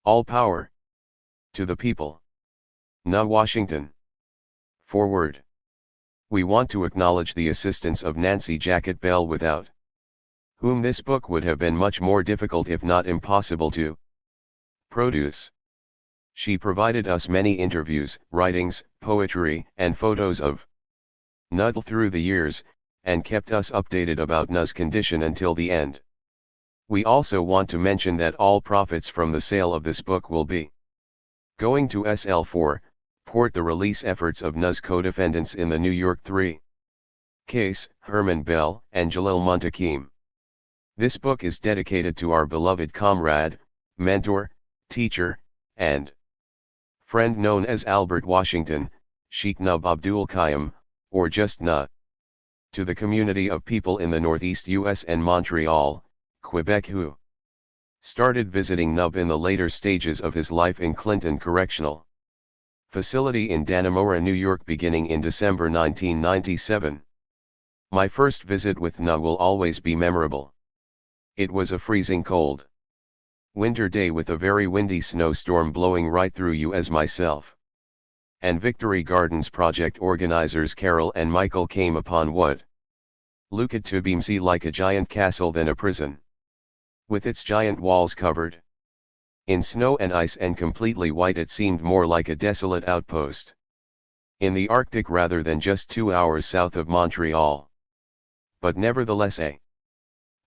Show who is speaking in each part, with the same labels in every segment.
Speaker 1: All power to the people. Na Washington. Forward. We want to acknowledge the assistance of Nancy Jacket Bell, without whom this book would have been much more difficult, if not impossible, to produce. She provided us many interviews, writings, poetry, and photos of Nuttall through the years, and kept us updated about Na's condition until the end. We also want to mention that all profits from the sale of this book will be going to SL4, port the release efforts of Na's co-defendants in the New York 3 case, Herman Bell and Jalil Muntakim. This book is dedicated to our beloved comrade, mentor, teacher, and friend known as Albert Washington, Sheikh Nub Abdul Qayyum, or just Na. To the community of people in the Northeast US and Montreal, Quebec, who started visiting Nub in the later stages of his life in Clinton Correctional Facility in Dannemora, New York, beginning in December 1997. My first visit with Na will always be memorable. It was a freezing cold winter day with a very windy snowstorm blowing right through you as myself and Victory Gardens project organizers Carol and Michael came upon what looked to be more like a giant castle than a prison, with its giant walls covered in snow and ice and completely white. It seemed more like a desolate outpost in the Arctic rather than just 2 hours south of Montreal, but nevertheless a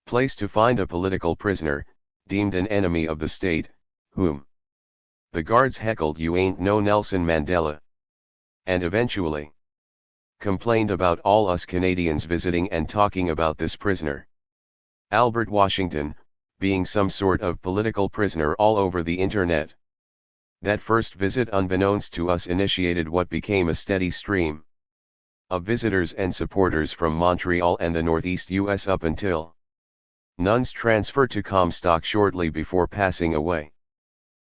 Speaker 1: place to find a political prisoner, deemed an enemy of the state, whom the guards heckled "You ain't no Nelson Mandela," and eventually complained about all us Canadians visiting and talking about this prisoner, Albert Washington, being some sort of political prisoner all over the internet. That first visit, unbeknownst to us, initiated what became a steady stream of visitors and supporters from Montreal and the Northeast US up until Nun's transfer to Comstock shortly before passing away.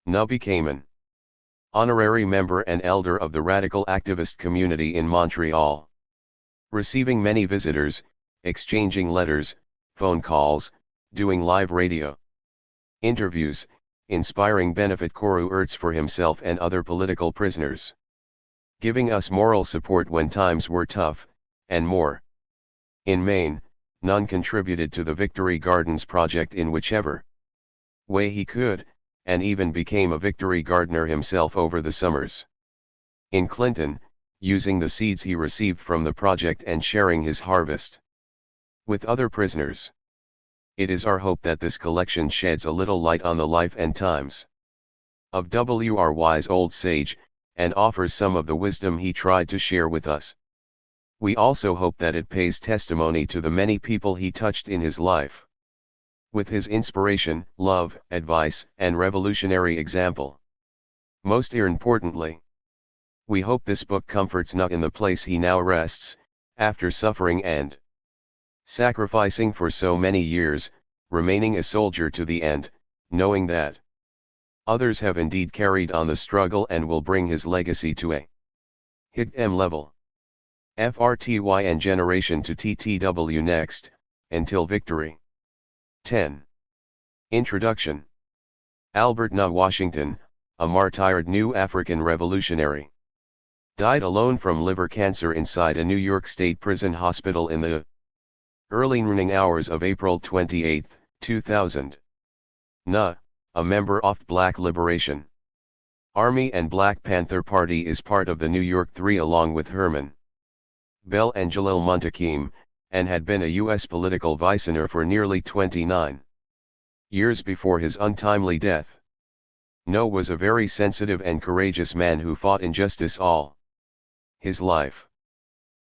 Speaker 1: Na became an honorary member and elder of the radical activist community in Montreal, receiving many visitors, exchanging letters, phone calls, doing live radio interviews, inspiring benefit corps for himself and other political prisoners, giving us moral support when times were tough, and more. In Maine, Nun contributed to the Victory Gardens project in whichever way he could, and even became a Victory Gardener himself over the summers in Clinton, using the seeds he received from the project and sharing his harvest with other prisoners. It is our hope that this collection sheds a little light on the life and times of W.R. Wise old sage, and offers some of the wisdom he tried to share with us. We also hope that it pays testimony to the many people he touched in his life with his inspiration, love, advice, and revolutionary example. Most importantly, we hope this book comforts Na in the place he now rests, after suffering and sacrificing for so many years, remaining a soldier to the end, knowing that others have indeed carried on the struggle and will bring his legacy to a high level. FRTY and generation to TTW next, until victory. 10. Introduction. Albert Na Washington, a martyred new African revolutionary, died alone from liver cancer inside a New York State prison hospital in the early morning hours of April 28, 2000. Na, a member of Black Liberation Army and Black Panther Party, is part of the New York Three along with Herman Bell and Jalil Muntakim, and had been a U.S. political viceroy for nearly 29 years before his untimely death. No was a very sensitive and courageous man who fought injustice all his life.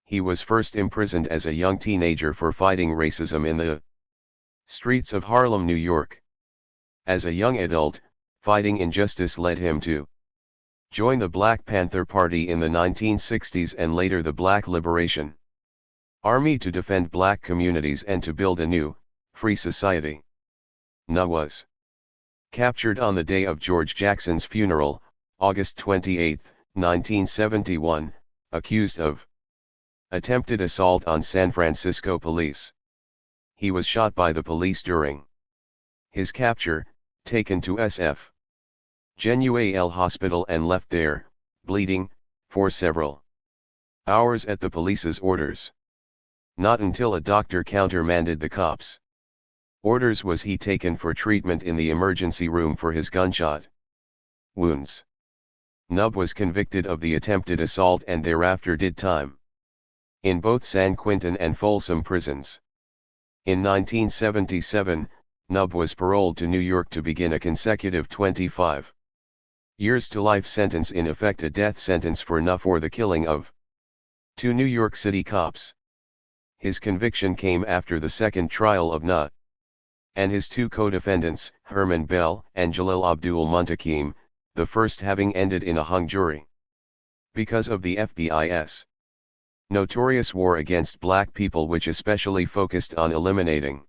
Speaker 1: He was first imprisoned as a young teenager for fighting racism in the streets of Harlem, New York. As a young adult, fighting injustice led him to join the Black Panther Party in the 1960s and later the Black Liberation Army to defend black communities and to build a new, free society. Na was captured on the day of George Jackson's funeral, August 28, 1971, accused of attempted assault on San Francisco police. He was shot by the police during his capture, taken to SF Genual hospital and left there, bleeding, for several hours at the police's orders. Not until a doctor countermanded the cops' orders was he taken for treatment in the emergency room for his gunshot wounds. Nub was convicted of the attempted assault and thereafter did time in both San Quentin and Folsom prisons. In 1977, Nub was paroled to New York to begin a consecutive 25 years to life sentence, in effect a death sentence for Nub for the killing of 2 New York City cops. His conviction came after the second trial of Nut and his 2 co-defendants, Herman Bell and Jalil Abdul Muntaqim, the first having ended in a hung jury. Because of the FBI's notorious war against black people, which especially focused on eliminating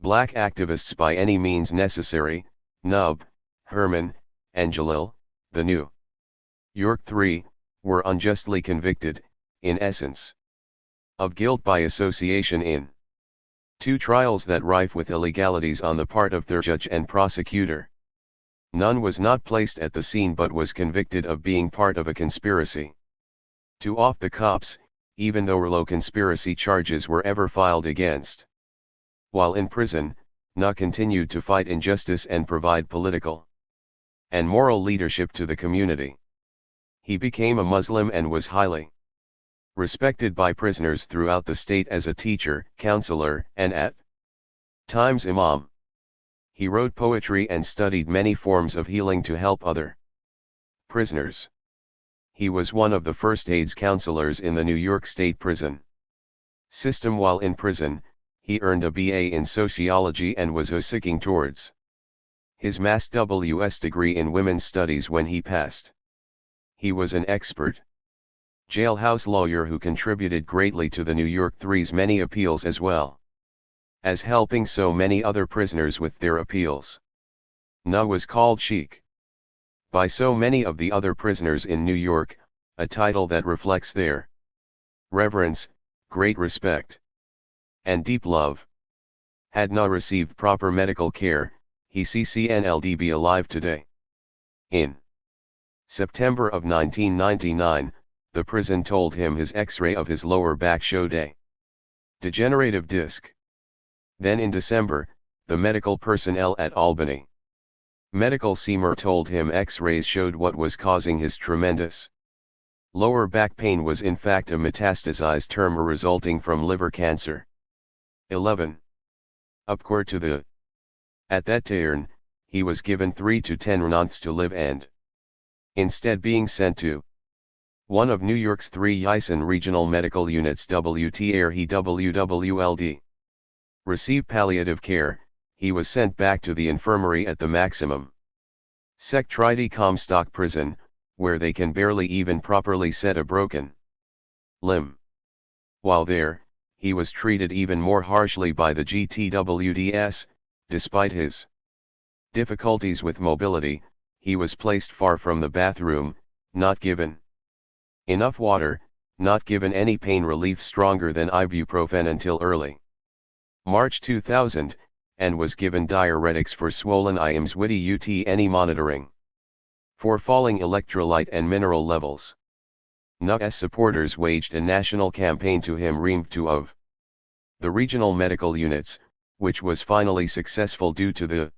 Speaker 1: black activists by any means necessary, Nub, Herman, and Jalil, the New York Three, were unjustly convicted, in essence, of guilt by association in 2 trials that rife with illegalities on the part of their judge and prosecutor. None was not placed at the scene but was convicted of being part of a conspiracy to off the cops, even though no conspiracy charges were ever filed against. While in prison, Na continued to fight injustice and provide political and moral leadership to the community. He became a Muslim and was highly respected by prisoners throughout the state as a teacher, counselor, and at times imam. He wrote poetry and studied many forms of healing to help other prisoners. He was one of the first AIDS counselors in the New York State prison system. While in prison, he earned a BA in sociology and was seeking towards his Mass.Ws degree in women's studies when he passed. He was an expert jailhouse lawyer who contributed greatly to the New York Three's many appeals, as well as helping so many other prisoners with their appeals. Na was called Sheikh by so many of the other prisoners in New York, a title that reflects their reverence, great respect, and deep love. Had Na received proper medical care, he CCNLD be alive today. In September of 1999, the prison told him his X-ray of his lower back showed a degenerative disc. Then in December, the medical personnel at Albany Medical Center told him X-rays showed what was causing his tremendous lower back pain was in fact a metastasized tumor resulting from liver cancer. 11. Upward to the at that turn, he was given 3 to 10 months to live and instead being sent to one of New York's 3 Yison regional medical units WWLD. Receive palliative care, he was sent back to the infirmary at the maximum security Comstock prison, where they can barely even properly set a broken limb. While there, he was treated even more harshly by the GTWDS. Despite his difficulties with mobility, he was placed far from the bathroom, not given enough water, not given any pain relief stronger than ibuprofen until early March 2000, and was given diuretics for swollen IMs with any monitoring for falling electrolyte and mineral levels. NUS supporters waged a national campaign to him removed 2 of the regional medical units, which was finally successful due to the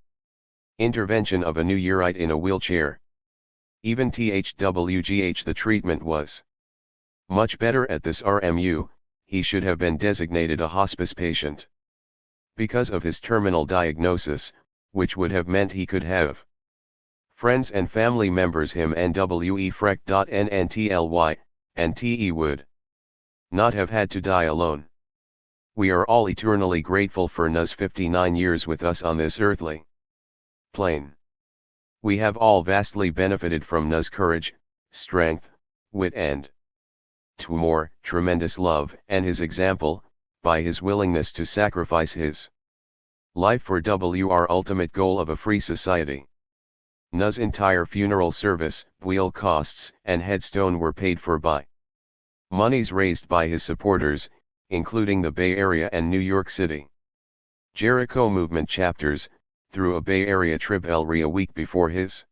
Speaker 1: intervention of a New Yearite in a wheelchair. Even THWGH the treatment was much better at this RMU, he should have been designated a hospice patient. Because of his terminal diagnosis, which would have meant he could have friends and family members him NWE and TE would not have had to die alone. We are all eternally grateful for NUS 59 years with us on this earthly plane. We have all vastly benefited from NUS courage, strength, wit and to more tremendous love and his example, by his willingness to sacrifice his life for our ultimate goal of a free society. NUS entire funeral service, wheel costs and headstone were paid for by monies raised by his supporters, including the Bay Area and New York City Jericho movement chapters, through a Bay Area trip every a week before his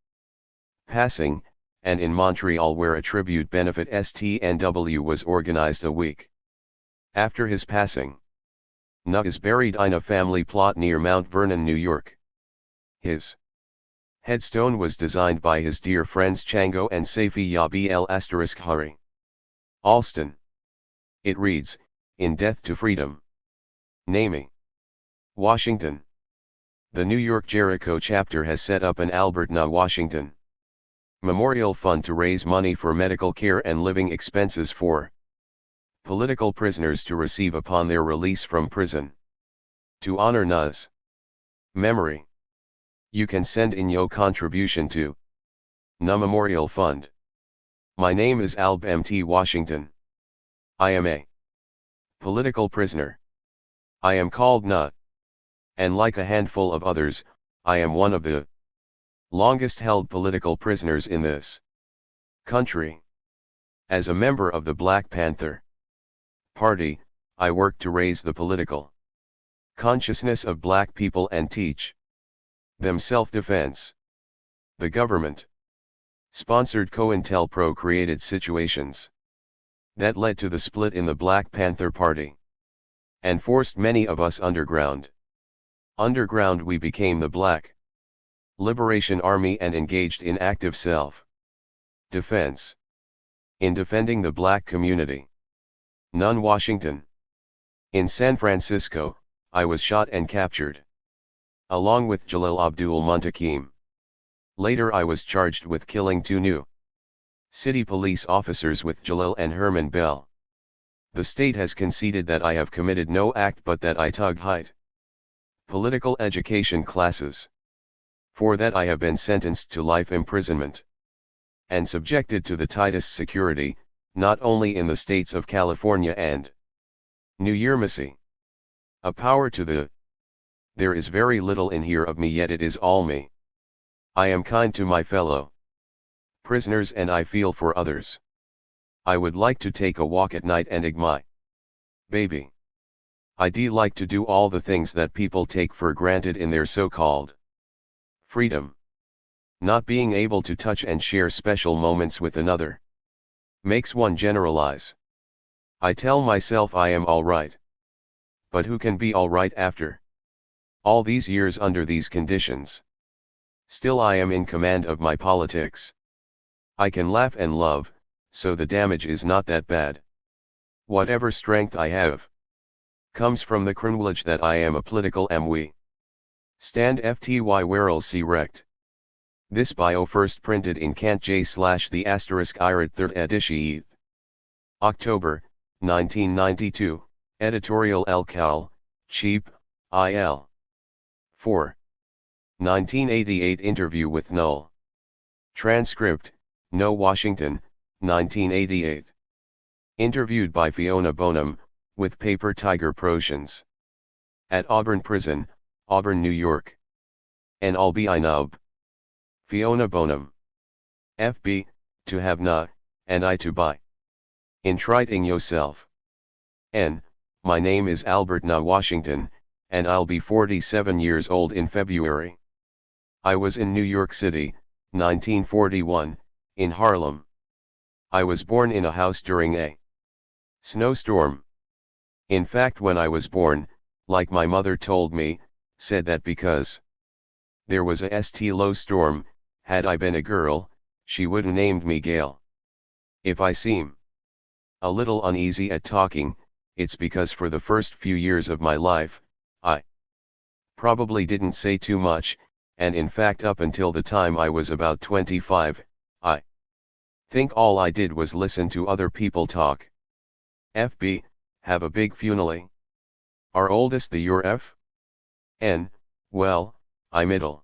Speaker 1: passing, and in Montreal where a tribute benefit STNW was organized a week after his passing. Na is buried in a family plot near Mount Vernon, New York. His headstone was designed by his dear friends Chango and Safi Yabi El Hari Alston. It reads, "In Death to Freedom. Naming. Washington." The New York Jericho chapter has set up an Albert Na Washington Memorial Fund to raise money for medical care and living expenses for political prisoners to receive upon their release from prison. To honor Na's memory, you can send in your contribution to Na Memorial Fund. My name is Alb M.T. Washington. I am a political prisoner. I am called Na. And like a handful of others, I am one of the longest held political prisoners in this country. As a member of the Black Panther Party, I work to raise the political consciousness of black people and teach them self-defense. The government sponsored COINTELPRO created situations that led to the split in the Black Panther Party and forced many of us underground. Underground we became the Black Liberation Army and engaged in active self-defense. In defending the black community. None Washington. In San Francisco, I was shot and captured. Along with Jalil Abdul Muntakim. Later I was charged with killing 2 new city police officers with Jalil and Herman Bell. The state has conceded that I have committed no act but that I tug height political education classes. For that I have been sentenced to life imprisonment and subjected to the tightest security, not only in the states of California and New Jersey. A power to the. There is very little in here of me, yet it is all me. I am kind to my fellow prisoners and I feel for others. I would like to take a walk at night and egg my baby. I do like to do all the things that people take for granted in their so-called freedom. Not being able to touch and share special moments with another makes one generalize. I tell myself I am all right. But who can be all right after all these years under these conditions? Still I am in command of my politics. I can laugh and love, so the damage is not that bad. Whatever strength I have comes from the knowledge that I am a political we stand FTY Werrell C. Rect. This bio first printed in Kant J/the * Irat 3rd edition. October, 1992, editorial El Cal, cheap, IL. 4. 1988 interview with Null. Transcript, No Washington, 1988. Interviewed by Fiona Bonham, with Paper Tiger Protions. At Auburn Prison, Auburn, New York. N. Albi Nub. Fiona Bonham. FB, to have na, and I to buy. Entreating yourself. N. My name is Albert Na Washington, and I'll be 47 years old in February. I was in New York City, 1941, in Harlem. I was born in a house during a snowstorm. In fact, when I was born, like my mother told me, said that because there was a low storm, had I been a girl, she wouldn't named me Gail. If I seem a little uneasy at talking, it's because for the first few years of my life, I probably didn't say too much, and in fact up until the time I was about 25, I think all I did was listen to other people talk. FB, have a big funeral. Our oldest the your F? N, well, I middle.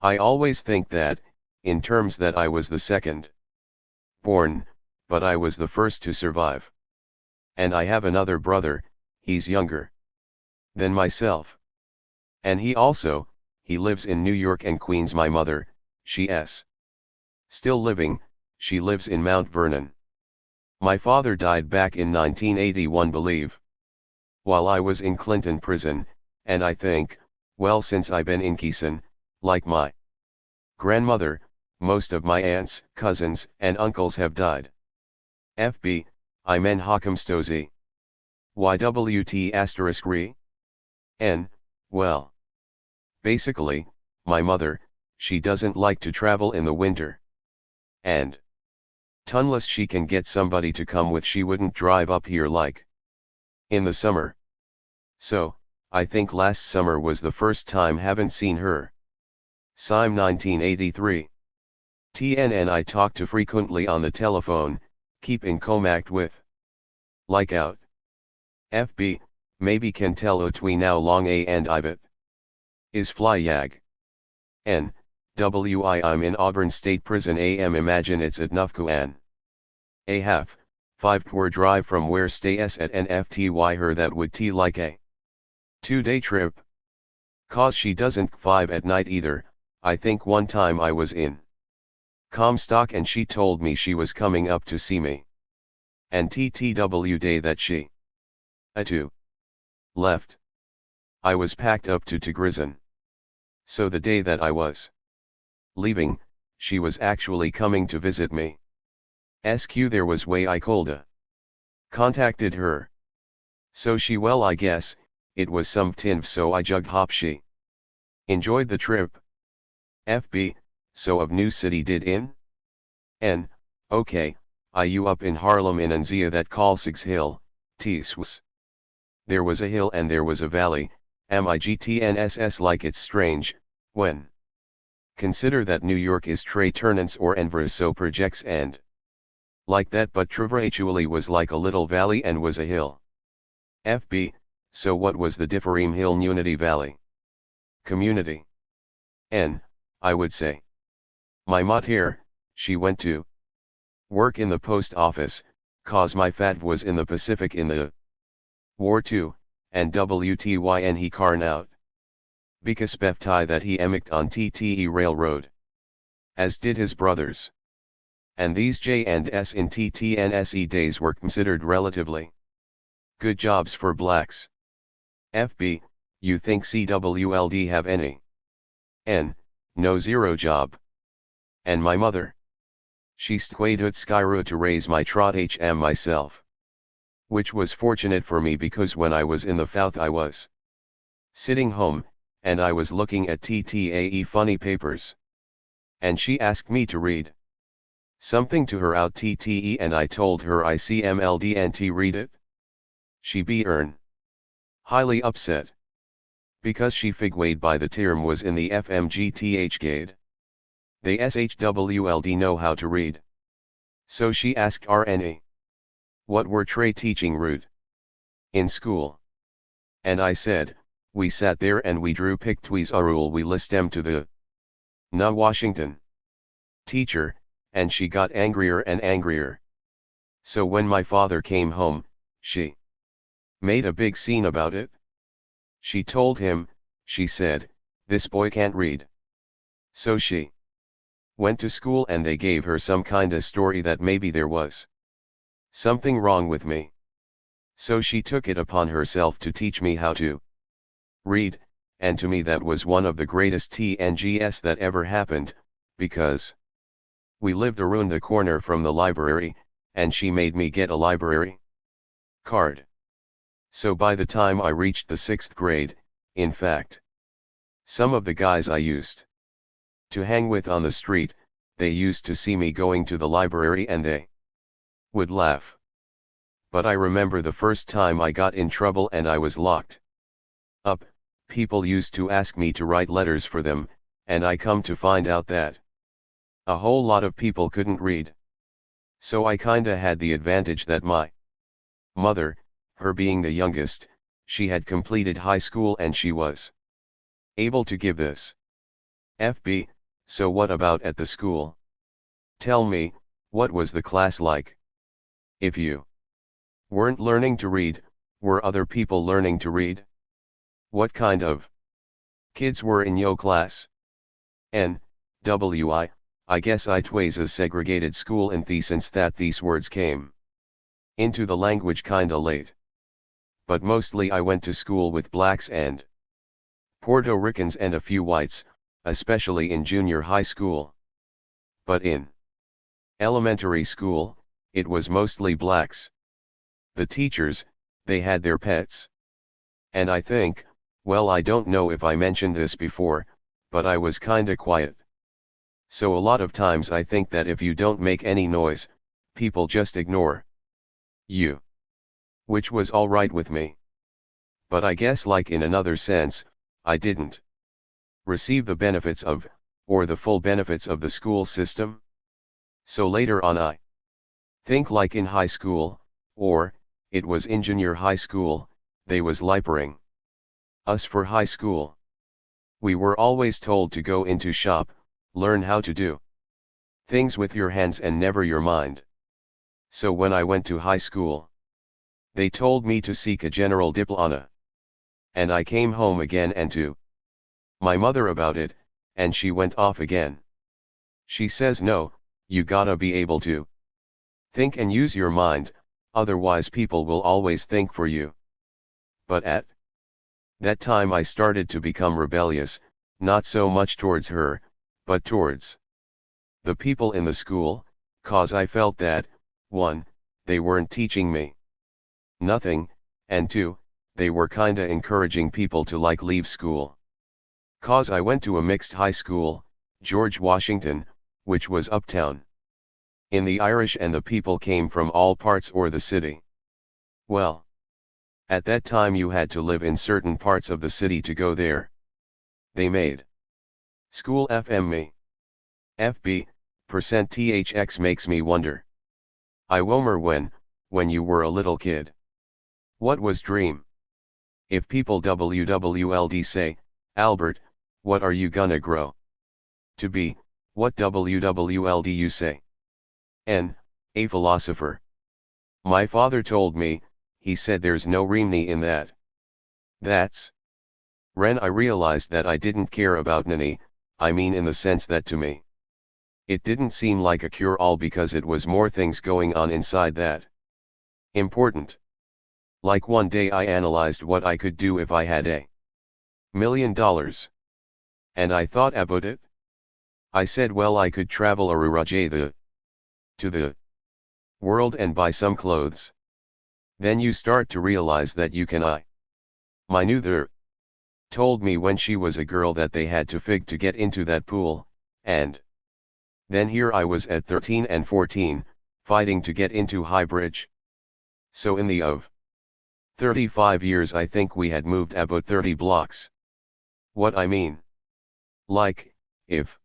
Speaker 1: I always think that, in terms that I was the second born, but I was the first to survive. And I have another brother, he's younger than myself. And he lives in New York and Queens. My mother, she's still living, she lives in Mount Vernon. My father died back in 1981, believe. While I was in Clinton prison, and I think, well, since I've been in Keeson, like my grandmother, most of my aunts, cousins, and uncles have died. FB, I'm Hokumstozy. YWT asterisk re? N, well. Basically, my mother, she doesn't like to travel in the winter. And unless she can get somebody to come with, she wouldn't drive up here like in the summer. So, I think last summer was the first time haven't seen her. Sim 1983. TNN I talk to frequently on the telephone, keep in contact with. Like out. FB, maybe can tell utwi now long a and ibit. Is fly yag. N, wi I'm in Auburn State Prison am imagine it's at Nufkuan. A half, 5-hour drive from where stay s at nfty her that would t like a 2-day trip. Cause she doesn't 5 at night either. I think one time I was in Comstock and she told me she was coming up to see me. And TTW day that she a2 left. I was packed up to Grison. So the day that I was leaving, she was actually coming to visit me. SQ there was way I coulda contacted her. So she well I guess, it was some tinv so I jug hop she enjoyed the trip. FB, so of new city did in? N, okay, you up in Harlem in Anzia that call Sigs Hill, Tsws. There was a hill and there was a valley, migtnss like it's strange, when consider that New York is Trey Turnance or Enver so projects and like that but Travatually was like a little valley and was a hill. FB, so what was the Differim Hill Unity Valley? Community. N, I would say. My mot here, she went to work in the post office, cause my fat was in the Pacific in the war too, and WTYN he carn out. Because befti that he emicked on TTE Railroad. As did his brothers. And these J and S in TTNSE days were considered relatively good jobs for blacks. FB, you think CWLD have any? N, no zero job. And my mother? She stayed at Skyro to raise my trot HM myself. Which was fortunate for me because when I was in the South I was sitting home, and I was looking at TTAE funny papers. And she asked me to read something to her out TTE and I told her I CMLD and T read it. She be highly upset. Because she figwayed by the term was in the FMGTH gade. They SHWLD know how to read. So she asked RNA. What were Trey teaching root? In school. And I said, we sat there and we drew pictwees a rule we list them to the Na Washington teacher, and she got angrier and angrier. So when my father came home, she made a big scene about it. She told him, she said, this boy can't read. So she went to school and they gave her some kinda story that maybe there was something wrong with me. So she took it upon herself to teach me how to read, and to me that was one of the greatest TNGs that ever happened, because we lived around the corner from the library, and she made me get a library card. So by the time I reached the 6th grade, in fact, some of the guys I used to hang with on the street, they used to see me going to the library and they would laugh. But I remember the first time I got in trouble and I was locked up, people used to ask me to write letters for them, and I come to find out that a whole lot of people couldn't read. So I kinda had the advantage that my mother, her being the youngest, she had completed high school and she was able to give this. FB, so what about at the school? Tell me, what was the class like? If you weren't learning to read, were other people learning to read? What kind of kids were in yo class? N, W I guess it was a segregated school in the since that these words came into the language kinda late. But mostly I went to school with blacks and Puerto Ricans and a few whites, especially in junior high school. But in elementary school, it was mostly blacks. The teachers, they had their pets. And I think, well, I don't know if I mentioned this before, but I was kinda quiet. So a lot of times I think that if you don't make any noise, people just ignore you. Which was alright with me. But I guess, like in another sense, I didn't receive the benefits of, or the full benefits of the school system. So later on I think, like in high school, or, it was in junior high school, they was lipering us for high school. We were always told to go into shop, learn how to do things with your hands and never your mind. So when I went to high school, they told me to seek a general diploma. And I came home again and to my mother about it, and she went off again. She says, no, you gotta be able to think and use your mind, otherwise people will always think for you. But at that time I started to become rebellious, not so much towards her, but towards the people in the school, cause I felt that, 1, they weren't teaching me nothing, and 2, they were kinda encouraging people to like leave school. Cause I went to a mixed high school, George Washington, which was uptown. In the Irish, and the people came from all parts or the city. Well, at that time you had to live in certain parts of the city to go there. They made school FME. FB, %THX makes me wonder. I wonder when you were a little kid. What was dream? If people WWLD say, Albert, what are you gonna grow to be, what WWLD you say? N, a philosopher. My father told me, he said there's no remni in that. That's when I realized that I didn't care about Nani, I mean in the sense that to me, it didn't seem like a cure-all because it was more things going on inside that important. Like one day I analyzed what I could do if I had $1,000,000. And I thought about it. I said, well, I could travel to the world and buy some clothes. Then you start to realize that you can. My mother told me when she was a girl that they had to fig to get into that pool, and then here I was at 13 and 14, fighting to get into Highbridge. So in the of 35 years I think we had moved about 30 blocks. What I mean? Like, if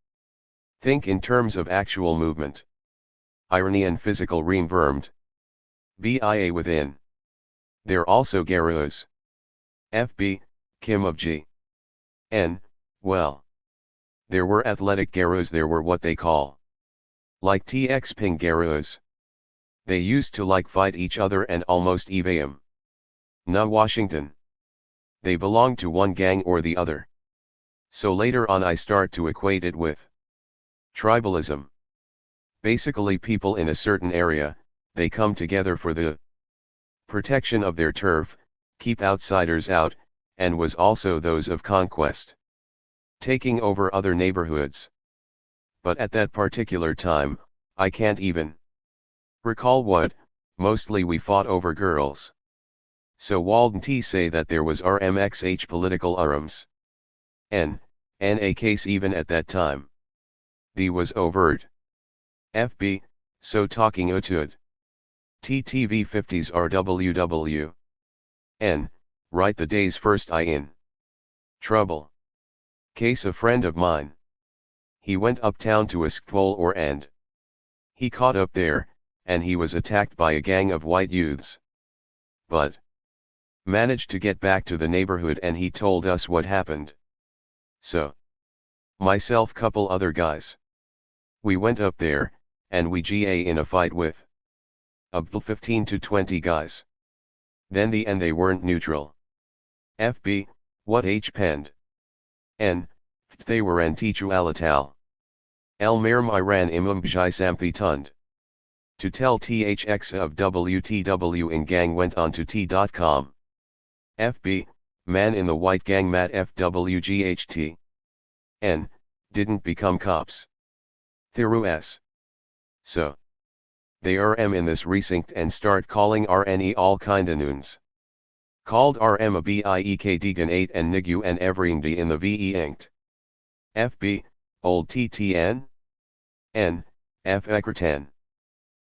Speaker 1: think in terms of actual movement. Irony and physical revermed. BIA within. There also garros. FB, Kim of G. N, well. There were athletic garros, there were what they call like TX ping garros. They used to like fight each other and almost evade Na Washington. They belonged to one gang or the other. So later on I start to equate it with tribalism. Basically people in a certain area, they come together for the protection of their turf, keep outsiders out, and was also those of conquest, taking over other neighborhoods. But at that particular time, I can't even recall what, mostly we fought over girls. So Walden T say that there was RMXH political arms. A case even at that time. D was overt. FB, so talking otud. TTV 50s RWW. N, right the days first I in trouble. Case a friend of mine. He went uptown to a squall or and he caught up there, and he was attacked by a gang of white youths. But managed to get back to the neighborhood and he told us what happened. So myself couple other guys. We went up there, and we GA in a fight with up to 15 to 20 guys. Then they weren't neutral. FB, what H penned. N, they were antichu alatal. El Merim Iran imum bjai samthi tund. To tell THX of WTW in gang went on to T.com. FB, man in the white gang mat FWGHT. N, didn't become cops. Thirus. So. They rm in this recinct and start calling rne all kinda noons. Called rm a biek degan 8 and nigu and everyngdi in the ve inct. Fb, old ttn? N, f ekratan.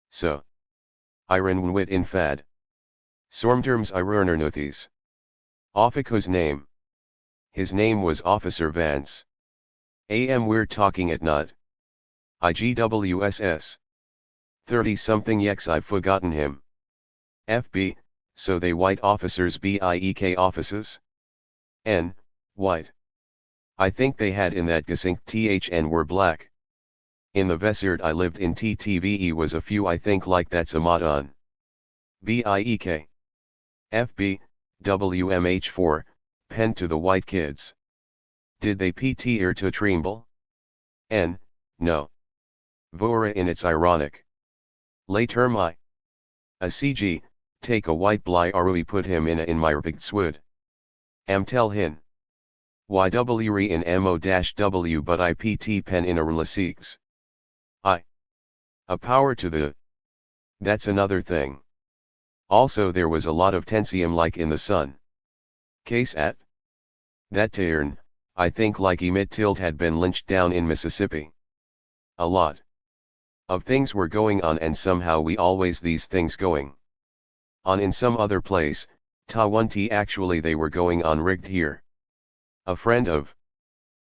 Speaker 1: So. Iron wit in fad. Sormterms irernernuthes. Offico's name. His name was Officer Vance. We're talking at nut. IGWSS. 30-something yeks I've forgotten him. FB, so they white officers BIEK offices? N, white. I think they had in that gesink THN were black. In the Vesert I lived in TTVE was a few I think like that's a mod on. BIEK. FB, WMH4, pen to the white kids. Did they PT to tremble? N, no. Vora in its ironic. Later my. A CG, take a white bly arui put him in my bigtswood. Am tell hin. YW re in MO-W but IPT pen in a relasiques. A power to the. That's another thing. Also there was a lot of tensium like in the sun. Case at. That Tyrn, I think like Emit Tilt had been lynched down in Mississippi. A lot of things were going on and somehow we always these things going on in some other place, Tawanti actually they were going on rigged here. A friend of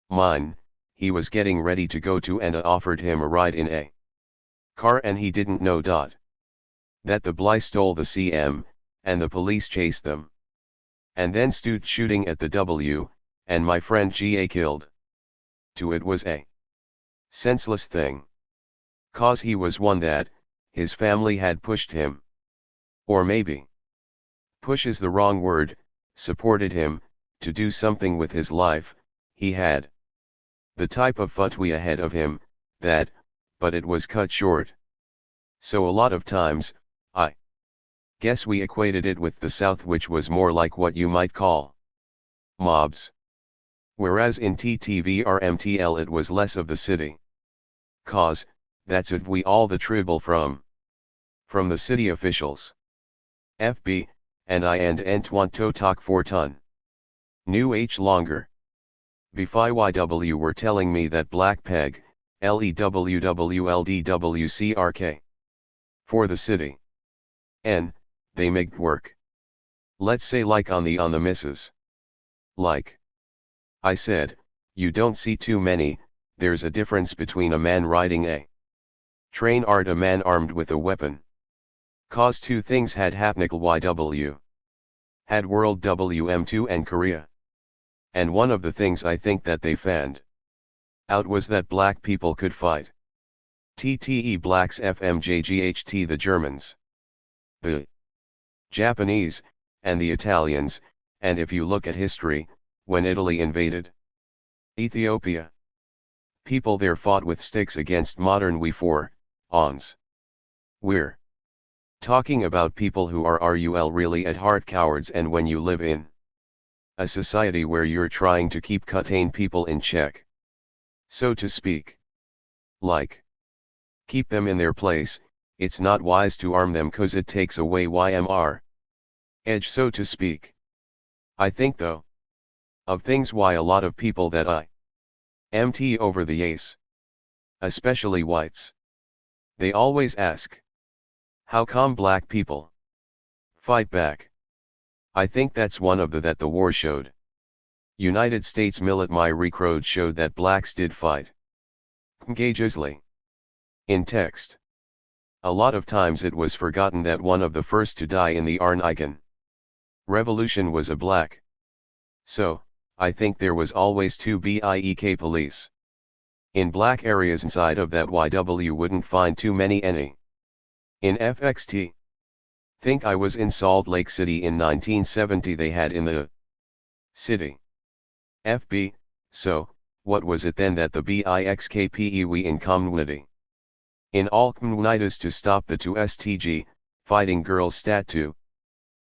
Speaker 1: mine, he was getting ready to go to and offered him a ride in a car and he didn't know that the Bly stole the CM, and the police chased them. And then stood shooting at the W, and my friend GA killed. To it was a senseless thing. Cause he was one that, his family had pushed him. Or maybe. Push is the wrong word, supported him, to do something with his life, he had the type of futwi ahead of him, that, but it was cut short. So a lot of times, I guess we equated it with the South which was more like what you might call mobs. Whereas in TTVRMTL it was less of the city. Cause, that's it we all the tribble from the city officials. FB, and I and Entwant to talk for ton. New H longer. Before YW were telling me that Black Peg, LEWWLDWCRK. For the city. N, they make work. Let's say like on the misses. Like. I said, you don't see too many, there's a difference between a man riding a train art a man armed with a weapon. Cause two things had hapnical YW. Had World WM2 and Korea. And one of the things I think that they found out was that black people could fight. TTE blacks FMJGHT the Germans, the Japanese, and the Italians, and if you look at history, when Italy invaded Ethiopia, people there fought with sticks against modern ons. We're talking about people who are really at heart cowards, and when you live in a society where you're trying to keep cutane people in check, so to speak, like keep them in their place, it's not wise to arm them cause it takes away YMR edge, so to speak. I think though of things why a lot of people that I MT over the ace, especially whites, they always ask, how come black people fight back? I think that's one of that the war showed. United States military recruit showed that blacks did fight courageously. In text, a lot of times it was forgotten that one of the first to die in the Arnican Revolution was a black. So, I think there was always two BIEK police in black areas inside of that YW wouldn't find too many any. In FXT. Think I was in Salt Lake City in 1970 they had in the city. FB, so, what was it then that the BIXKPE we in community? In all communities to stop the 2STG, fighting girls stat 2.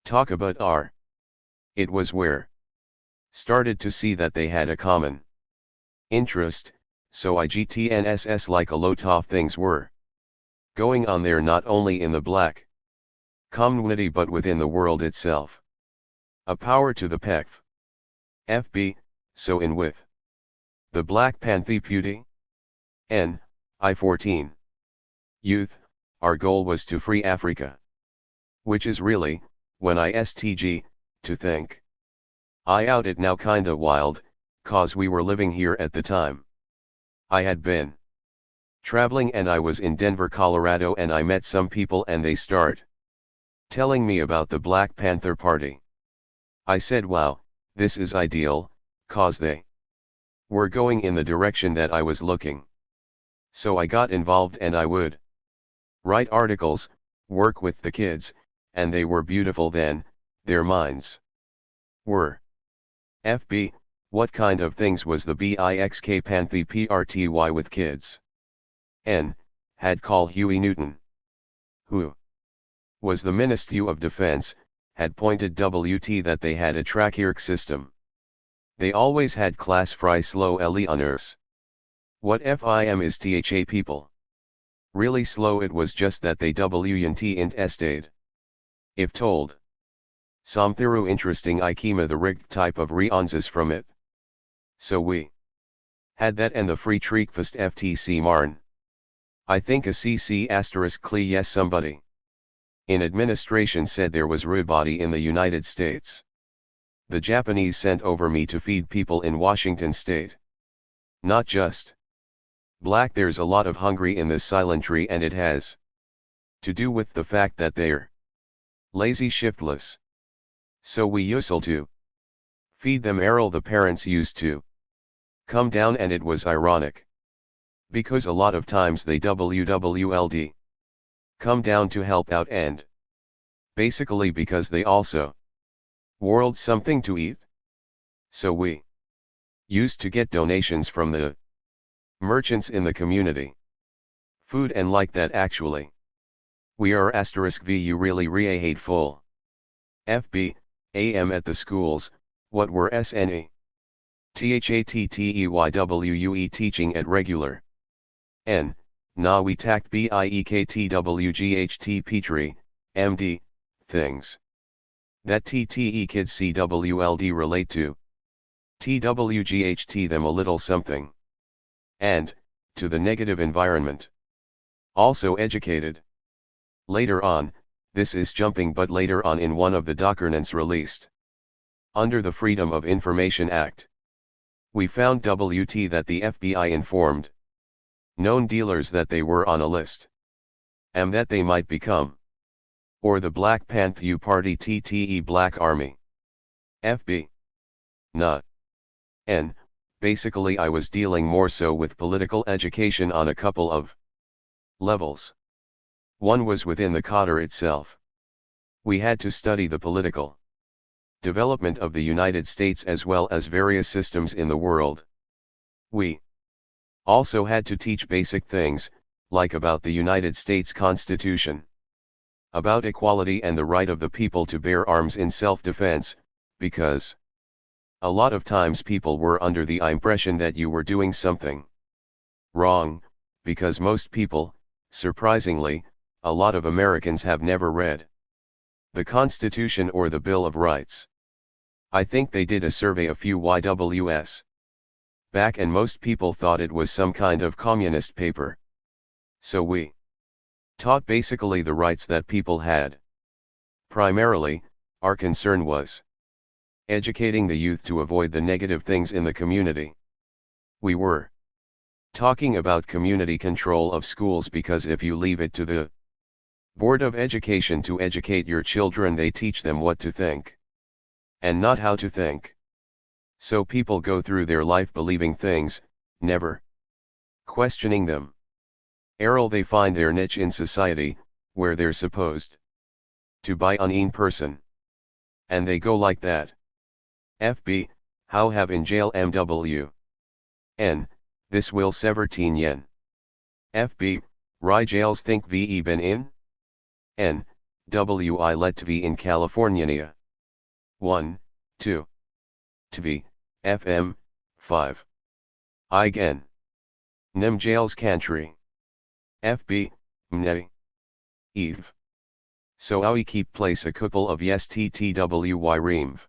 Speaker 1: Talk about R. It was where started to see that they had a common interest, so IGTNSS like a lot of things were going on there, not only in the black community but within the world itself. A power to the PECF. FB, so in with the Black Panther Beauty. N. I-14. Youth, our goal was to free Africa. Which is really, when ISTG, to think. I out it now kinda wild, cause we were living here at the time. I had been traveling and I was in Denver, Colorado, and I met some people and they start telling me about the Black Panther Party. I said wow, this is ideal, cause they were going in the direction that I was looking. So I got involved and I would write articles, work with the kids, and they were beautiful then, their minds were FB. What kind of things was the BIXK Panthy PRTY with kids? N. Had call Huey Newton, who was the Minister of Defense, had pointed WT that they had a tracheic system. They always had class fry slow leoners. What FIM is THA people? Really slow, it was just that they WNT int estade. If told something interesting I came the rigged type of reonses from it. So we had that and the free treakfast FTC Marn. I think a CC asterisk clee yes somebody in administration said there was ribody in the United States. The Japanese sent over me to feed people in Washington state. Not just black, there's a lot of hungry in this silentry and it has to do with the fact that they're lazy, shiftless. So we used to feed them. Errol, the parents used to come down and it was ironic. Because a lot of times they WWLD come down to help out and basically because they also world something to eat. So we used to get donations from the merchants in the community. Food and like that actually. We are asterisk VU really hate full. FB, AM at the schools, what were SNE? THATTEYWUE teaching at regular. N. Na we tact BIEKTWGHT Petrie, MD, things that TTE kids CWLD relate to. TWGHT them a little something. And, to the negative environment. Also educated. Later on, this is jumping, but later on in one of the documents released under the Freedom of Information Act, we found WT that the FBI informed known dealers that they were on a list and that they might become or the Black Panther Party TTE Black Army. FB. Not. N. Basically I was dealing more so with political education on a couple of levels. One was within the cadre itself. We had to study the political development of the United States as well as various systems in the world. We also had to teach basic things, like about the United States Constitution, about equality and the right of the people to bear arms in self-defense, because a lot of times people were under the impression that you were doing something wrong, because most people, surprisingly, a lot of Americans have never read the Constitution or the Bill of Rights. I think they did a survey a few YWS back and most people thought it was some kind of communist paper. So we taught basically the rights that people had. Primarily, our concern was educating the youth to avoid the negative things in the community. We were talking about community control of schools because if you leave it to the Board of Education to educate your children, they teach them what to think and not how to think. So people go through their life believing things, never questioning them. Errol, they find their niche in society, where they're supposed to buy on in person. And they go like that. FB, how have in jail MW? N, this will 17 yen. FB, Rye jails think VE been in? N, WI let TV in California. 1, 2. TV, FM, 5. Igen. Nem jails country. FB, mne. Eve. So I keep place a couple of yes ttwy reamv.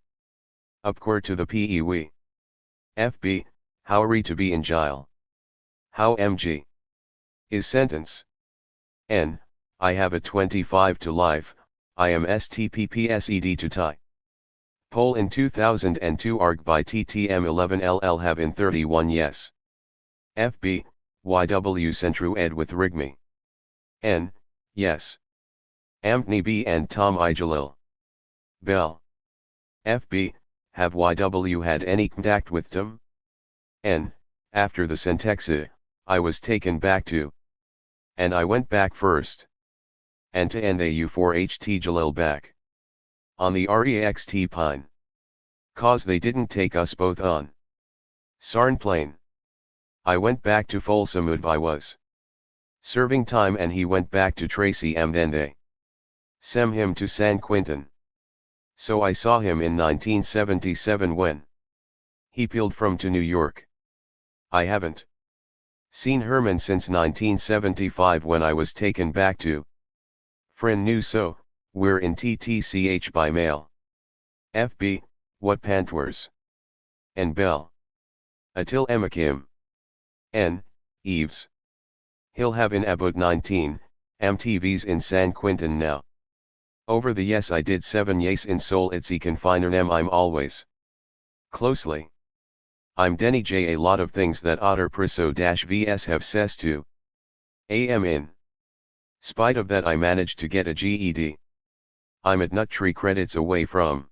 Speaker 1: Upquare to the pewe. FB, how are to be in jail? How mg? Is sentence. N, I have a 25 to life, I am stppsed to tie. Poll in 2002 arg by TTM11LL have in 31 yes. FB, YW Centru ed with Rigme. N, yes. Amtni B and Tom I Jalil. Bell. FB, have YW had any contact with them? N, after the Sentexa, I was taken back to. And I went back first. And to end the U4HT Jalil back. On the REXT Pine. Cause they didn't take us both on. Sarn plane. I went back to Folsamud I was serving time and he went back to Tracy M then they sent him to San Quentin. So I saw him in 1977 when he peeled from to New York. I haven't seen Herman since 1975 when I was taken back to Friend knew so, we're in TTCH by mail. FB, what Panthers? And Bell. Atil Emakim. N, Eves. He'll have in about 19, MTVs in San Quentin now. Over the yes I did 7 yes in Seoul it's confiner nem I'm always closely. I'm Denny J a lot of things that Otter Priso-VS have says to. Am in. Spite of that I managed to get a GED. I'm at nut tree credits away from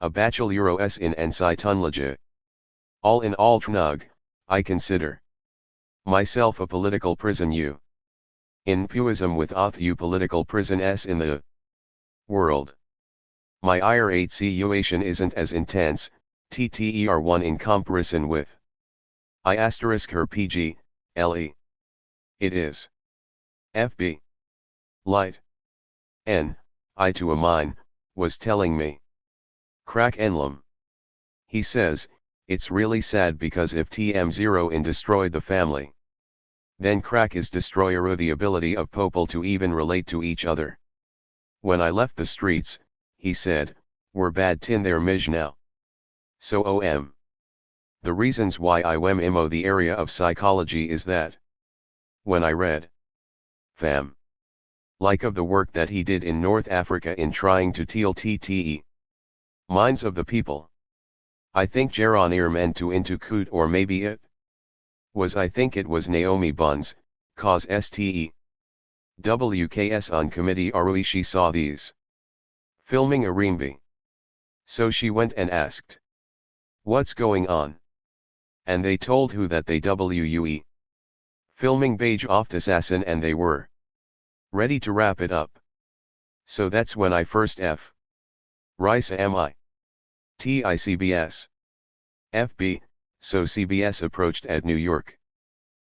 Speaker 1: a Bachelor in Encytology. All in all Tnug, I consider myself a political prison U. In puism with auth U political prison S in the world. My IR8 situation isn't as intense, TTER1 in comparison with I asterisk her PG, LE. It is. FB. Light. N, I to a mine, was telling me. Crack enlum. He says, it's really sad because if TM0 in destroyed the family, then crack is destroyer the ability of people to even relate to each other. When I left the streets, he said, we're bad tin there mij now. So the reasons why I wem imo the area of psychology is that when I read fam like of the work that he did in North Africa in trying to teal TTE minds of the people, I think Jaron Earman to into Koot or maybe it was I think it was Naomi Buns, cause STE. WKS on committee Arui she saw these filming a Reemby. So she went and asked, what's going on? And they told who that they WUE. Filming Beige off assassin and they were ready to wrap it up. So that's when I first F. Risa am I. TICBS. FB, so CBS approached at New York.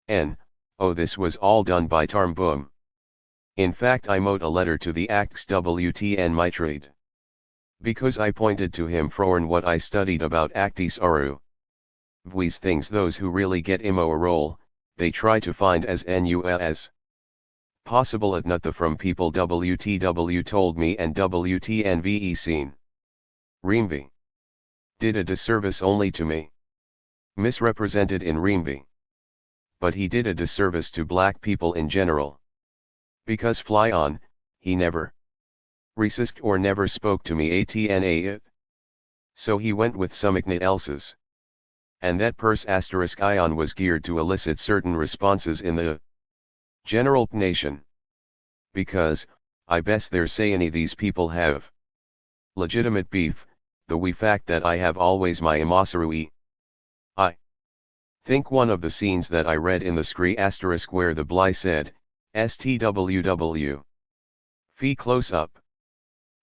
Speaker 1: N, oh this was all done by Tarmboom. In fact I mote a letter to the Acts WTN my trade. Because I pointed to him froern what I studied about Actis Aru. Vwies things those who really get imo a role, they try to find as nu as possible at not the from people WTW told me and WTNVE seen. Reemby did a disservice only to me. Misrepresented in Reemby. But he did a disservice to black people in general. Because fly on, he never resist or never spoke to me atna it. So he went with some ignit else's. And that purse asterisk ion was geared to elicit certain responses in the general nation. Because, I best there say any these people have legitimate beef, the wee fact that I have always my imasarui. I think one of the scenes that I read in the scree asterisk where the Bly said, STWW. Fee close up.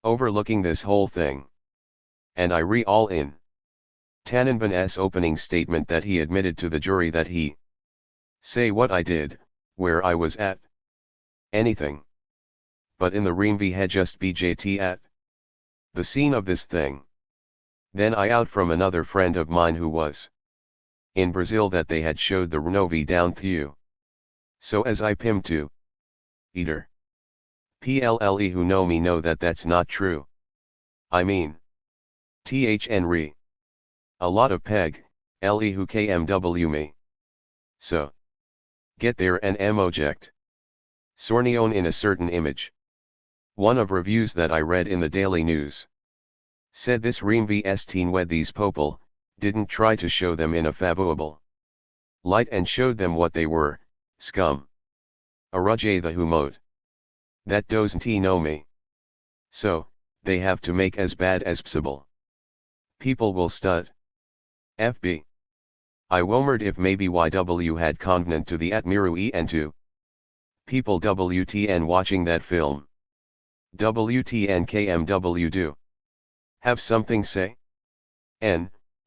Speaker 1: Overlooking this whole thing. And I all in. Tannenbaum's opening statement that he admitted to the jury that he say what I did, where I was at. Anything. But in the Reemby had just BJT at the scene of this thing. Then I out from another friend of mine who was in Brazil that they had showed the Renovi down Thieu. So as I pim to eater. PLLE who know me know that that's not true. I mean. THN re. A lot of peg, LE who KMW me. So. Get there and emoject. Sornion in a certain image. One of reviews that I read in the Daily News. Said this ream vs wed these popel, didn't try to show them in a favorable light and showed them what they were, scum. Arujay the humode. That doesn't know me. So, they have to make as bad as possible. People will stud. FB. I wondered if maybe YW had convenant to the Atmiru and to people WTN watching that film. WTN KMW do. Have something say?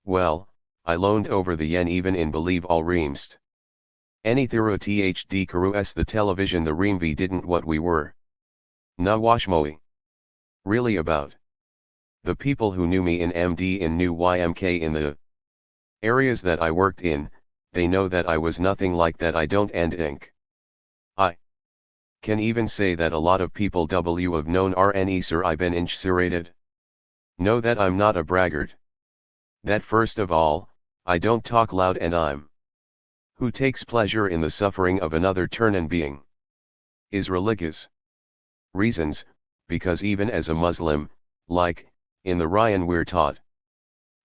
Speaker 1: Well, I loaned over the yen even in believe all reamst. Any thiro THD Karu s the television the reamvi didn't what we were. Na washmoi. Really about. The people who knew me in MD in New YMK in the areas that I worked in, they know that I was nothing like that I don't and ink. I can even say that a lot of people W have known RNE sir I been incarcerated. Know that I'm not a braggart. That first of all, I don't talk loud and I'm who takes pleasure in the suffering of another turn and being is religious reasons, because even as a Muslim, like, in the Ryan we're taught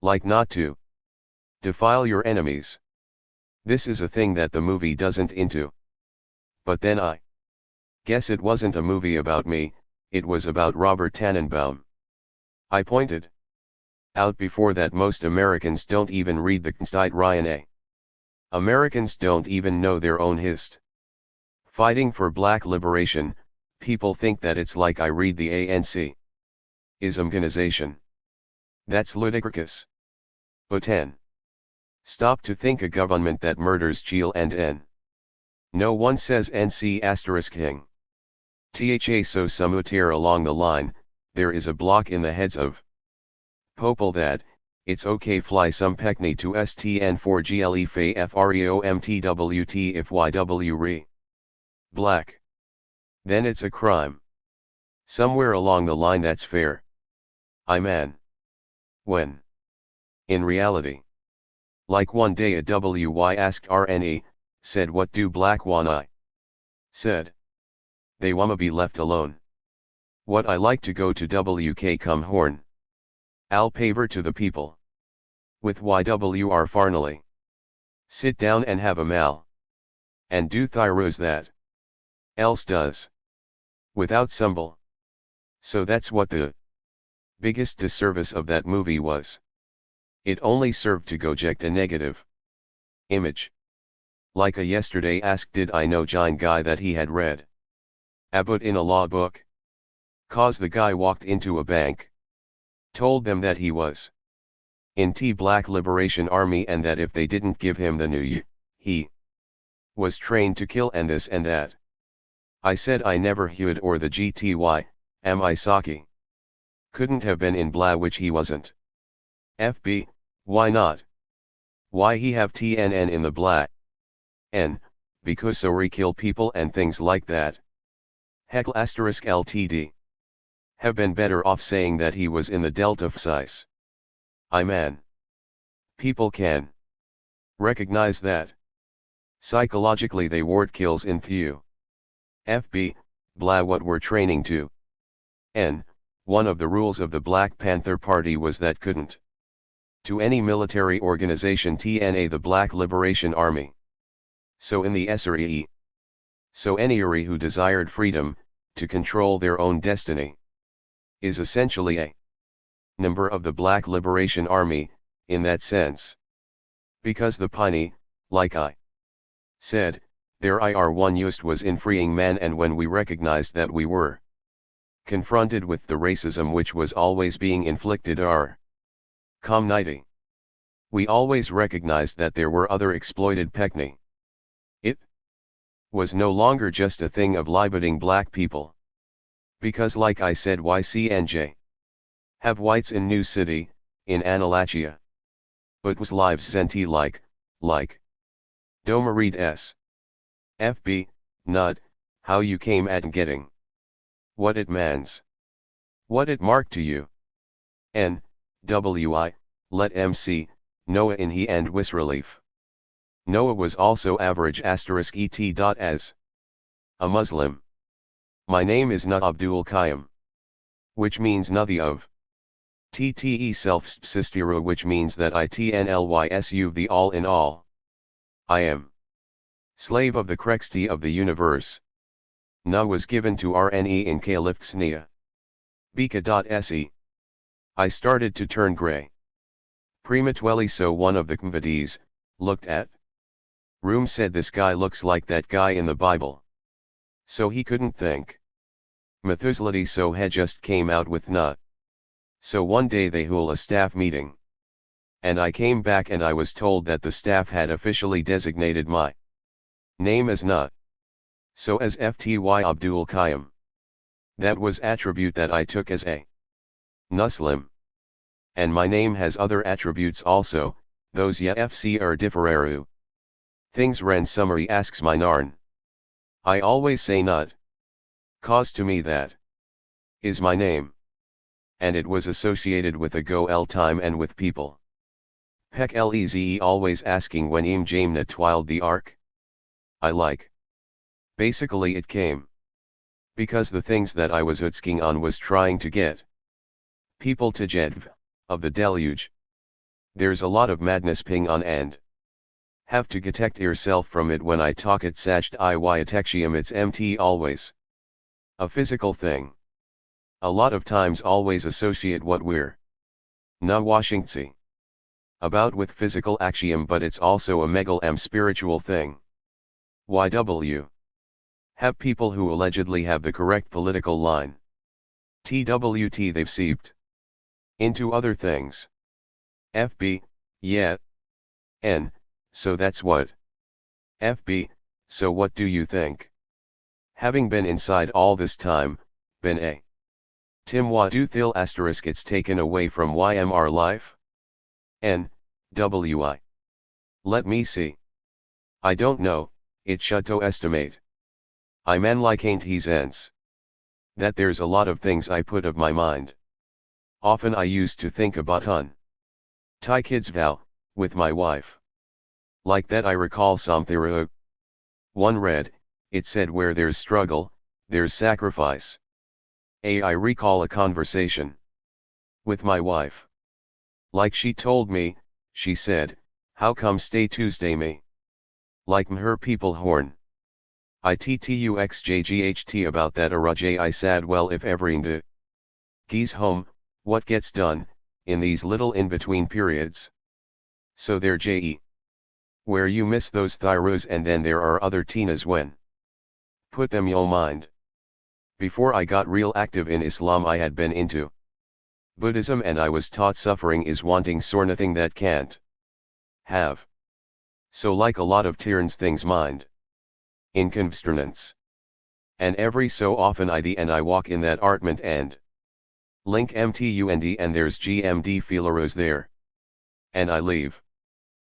Speaker 1: like not to defile your enemies. This is a thing that the movie doesn't into. But then I guess it wasn't a movie about me, it was about Robert Tannenbaum. I pointed out before that most Americans don't even read the Constitution Ryan A. Americans don't even know their own hist. Fighting for black liberation, people think that it's like I read the ANC. Is organization. That's ludicrous. But 10. Stop to think a government that murders Chile and N. No one says NC asterisk hing. THA so somewhere along the line, there is a block in the heads of popel that, it's okay fly some peckney to STN for GLE fe FREOMTWT if YW re. Black. Then it's a crime. Somewhere along the line that's fair. I man. When? In reality. Like one day a WY asked RNE, said what do black want I? Said. They wanna be left alone. What I like to go to WK come horn. I'll paver to the people. With YWR farnally. Sit down and have a mal. And do thyros that. Else does. Without sumble. So that's what the biggest disservice of that movie was. It only served to project a negative image. Like a yesterday asked did I know Jine guy that he had read a book in a law book? Cause the guy walked into a bank. Told them that he was in T Black Liberation Army and that if they didn't give him the new he was trained to kill and this and that. I said I never heard or the GTY, am I Saki? Couldn't have been in blah which he wasn't. FB, why not? Why he have TNN in the blah? N, because sorry kill people and things like that. Heckle asterisk LTD. Have been better off saying that he was in the Delta Psis. I man. People can recognize that. Psychologically they ward kills in Thieu. FB, blah what we're training to. N, one of the rules of the Black Panther Party was that couldn't to any military organization TNA the Black Liberation Army. So in the SRE. So anyone who desired freedom, to control their own destiny, is essentially a member of the Black Liberation Army, in that sense. Because the Piney, like I said, their IR1 used was in freeing man and when we recognized that we were confronted with the racism which was always being inflicted our community. We always recognized that there were other exploited peckney. It was no longer just a thing of liberating black people. Because like I said YCNJ have whites in New City, in Annalachia. But was lives Zenti like, like. Doma read s. FB, not, how you came at getting. What it mans. What it marked to you. N, WI, let MC, Noah in he and wis relief. Noah was also average asterisk et. As a Muslim. My name is Na Abdul Qayyum. Which means nothing of. Tte self-sistiru, which means that itnlysu the all in all. I am. Slave of the Krexti of the universe. Na was given to Rne in Kaliftsnia. Bika.se. I started to turn grey. Prematurely, so one of the Kmvadis looked at room, said this guy looks like that guy in the Bible. So he couldn't think. Methuselahdi, so he just came out with Na. So one day they held a staff meeting. And I came back and I was told that the staff had officially designated my name as Na. So as FTY Abdul Qayyum. That was attribute that I took as a Muslim. And my name has other attributes also, those ya FC are differeru. Things Ren summary asks my narn. I always say not. Cause to me that is my name. And it was associated with a go el time and with people. Pek leze always asking when im jamna twiled the ark. I like. Basically it came. Because the things that I was utsking on was trying to get people to jedv, of the deluge. There's a lot of madness ping on and have to detect yourself from it. When I talk it sacht iyatexium, it's mt always. A physical thing. A lot of times always associate what we're na washingtsi about with physical axiom, but it's also a megal spiritual thing. YW. Have people who allegedly have the correct political line. TWT they've seeped into other things. FB, yeah. N, so that's what. FB, so what do you think? Having been inside all this time, been a Tim wa do thil asterisk it's taken away from YMR life? N, WI. Let me see. I don't know, it should to estimate. I man like ain't he's ends. That there's a lot of things I put of my mind. Often I used to think about hun. Thai kids vow, with my wife. Like that I recall something. One read, it said where there's struggle, there's sacrifice. I recall a conversation with my wife. Like she told me, she said, how come stay Tuesday me? Like her people horn. Ittuxjght about that araj I sad well if every nde geese home, what gets done, in these little in-between periods. So there je. Where you miss those thyros, and then there are other tinas when. Put them yo mind. Before I got real active in Islam I had been into Buddhism, and I was taught suffering is wanting sort nothing that can't have. So like a lot of Tyrns things mind. In consternance. And every so often I walk in that artment and link mtund and there's gmd feeleros there. And I leave.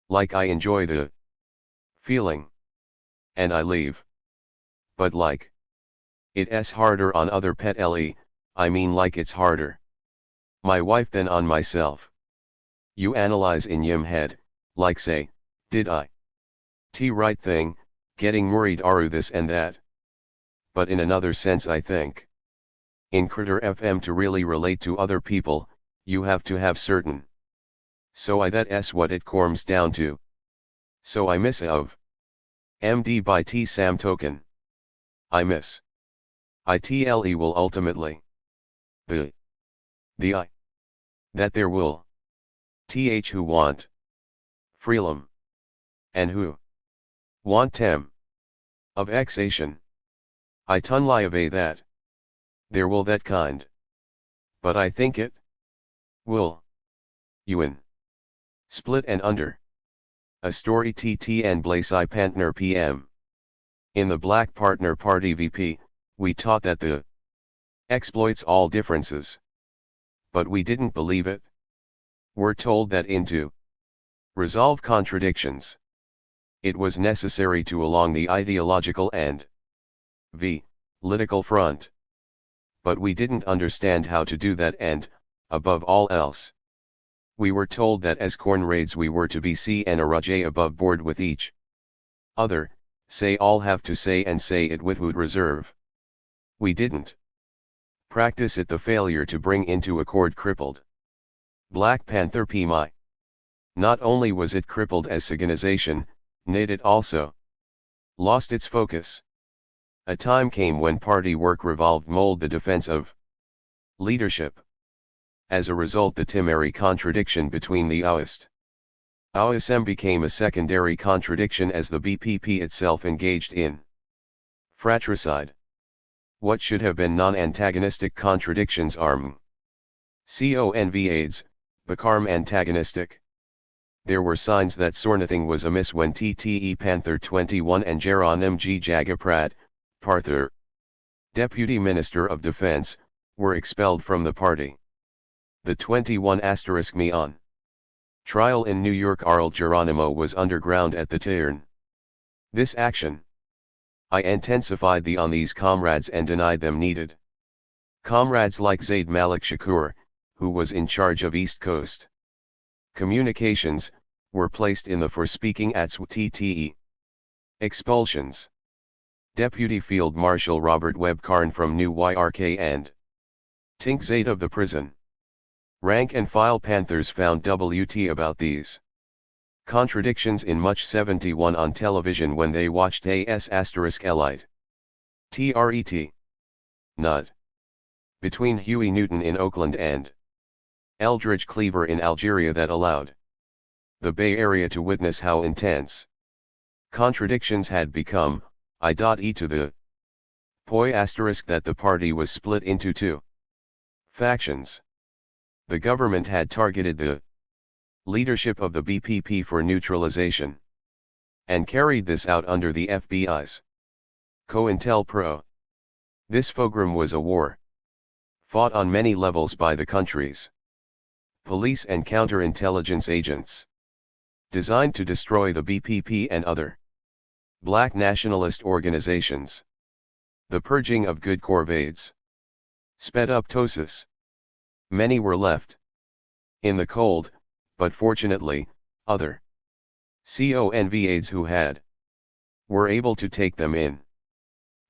Speaker 1: Like I enjoy the feeling. And I leave. But like. It's harder on other pet le, I mean like it's harder. My wife than on myself. You analyze in yim head, like say, did I right thing, getting worried aru this and that. But in another sense I think. In Critter FM to really relate to other people, you have to have certain. So that's what it corms down to. So I miss of. MD by T Sam token. I miss. ITLE will ultimately. The I. That there will. TH who want. Freelum. And who. Want tem. Of exation. I tunli of a that. There will that kind. But I think it. Will. Ewan. Split and under. A story TTN Blaise I Pantner PM. In the Black Partner Party VP, we taught that the exploits all differences. But we didn't believe it. We're told that into resolve contradictions. It was necessary to along the ideological and political front. But we didn't understand how to do that and, above all else, we were told that as corn raids we were to be CNRJ above board with each other, say all have to say and say it without reserve. We didn't practice it. The failure to bring into accord crippled Black Panther PMI. Not only was it crippled as organization, it also lost its focus. A time came when party work revolved mold the defense of leadership. As a result, the temporary contradiction between the OSM became a secondary contradiction as the BPP itself engaged in fratricide. What should have been non-antagonistic contradictions convades, became antagonistic. There were signs that something was amiss when TTE Panther 21 and Geronim G. Jagaprat, Parther, Deputy Minister of Defense, were expelled from the party. The 21*me on trial in New York. Arl Geronimo was underground at the turn. This action I intensified on these comrades and denied them needed. Comrades like Zaid Malik Shakur, who was in charge of East Coast communications, were placed in the for speaking at TTE expulsions. Deputy Field Marshal Robert Webb Karn from New York and Tink Zaid of the prison. Rank and file Panthers found WT about these contradictions in much 71 on television when they watched AS*Elite. TRET. Nud. Between Huey Newton in Oakland and Eldridge Cleaver in Algeria that allowed the Bay Area to witness how intense contradictions had become, e to the point that the party was split into two factions. The government had targeted the leadership of the BPP for neutralization, and carried this out under the FBI's COINTELPRO. This pogrom was a war fought on many levels by the country's police and counterintelligence agents, designed to destroy the BPP and other black nationalist organizations. The purging of good corvades sped up ptosis. Many were left in the cold, but fortunately, other convades who were able to take them in.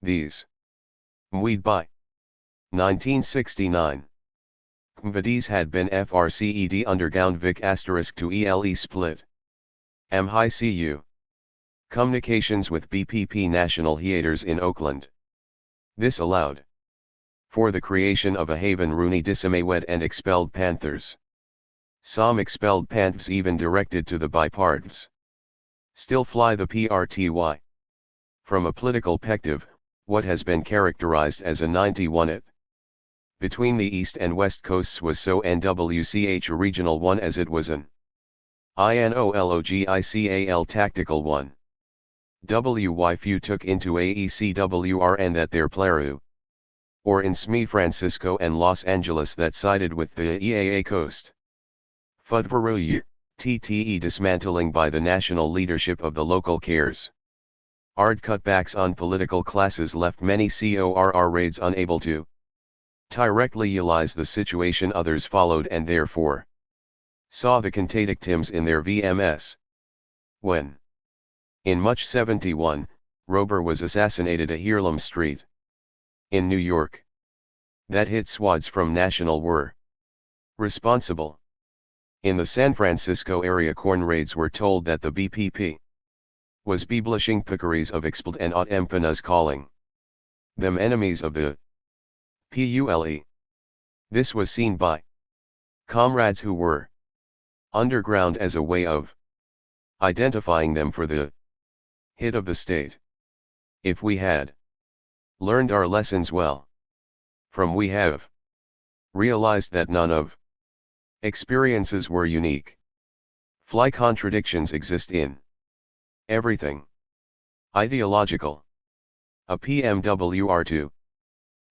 Speaker 1: These Mweed by 1969. Convades had been FRCED underground Vic * to ELE split. High CU. Communications with BPP national theaters in Oakland. This allowed for the creation of a haven Rooney dissimawed and expelled Panthers. Some expelled Panthers even directed to the biparts still fly the PRTY. From a political perspective, what has been characterized as a 91th between the east and west coasts was so NWCH a regional one as it was an INOLOGICAL tactical one. WY few took into AECWR and that their Plaru, or in San Francisco and Los Angeles that sided with the EAA coast. Fudvaru TTE dismantling by the national leadership of the local cares. Ard cutbacks on political classes left many CORR raids unable to directly utilize the situation. Others followed and therefore saw the contradictions in their VMS. When in March 71, Rober was assassinated at Harlem Street in New York. That hit squads from national were responsible. In the San Francisco area, corn raids were told that the BPP was publishing pickeries of expelled and empanas calling them enemies of the PULE. This was seen by comrades who were underground as a way of identifying them for the hit of the state. If we had learned our lessons well, we have realized that none of experiences were unique. Fly contradictions exist in everything. Ideological. A PMWR2.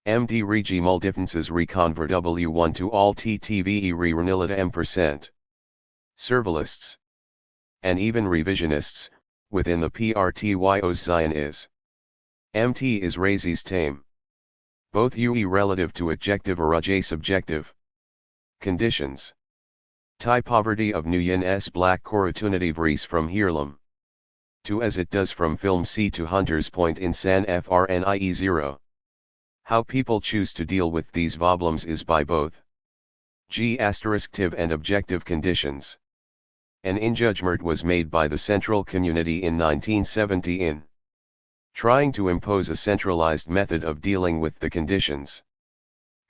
Speaker 1: MD regional differences reconvert W1 to all TTVE renilid M%. Servalists. And even revisionists, within the PRTYOS Zion is. MT is Razi's tame. Both UE relative to adjective or aj subjective. Conditions. Thai poverty of Nguyen S black corrutunity vries from Heerlem. To as it does from film C to Hunter's Point in San FRNIE 0. How people choose to deal with these problems is by both G*tive and objective conditions. An injudgment was made by the central community in 1970 in trying to impose a centralized method of dealing with the conditions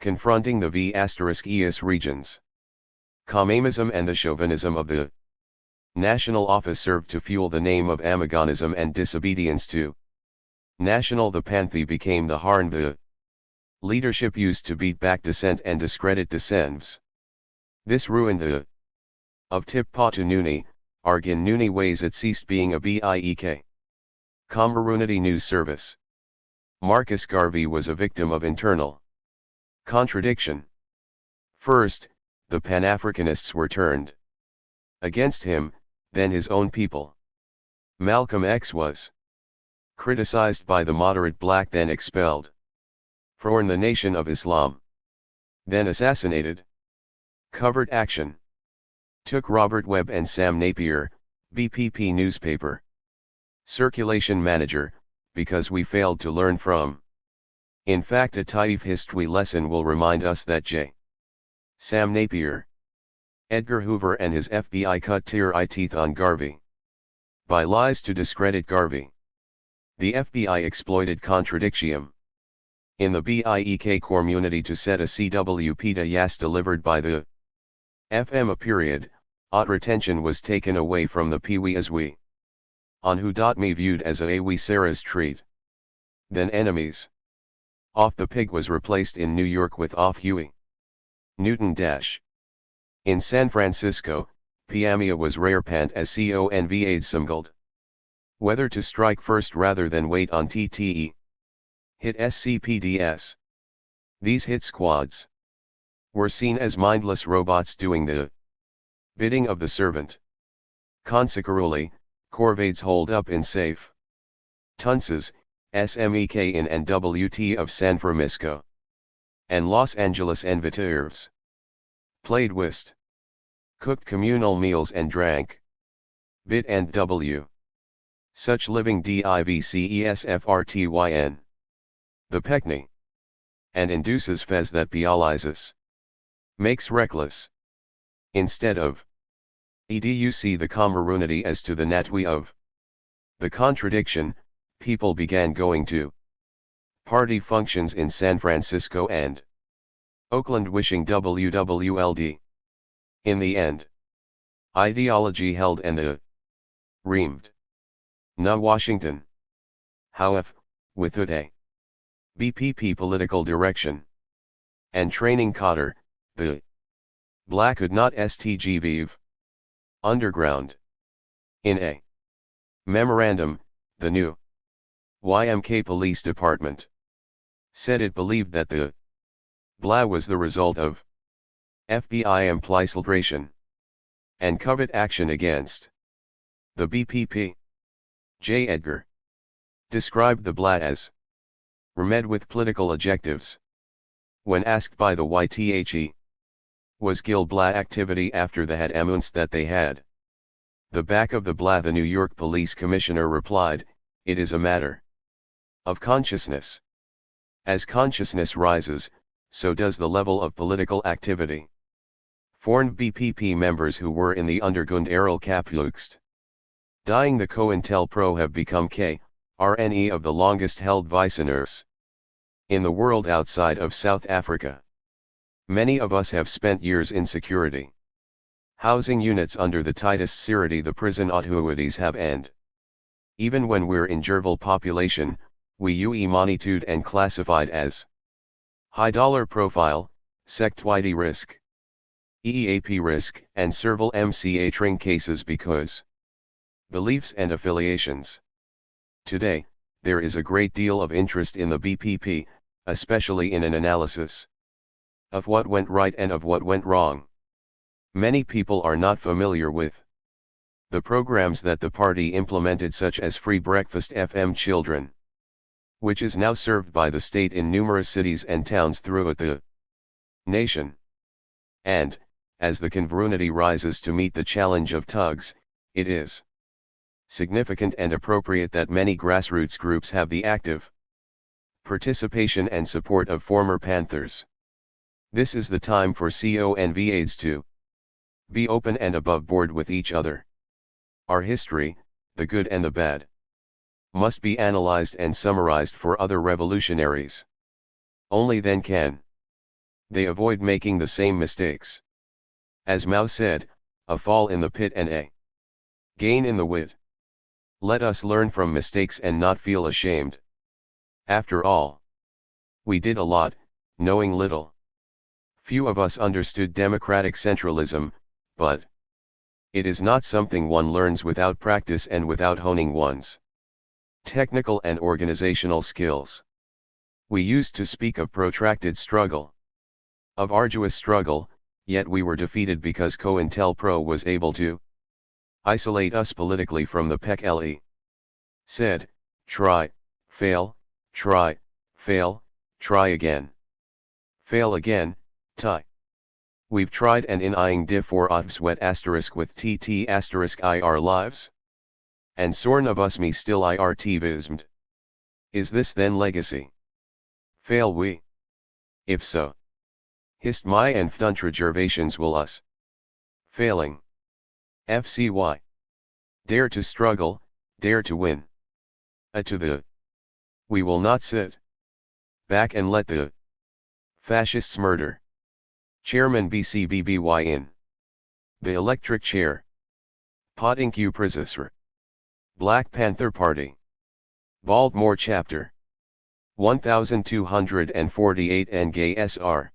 Speaker 1: confronting the V*ES regions. Communism and the chauvinism of the national office served to fuel the name of Amagonism and disobedience to national. The Panthy became the Harn the leadership used to beat back dissent and discredit dissents. This ruined the of Tip Patu Nuni, Argin Nuni ways it ceased being a BIEK. Community News Service. Marcus Garvey was a victim of internal contradiction. First, the Pan-Africanists were turned against him, then his own people. Malcolm X was criticized by the moderate black, then expelled from the Nation of Islam, then assassinated. Covert action took Robert Webb and Sam Napier, BPP newspaper circulation manager, because we failed to learn from. In fact, a Taif history lesson will remind us that Sam Napier, Edgar Hoover and his FBI cut their teeth on Garvey by lies to discredit Garvey. The FBI exploited contradictium in the BIEK community to set a CWP to yas delivered by the FM. A period, retention was taken away from the Pee-wee as we on who.me viewed as a we Sarah's treat. Then enemies. Off the Pig was replaced in New York with Off Huey Newton Dash. In San Francisco, Piamia was rarepant as conva'd sumguld. Whether to strike first rather than wait on TTE. Hit SCPDS. These hit squads were seen as mindless robots doing the bidding of the servant. Consequently, corvades holed up in safe Tunces, SMEK in NWT of San Francisco and Los Angeles Enviters. Played whist, cooked communal meals and drank bit and W. Such living divcesfrtyn. The Peckney. And induces fez that pializes. Makes reckless. Instead of educ the community as to the natui of the contradiction, people began going to party functions in San Francisco and Oakland wishing WWLD. In the end, ideology held and the reamed. Na Washington. However, with a BPP political direction and training Cotter, the black could not stgvive underground. In a memorandum, the new YMK Police Department said it believed that the blah was the result of FBI infiltration and covert action against the BPP. J. Edgar described the blah as remed with political objectives. When asked by the YTHE, was Gil blah activity after the had announced that they had the back of the blah, the New York Police Commissioner replied, it is a matter of consciousness. As consciousness rises, so does the level of political activity. Foreign BPP members who were in the Undergrund Errol Kapluxt dying the COINTELPRO have become KRNE of the longest held viceners in the world outside of South Africa. Many of us have spent years in security housing units under the tightest security the prison authorities have, and even when we're in Jerval population, we UE monitored and classified as high dollar profile, security risk, EEAP risk, and serval MCA tring cases because beliefs and affiliations. Today, there is a great deal of interest in the BPP, especially in an analysis of what went right and of what went wrong. Many people are not familiar with The programs that the party implemented, such as free breakfast FM children, which is now served by the state in numerous cities and towns throughout the nation. And, as the community rises to meet the challenge of tugs, it is significant and appropriate that many grassroots groups have the active participation and support of former Panthers. This is the time for CONVAs to be open and above board with each other. Our history, the good and the bad, must be analyzed and summarized for other revolutionaries. Only then can they avoid making the same mistakes. As Mao said, a fall in the pit and a gain in the wit. Let us learn from mistakes and not feel ashamed. After all, we did a lot, knowing little. Few of us understood democratic centralism, but it is not something one learns without practice and without honing one's technical and organizational skills. We used to speak of protracted struggle, of arduous struggle, yet we were defeated because COINTELPRO was able to isolate us politically from the PEC-LE. Said, try, fail, try, fail, try again. Fail again, tie. We've tried and in eyeing diff for sweat asterisk with TT asterisk IR lives. And sorn of us me still IRTvismed. Is this then legacy? Fail we? If so, hist my and fduntragervations will us. Failing. FCY. Dare to struggle, dare to win. To the. We will not sit back and let the fascists murder. Chairman BCBBY in the electric chair. Potting Q Prisisr. Black Panther Party. Baltimore Chapter. 1248 Ngay SR.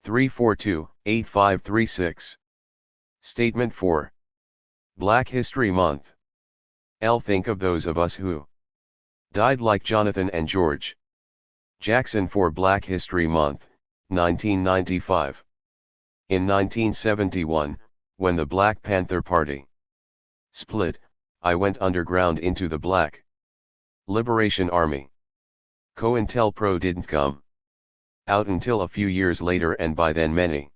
Speaker 1: 342-8536. Statement 4. Black History Month. Think of those of us who died like Jonathan and George Jackson for Black History Month, 1995. In 1971, when the Black Panther Party split, I went underground into the Black Liberation Army. COINTELPRO didn't come out until a few years later, and by then many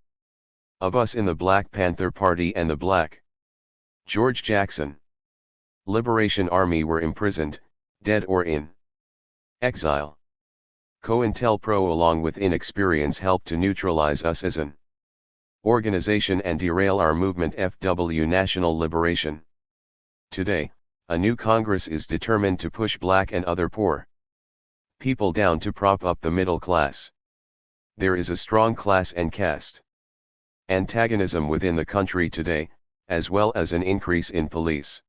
Speaker 1: of us in the Black Panther Party and the Black George Jackson Liberation Army were imprisoned, dead or in exile. COINTELPRO along with inexperience helped to neutralize us as an organization and derail our movement FW National Liberation. Today, a new Congress is determined to push black and other poor people down to prop up the middle class. There is a strong class and caste antagonism within the country today, as well as an increase in police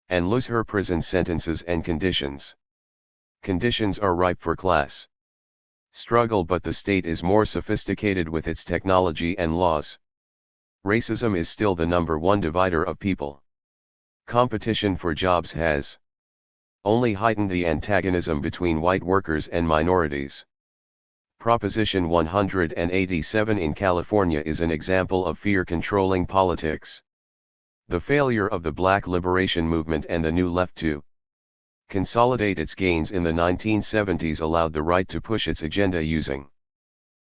Speaker 1: and looser prison sentences and conditions. Conditions are ripe for class struggle, but the state is more sophisticated with its technology and laws. Racism is still the #1 divider of people. Competition for jobs has only heightened the antagonism between white workers and minorities. Proposition 187 in California is an example of fear controlling politics. The failure of the Black Liberation Movement and the New Left to consolidate its gains in the 1970s allowed the right to push its agenda using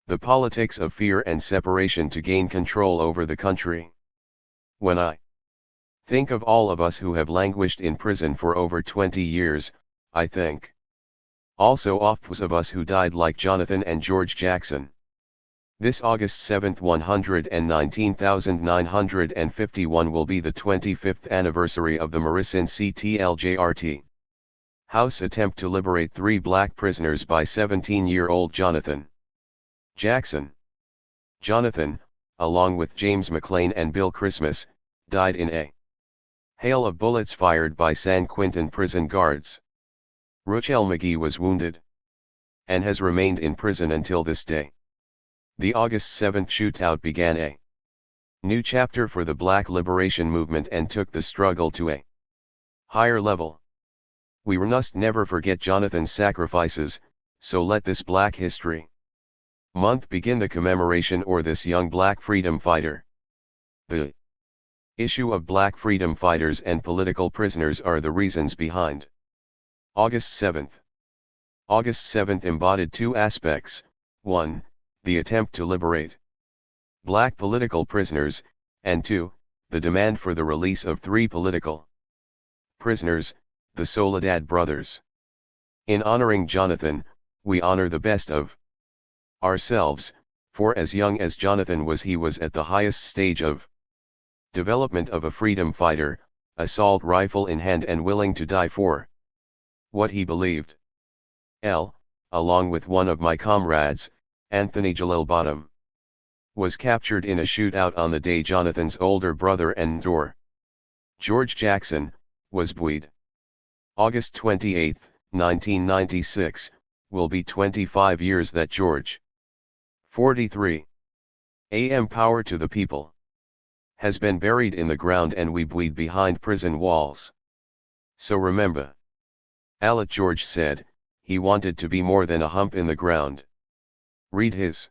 Speaker 1: the politics of fear and separation to gain control over the country. When I think of all of us who have languished in prison for over 20 years, I think also of us who died like Jonathan and George Jackson. This August 7, 119,951 will be the 25th anniversary of the Marisin CTLJRT House attempt to liberate 3 black prisoners by 17-year-old Jonathan Jackson. Jonathan, along with James McLean and Bill Christmas, died in a hail of bullets fired by San Quentin prison guards. Ruchell McGee was wounded and has remained in prison until this day. The August 7 shootout began a new chapter for the Black Liberation Movement and took the struggle to a higher level. We must never forget Jonathan's sacrifices, so let this Black History Month begin the commemoration or this young black freedom fighter. The Issue of black freedom fighters and political prisoners are the reasons behind. August 7th. August 7th embodied two aspects: 1. The attempt to liberate black political prisoners, and 2. The demand for the release of 3 political prisoners, the Soledad brothers. In honoring Jonathan, we honor the best of ourselves, for as young as Jonathan was, he was at the highest stage of development of a freedom fighter, assault rifle in hand and willing to die for what he believed. Along with one of my comrades, Anthony Jalil Bottom, was captured in a shootout on the day Jonathan's older brother and George Jackson, was buoyed. August 28, 1996, will be 25 years that George, 43 A.M. Power to the People, has been buried in the ground and we buoyed behind prison walls. So remember, Alat George said, he wanted to be more than a hump in the ground. Read his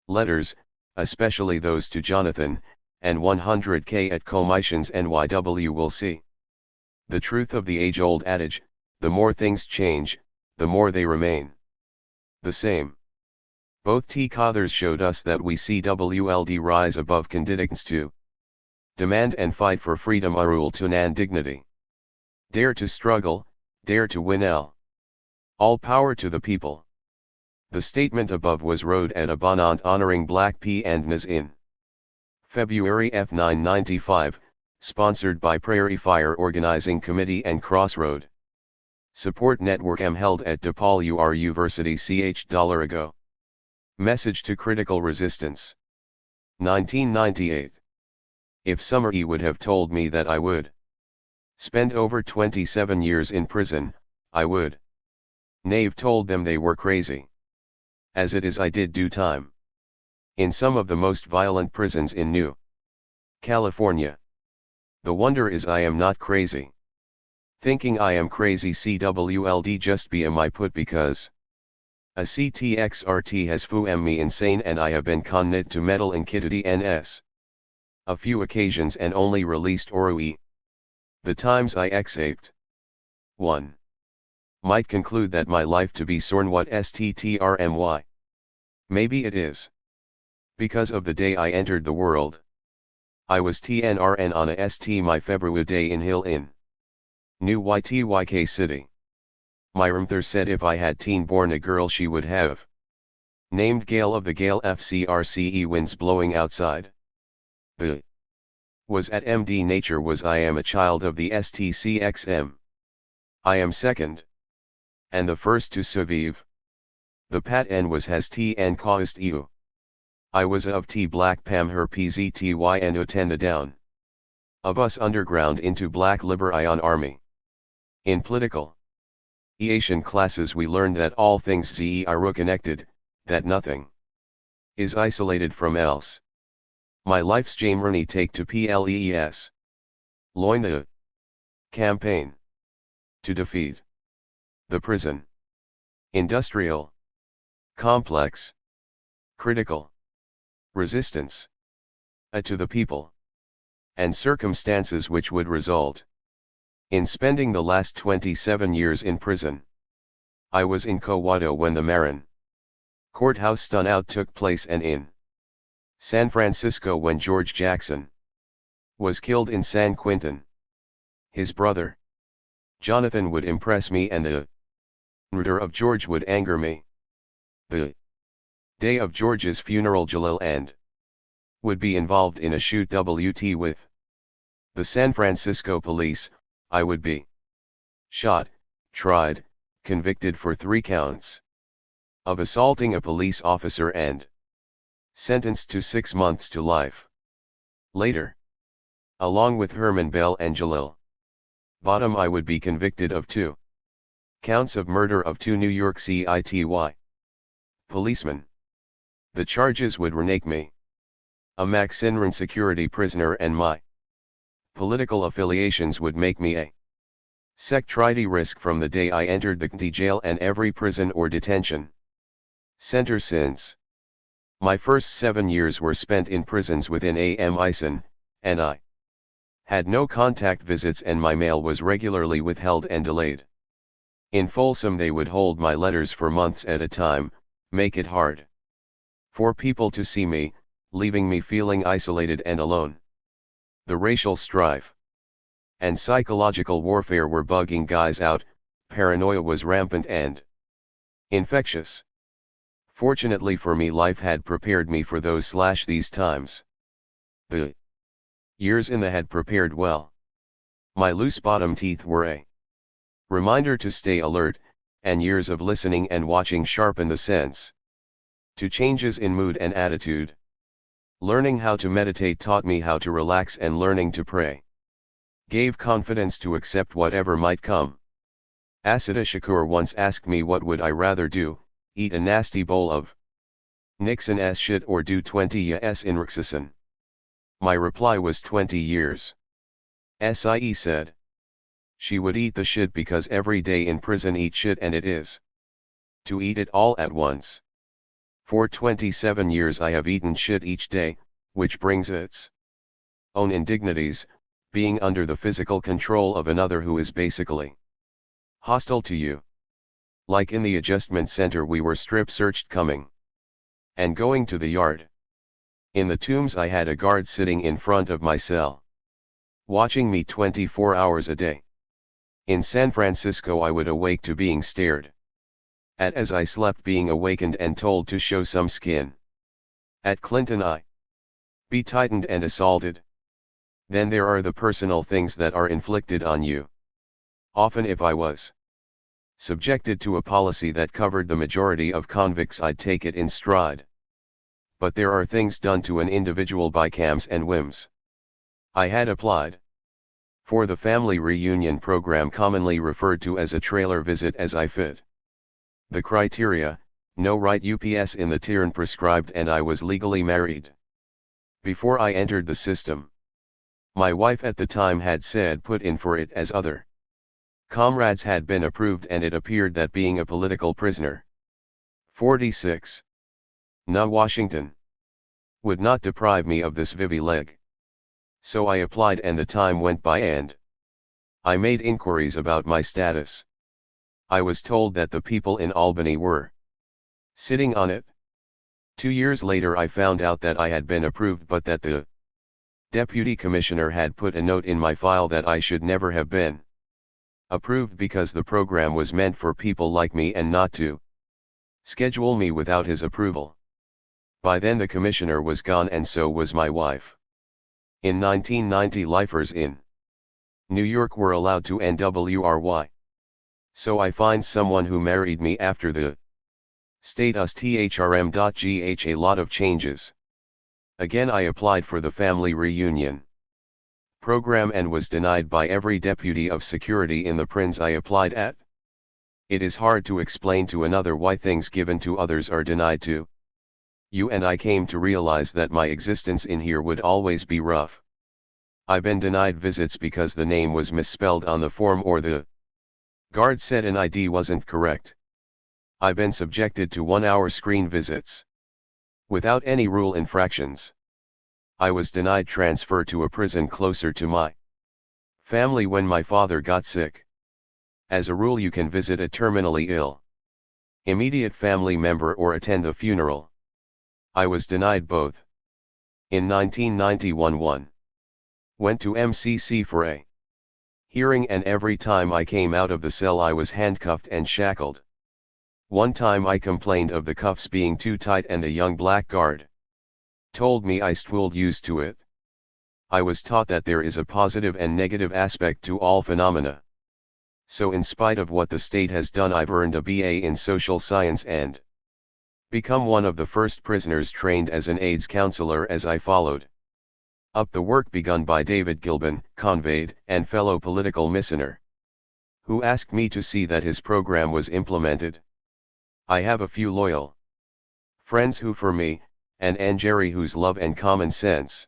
Speaker 1: letters, especially those to Jonathan, and 100K at Commissions NYW will see the truth of the age-old adage, the more things change, the more they remain the same. Both T-Cothers showed us that we see WLD rise above conditions to demand and fight for freedom, rule to and dignity. Dare to struggle, dare to win. All power to the people. The statement above was wrote at a bonant honoring Black P and Nas in February F995, sponsored by Prairie Fire Organizing Committee and Crossroad Support Network held at DePaul University $ago. Message to Critical Resistance. 1998. If Summer would have told me that I would spend over 27 years in prison, I would. Nave told them they were crazy. As it is, I did do time in some of the most violent prisons in New California. The wonder is I am not crazy. Thinking I am crazy, CWLD just be am I put because a CTXRT has foo me insane and I have been conned to metal in kitty ns. A few occasions and only released orui. The times I exaped. 1. Might conclude that my life to be somewhat sttrmy. Maybe it is. Because of the day I entered the world. I was TNRN on a st my February day in Hill Inn, New YTYK City. My mother said if I had born a girl she would have named Gale of the Gale FCRCE winds blowing outside. The was at MD Nature was I am a child of the STCXM. I am second. And the first to survive. The pat N was has T and caused you. I was of T Black Pam her PZTY and attend the down of us underground into Black Liberation Army. In political Asian classes we learned that all things are connected, that nothing is isolated from else. My life's journey take to PLES. Loin the campaign to defeat the prison industrial complex critical resistance to the people and circumstances which would result in spending the last 27 years in prison. I was in Cowado when the Marin courthouse stun out took place and in San Francisco when George Jackson was killed in San Quentin. His brother Jonathan would impress me and the murder of George would anger me. The day of George's funeral Jalil and would be involved in a shoot WT with the San Francisco police. I would be shot, tried, convicted for 3 counts of assaulting a police officer and sentenced to 6 months to life. Later, along with Herman Bell and Jalil Bottom, I would be convicted of 2 counts of murder of 2 New York City policemen. The charges would renake me a Maxinran security prisoner and my political affiliations would make me a security risk from the day I entered the county jail and every prison or detention center since. My first 7 years were spent in prisons within AM ISON, and I Had no contact visits and my mail was regularly withheld and delayed. In Folsom they would hold my letters for months at a time, make it hard for people to see me, leaving me feeling isolated and alone. The racial strife and psychological warfare were bugging guys out, paranoia was rampant and infectious. Fortunately for me, life had prepared me for these times. The years in the had prepared well. My loose bottom teeth were a reminder to stay alert, and years of listening and watching sharpened the sense to changes in mood and attitude. Learning how to meditate taught me how to relax, and learning to pray gave confidence to accept whatever might come. Asada Shakur once asked me what would I rather do, eat a nasty bowl of Nixon's shit or do 20 years in Riksasan. My reply was 20 years. Sie said. She would eat the shit because every day in prison eat shit, and it is to eat it all at once. For 27 years I have eaten shit each day, which brings its own indignities, being under the physical control of another who is basically hostile to you. Like in the adjustment center, we were strip searched coming and going to the yard. In the tombs I had a guard sitting in front of my cell, watching me 24 hours a day. In San Francisco I would awake to being stared at as I slept, being awakened and told to show some skin. At Clinton I be tightened and assaulted. Then there are the personal things that are inflicted on you. Often if I was subjected to a policy that covered the majority of convicts, I'd take it in stride. But there are things done to an individual by cams and whims. I had applied for the family reunion program, commonly referred to as a trailer visit, as I fit the criteria, no right UPS in the tiern prescribed, and I was legally married. Before I entered the system, my wife at the time had said put in for it, as other comrades had been approved, and it appeared that being a political prisoner 46 na Washington would not deprive me of this privilege. So I applied, and the time went by and I made inquiries about my status. I was told that the people in Albany were sitting on it. 2 years later I found out that I had been approved, but that the deputy commissioner had put a note in my file that I should never have been approved because the program was meant for people like me and not to schedule me without his approval. By then the commissioner was gone, and so was my wife. In 1990 lifers in New York were allowed to NWRY. So I find someone who married me after the status THRM.GH. A lot of changes. Again I applied for the family reunion program and was denied by every deputy of security in the prins I applied at. It is hard to explain to another why things given to others are denied to you, and I came to realize that my existence in here would always be rough. I've been denied visits because the name was misspelled on the form, or the guard said an ID wasn't correct. I've been subjected to 1-hour screen visits without any rule infractions. I was denied transfer to a prison closer to my family when my father got sick. As a rule, you can visit a terminally ill immediate family member or attend the funeral. I was denied both. In 1991, went to MCC for a hearing, and every time I came out of the cell I was handcuffed and shackled. One time I complained of the cuffs being too tight, and the young black guard told me I stwould used to it. I was taught that there is a positive and negative aspect to all phenomena. So in spite of what the state has done, I've earned a BA in social science and become one of the first prisoners trained as an AIDS counselor, as I followed up the work begun by David Gilbin, conveyed, and fellow political missioner, who asked me to see that his program was implemented. I have a few loyal friends who, for me, and Jerry, whose love and common sense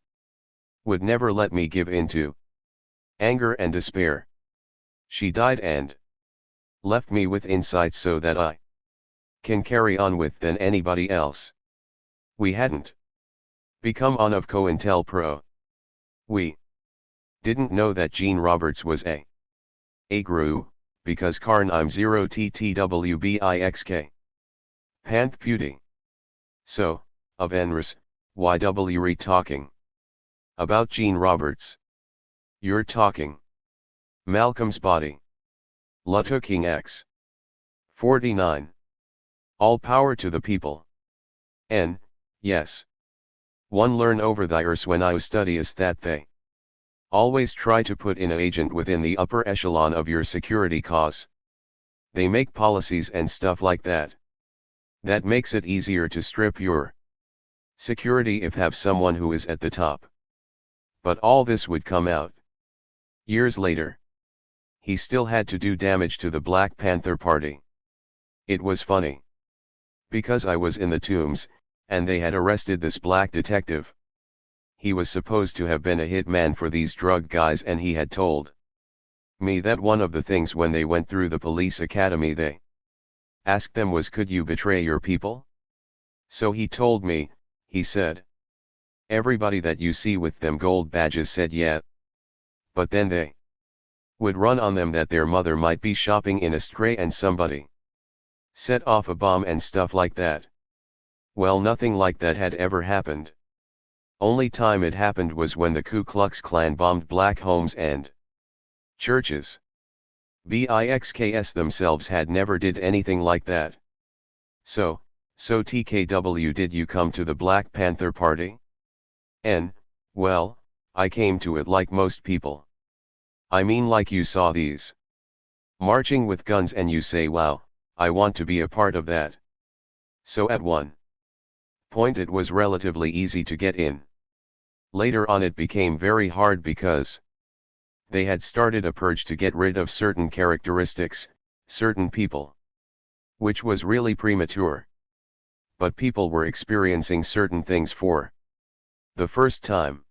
Speaker 1: would never let me give in to anger and despair. She died and left me with insights so that I can carry on with than anybody else. We hadn't become on of COINTELPRO. We Didn't know that Gene Roberts was a gru, because Karn I'm 0 TTWBIXK. Panth Puti. So, of Enris, YW re talking. About Gene Roberts. You're talking. Malcolm's body. Lutuking X. 49. All power to the people. N, yes. One learn over the years when I study is that they always try to put in an agent within the upper echelon of your security cause. They make policies and stuff like that. That makes it easier to strip your security if have someone who is at the top. But all this would come out. Years later. He still had to do damage to the Black Panther Party. It was funny. Because I was in the tombs, and they had arrested this black detective. He was supposed to have been a hitman for these drug guys, and he had told me that one of the things when they went through the police academy they asked them was, could you betray your people? So he told me, he said. Everybody that you see with them gold badges said yeah. But then they would run on them that their mother might be shopping in a stray and somebody set off a bomb and stuff like that. Well, nothing like that had ever happened. Only time it happened was when the Ku Klux Klan bombed black homes and churches. BIXKS themselves had never did anything like that. So TKW, did you come to the Black Panther Party? N, well, I came to it like most people. I mean, like you saw these marching with guns and you say, wow, I want to be a part of that. So at one point it was relatively easy to get in. Later on it became very hard because they had started a purge to get rid of certain characteristics, certain people. Which was really premature. But people were experiencing certain things for the first time.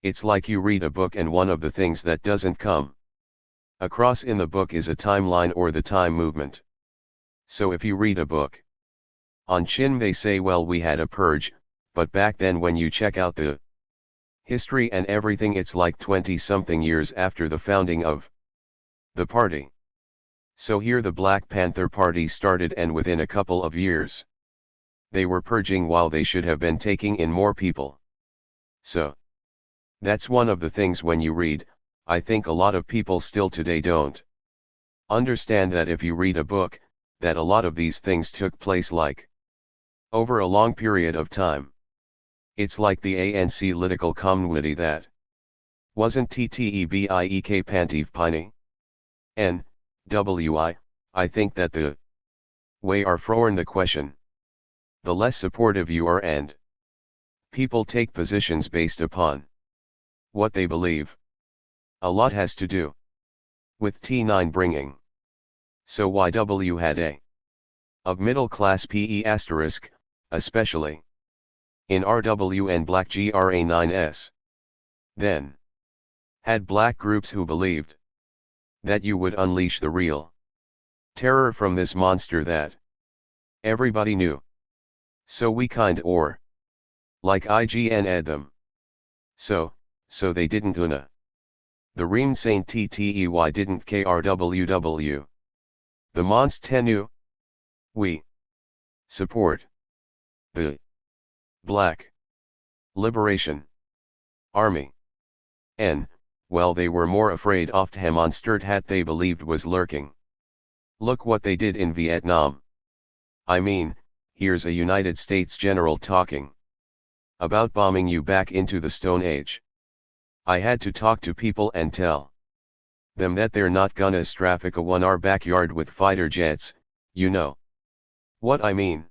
Speaker 1: It's like you read a book and one of the things that doesn't come across in the book is a timeline or the time movement. So if you read a book on Chin, they say, well, we had a purge, but back then when you check out the history and everything, it's like 20-something years after the founding of the party. So here the Black Panther Party started, and within a couple of years they were purging while they should have been taking in more people. So that's one of the things when you read, I think a lot of people still today don't understand that if you read a book, that a lot of these things took place like over a long period of time. It's like the ANC political community that wasn't TTEBIEK Pantiv Piney. N, WI, I think that the way are frown the question, the less supportive you are, and people take positions based upon what they believe. A lot has to do with T9 bringing. So YW had a of middle class PE asterisk, especially in RW and Black GRA9S. Then had black groups who believed that you would unleash the real terror from this monster that everybody knew. So we kind or like IGN ed them. So they didn't una. The Ream Saint TTEY didn't KRWW. The Monst Tenu. We support the Black Liberation Army. N, well, they were more afraid of the monster hat they believed was lurking. Look what they did in Vietnam. I mean, here's a United States general talking about bombing you back into the Stone Age. I had to talk to people and tell them that they're not gonna traffic a our backyard with fighter jets, you know what I mean.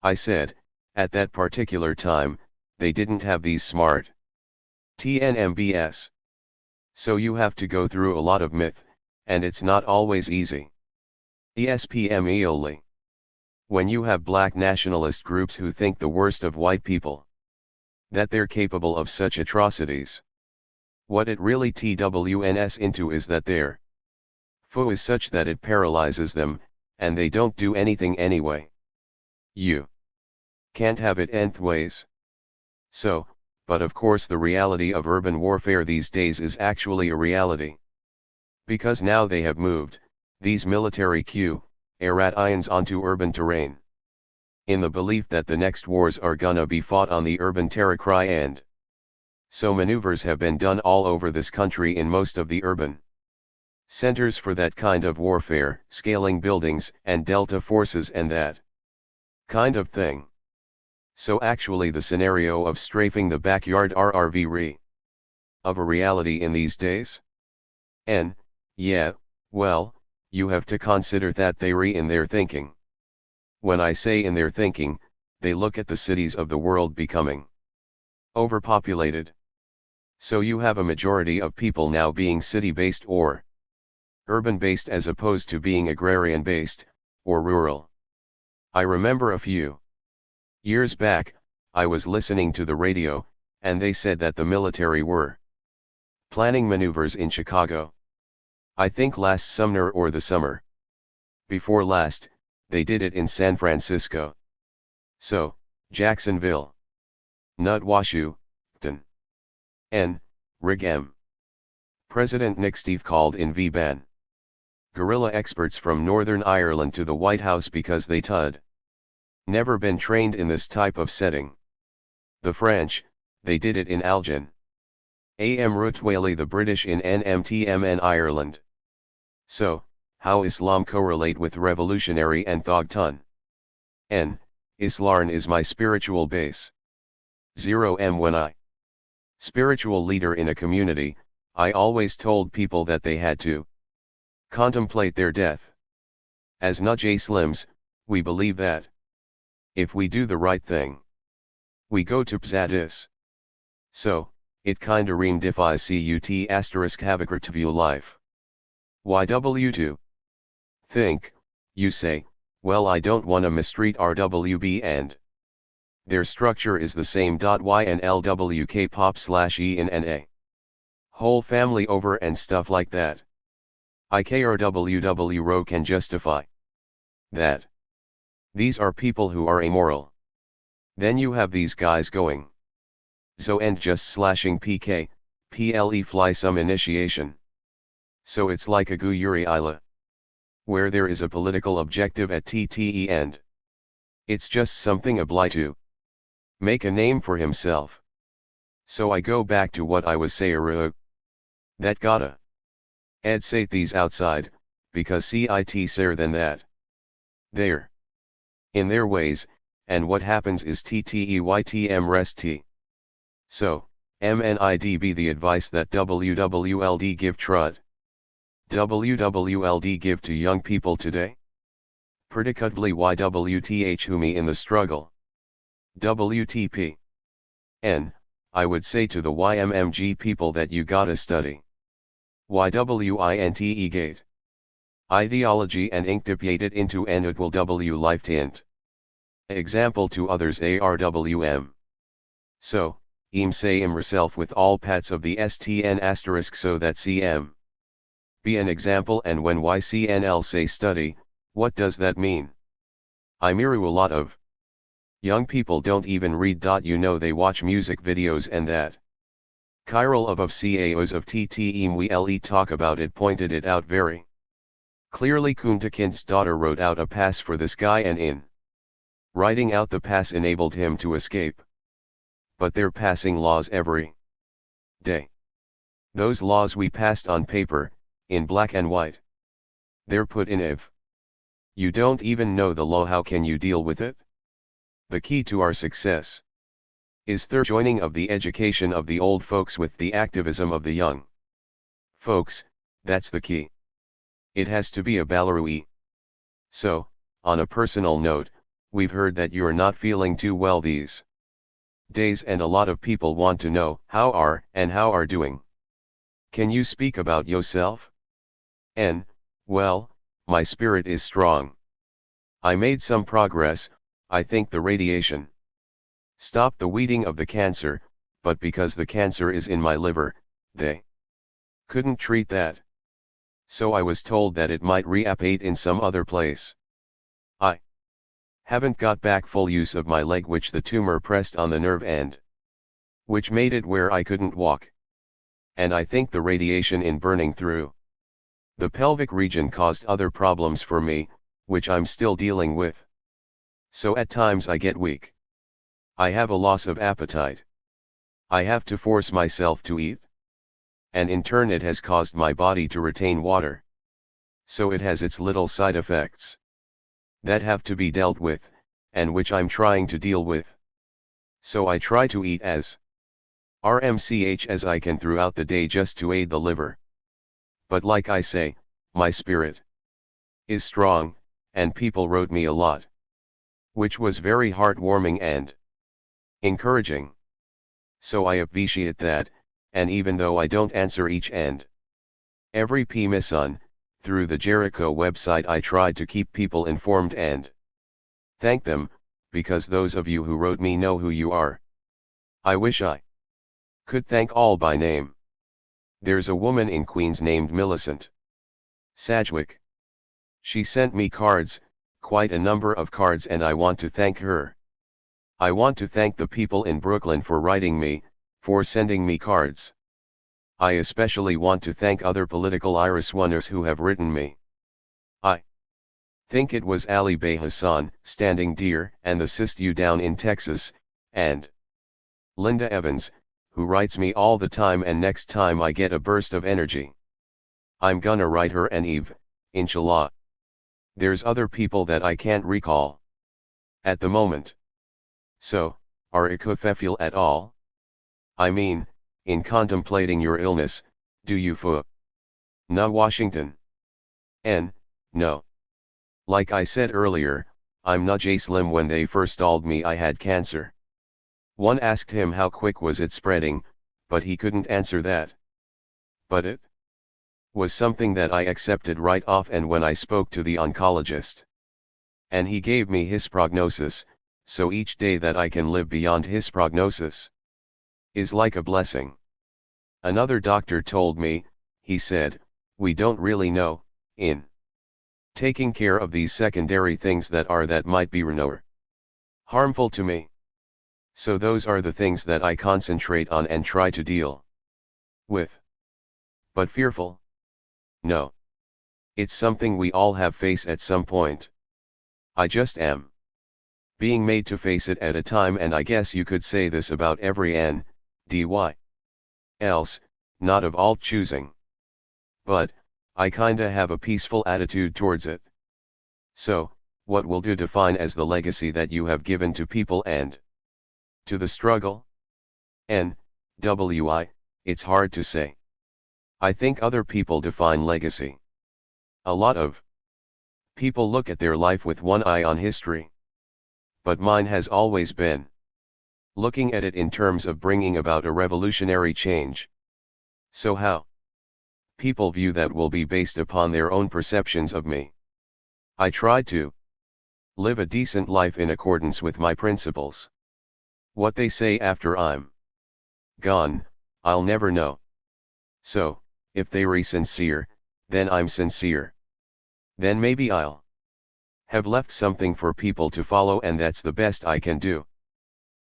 Speaker 1: I said, at that particular time, they didn't have these smart TNMBS. So you have to go through a lot of myth, and it's not always easy. ESPMEOLI. When you have black nationalist groups who think the worst of white people, that they're capable of such atrocities. What it really TWNS into is that their foe is such that it paralyzes them, and they don't do anything anyway. You can't have it nth ways. So, but of course the reality of urban warfare these days is actually a reality. Because now they have moved, these military Q-Iranians onto urban terrain. In the belief that the next wars are gonna be fought on the urban territory, and so maneuvers have been done all over this country in most of the urban centers for that kind of warfare, scaling buildings and delta forces and that kind of thing. So actually the scenario of strafing the backyard RRV of a reality in these days? And, yeah, well, you have to consider that theory in their thinking. When I say in their thinking, they look at the cities of the world becoming overpopulated. So you have a majority of people now being city-based or urban-based as opposed to being agrarian-based, or rural. I remember a few years back, I was listening to the radio, and they said that the military were planning maneuvers in Chicago. I think last summer or the summer before last, they did it in San Francisco. So, Jacksonville, Nut Washington, N. Rig M. President Nick Steve called in V-Ban guerrilla experts from Northern Ireland to the White House because they had never been trained in this type of setting. The French, they did it in Algin. Am Rutwali the British in NMTMN Ireland. So, how Islam correlate with revolutionary and Thogton? N. Islam is my spiritual base. 0 When I spiritual leader in a community, I always told people that they had to contemplate their death. As Nujay Slims, we believe that if we do the right thing, we go to Pzadis. So, it kinda reemdifies CUT *havacratview life. YW2. Think, you say, well I don't wanna mistreat RWB and their structure is the same. YNLWK pop/ENNA. Whole family over and stuff like that. IKRWW row can justify that. These are people who are amoral. Then you have these guys going so and just slashing PK, PLE fly some initiation. So it's like a Guyuri Isla, where there is a political objective at TTE and it's just something a blight to make a name for himself. So I go back to what I was saying, that gotta ed say these outside, because CIT sayer than that. They're in their ways, and what happens is TTEYTM rest T. So, MNIDB the advice that WWLD give trud. WWLD give to young people today? Predictably YWTH who me in the struggle. WTP. N, I would say to the YMMG people that you gotta study. YWINTE gate. Ideology and inkdipiated into N it will W life tint. Example to others ARWM. So, say yourself with all pats of the STN asterisk so that CM be an example and when YCNL say study, what does that mean? I miru a lot of young people don't even read. You know they watch music videos and that. Chiral of CAOs of TTEM we le talk about it pointed it out very clearly. Kuntakind's daughter wrote out a pass for this guy and in writing out the pass enabled him to escape. But they're passing laws every day. Those laws we passed on paper, in black and white. They're put in if you don't even know the law, how can you deal with it? The key to our success is the joining of the education of the old folks with the activism of the young folks. That's the key. It has to be a Balarui. So, on a personal note, we've heard that you're not feeling too well these days and a lot of people want to know how are doing. Can you speak about yourself? N, well, my spirit is strong. I made some progress. I think the radiation stopped the weeding of the cancer, but because the cancer is in my liver, they couldn't treat that. So I was told that it might reappear in some other place. I haven't got back full use of my leg which the tumor pressed on the nerve and which made it where I couldn't walk. And I think the radiation in burning through the pelvic region caused other problems for me, which I'm still dealing with. So at times I get weak. I have a loss of appetite. I have to force myself to eat. And in turn it has caused my body to retain water. So it has its little side effects that have to be dealt with, and which I'm trying to deal with. So I try to eat as RMCH as I can throughout the day just to aid the liver. But like I say, my spirit is strong, and people wrote me a lot, which was very heartwarming and encouraging. So I appreciate that, and even though I don't answer each and every PMSN, through the Jericho website I tried to keep people informed and thank them, because those of you who wrote me know who you are. I wish I could thank all by name. There's a woman in Queens named Millicent Sajwick. She sent me cards, quite a number of cards, and I want to thank her. I want to thank the people in Brooklyn for writing me, for sending me cards. I especially want to thank other political Iris ones who have written me. I think it was Ali Bey Hassan, Standing Deer, and the Sist U down in Texas, and Linda Evans, who writes me all the time, and next time I get a burst of energy, I'm gonna write her and Eve, inshallah. There's other people that I can't recall at the moment. So, are ikufefil at all? I mean, in contemplating your illness, do you feel? Na Washington. No. Like I said earlier, I'm not slim. When they first told me I had cancer, one asked him how quick was it spreading, but he couldn't answer that. But it was something that I accepted right off, and when I spoke to the oncologist, and he gave me his prognosis, so each day that I can live beyond his prognosis is like a blessing. Another doctor told me, he said, we don't really know, in taking care of these secondary things that might be harmful to me. So those are the things that I concentrate on and try to deal with. But fearful? No. It's something we all have faced at some point. I just am being made to face it at a time, and I guess you could say this about every NDY else, not of all choosing. But, I kinda have a peaceful attitude towards it. So, what will you define as the legacy that you have given to people and to the struggle? NWI, it's hard to say. I think other people define legacy. A lot of people look at their life with one eye on history. But mine has always been looking at it in terms of bringing about a revolutionary change. So how people view that will be based upon their own perceptions of me. I try to live a decent life in accordance with my principles. What they say after I'm gone, I'll never know. So, if they re sincere, then I'm sincere. Then maybe I'll have left something for people to follow, and that's the best I can do.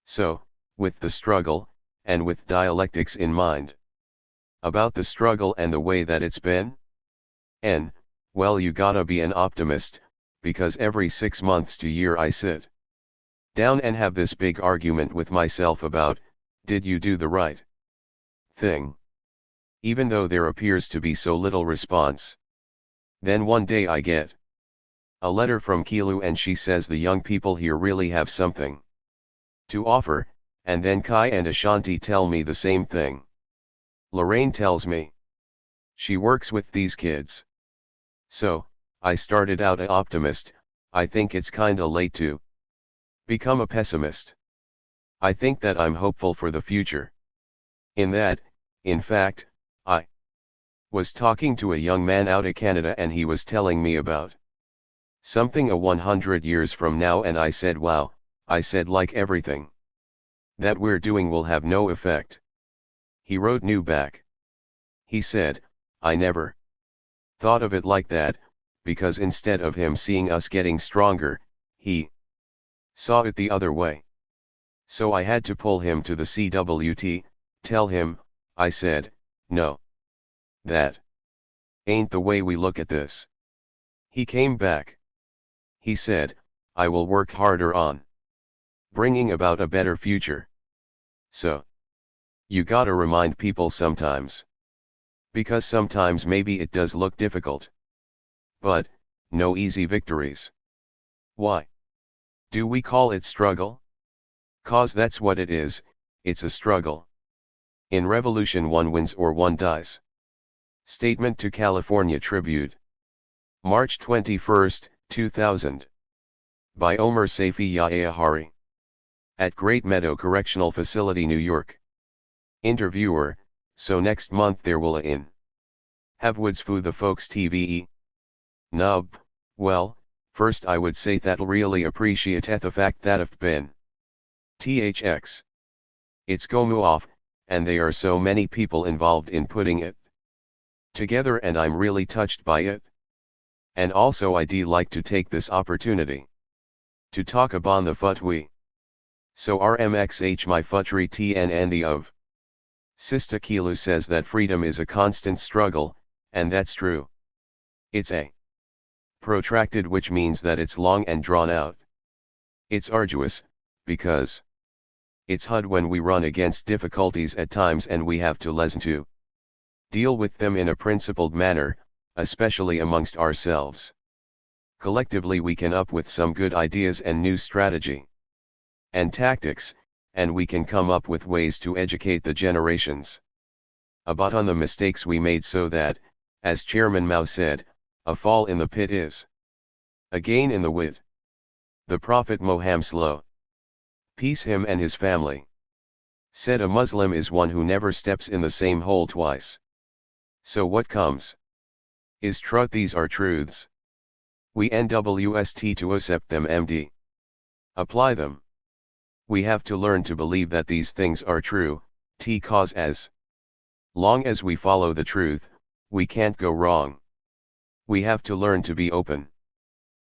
Speaker 1: So, with the struggle, and with dialectics in mind, about the struggle and the way that it's been? Well, you gotta be an optimist, because every 6 months to year I sit down and have this big argument with myself about, did you do the right thing? Even though there appears to be so little response. Then one day I get a letter from Kilu, and she says the young people here really have something to offer, and then Kai and Ashanti tell me the same thing. Lorraine tells me she works with these kids. So, I started out an optimist. I think it's kinda late to become a pessimist. I think that I'm hopeful for the future. In fact, I was talking to a young man out of Canada, and he was telling me about something 100 years from now, and I said, wow. I said, like everything that we're doing will have no effect. He wrote new back. He said, I never thought of it like that, because instead of him seeing us getting stronger, he saw it the other way. So I had to pull him to the CWT, tell him, I said, no. That ain't the way we look at this. He came back. He said, I will work harder on bringing about a better future. So, you gotta remind people sometimes. Because sometimes maybe it does look difficult. But, no easy victories. Why do we call it struggle? 'Cause that's what it is, it's a struggle. In revolution one wins or one dies. Statement to California Tribute. March 21, 2000. By Omer Saifi Yahya. At Great Meadow Correctional Facility, New York. Interviewer, so next month there will a in. Have woods fu the folks TVE. Nub, well, first I would say that'll really appreciate the fact that I've been. THX. It's go off, and there are so many people involved in putting it together, and I'm really touched by it. And also I'd like to take this opportunity to talk about the futwi. So RMXH my futri TNN the of. Sista Kilu says that freedom is a constant struggle, and that's true. It's a protracted, which means that it's long and drawn out. It's arduous, because it's hard when we run against difficulties at times and we have to listen to deal with them in a principled manner, especially amongst ourselves. Collectively we can up with some good ideas and new strategy and tactics, and we can come up with ways to educate the generations about on the mistakes we made, so that, as Chairman Mao said, a fall in the pit is a gain in the wit. The Prophet Muhammad Slow, peace him and his family, said a Muslim is one who never steps in the same hole twice. So what comes is truth. These are truths. We NWST to accept them, MD. Apply them. We have to learn to believe that these things are true, cause as long as we follow the truth, we can't go wrong. We have to learn to be open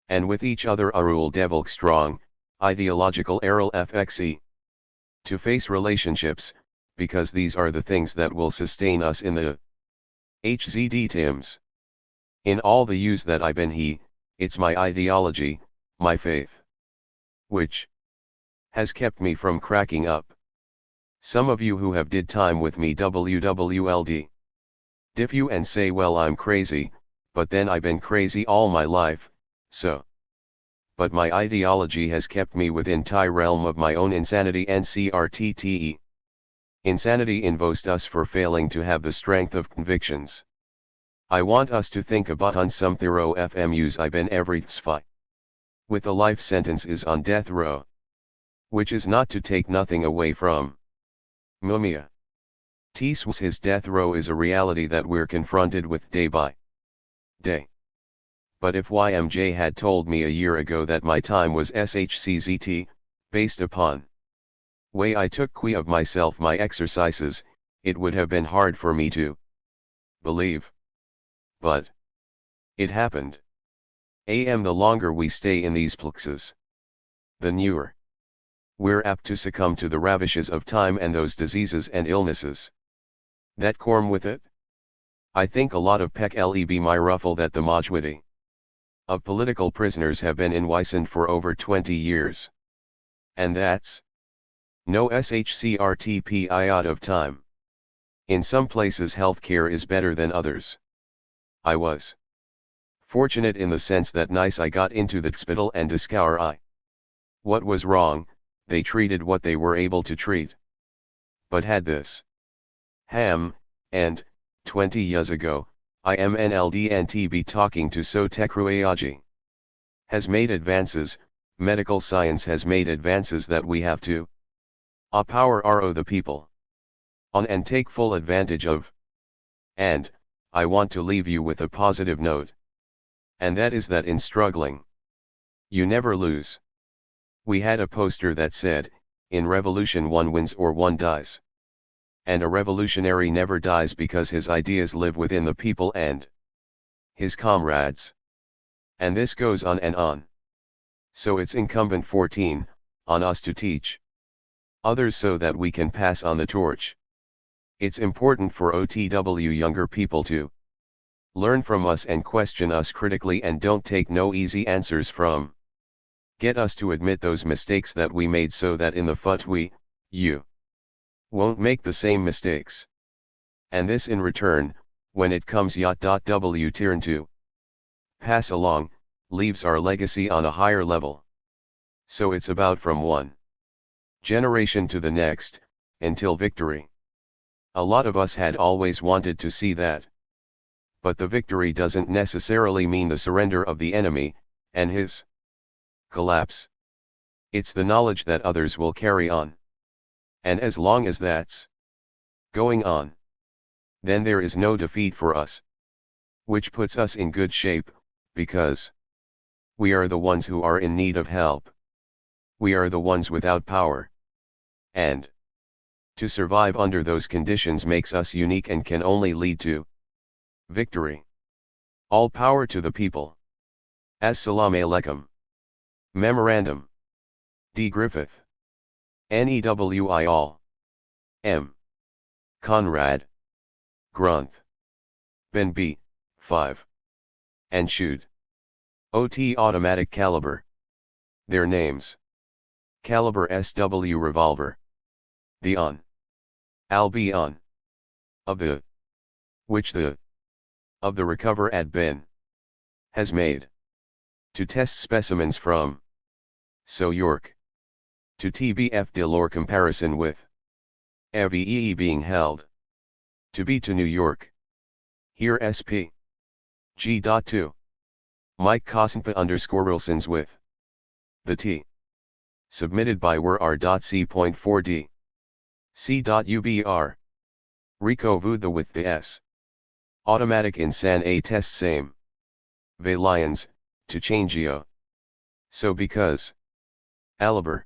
Speaker 1: and with each other a rule devil strong, ideological errol FXE. To face relationships, because these are the things that will sustain us in the HZD times. In all the use that I've been it's my ideology, my faith, which has kept me from cracking up. Some of you who have did time with me WWLD diff you and say, well, I'm crazy, but then I've been crazy all my life, so. But my ideology has kept me within the realm of my own insanity, NCRTTE. Insanity involves us for failing to have the strength of convictions. I want us to think about on some thorough FMUs I've been every sfi. With a life sentence is on death row. Which is not to take nothing away from Mumia. His death row is a reality that we're confronted with day by day. But if YMJ had told me a year ago that my time was SHCZT, based upon way I took care of myself, my exercises, it would have been hard for me to believe. But it happened. The longer we stay in these places, the newer we're apt to succumb to the ravages of time and those diseases and illnesses that come with it. I think a lot of pek leb my ruffle that the majority of political prisoners have been in Wyson for over 20 years. And that's no shcrtp iot of time. In some places healthcare is better than others. I was fortunate in the sense that nice I got into the hospital and discover what was wrong, they treated what they were able to treat. But had this and 20 years ago, IMNLD and TB talking to so Tekruayaji has made advances, medical science has made advances that we have to power RO the people on and take full advantage of. And I want to leave you with a positive note. And that is that in struggling, you never lose. We had a poster that said, in revolution one wins or one dies. And a revolutionary never dies because his ideas live within the people and his comrades. And this goes on and on. So it's incumbent 14, on us to teach others so that we can pass on the torch. It's important for OTW younger people to learn from us and question us critically and don't take no easy answers from. Get us to admit those mistakes that we made so that in the FUT you won't make the same mistakes. And this in return, when it comes w turn to pass along, leaves our legacy on a higher level. So it's about from one generation to the next, until victory. A lot of us had always wanted to see that. But the victory doesn't necessarily mean the surrender of the enemy, and his collapse. It's the knowledge that others will carry on. And as long as that's going on, then there is no defeat for us. Which puts us in good shape, because we are the ones who are in need of help. We are the ones without power. And to survive under those conditions makes us unique and can only lead to victory. All power to the people. As-salamu alaykum. Memorandum. D. Griffith. NEWI all. M. Conrad. Grunth. Ben B. 5. And shoot. OT automatic caliber. Their names. Caliber SW revolver. The on. Albion. Of the. Which the. Of the recover ad bin. Has made. To test specimens from. So York. To TBF Delore comparison with. AVEE being held. To be to New York. Here SP. G.2. Mike Kosenpa _Wilsons with. The T. Submitted by WR.C.4D. C.UBR. Rico Vudha with the S. Automatic in San A test same. Ve Lions, to changeo. So because. Aliber.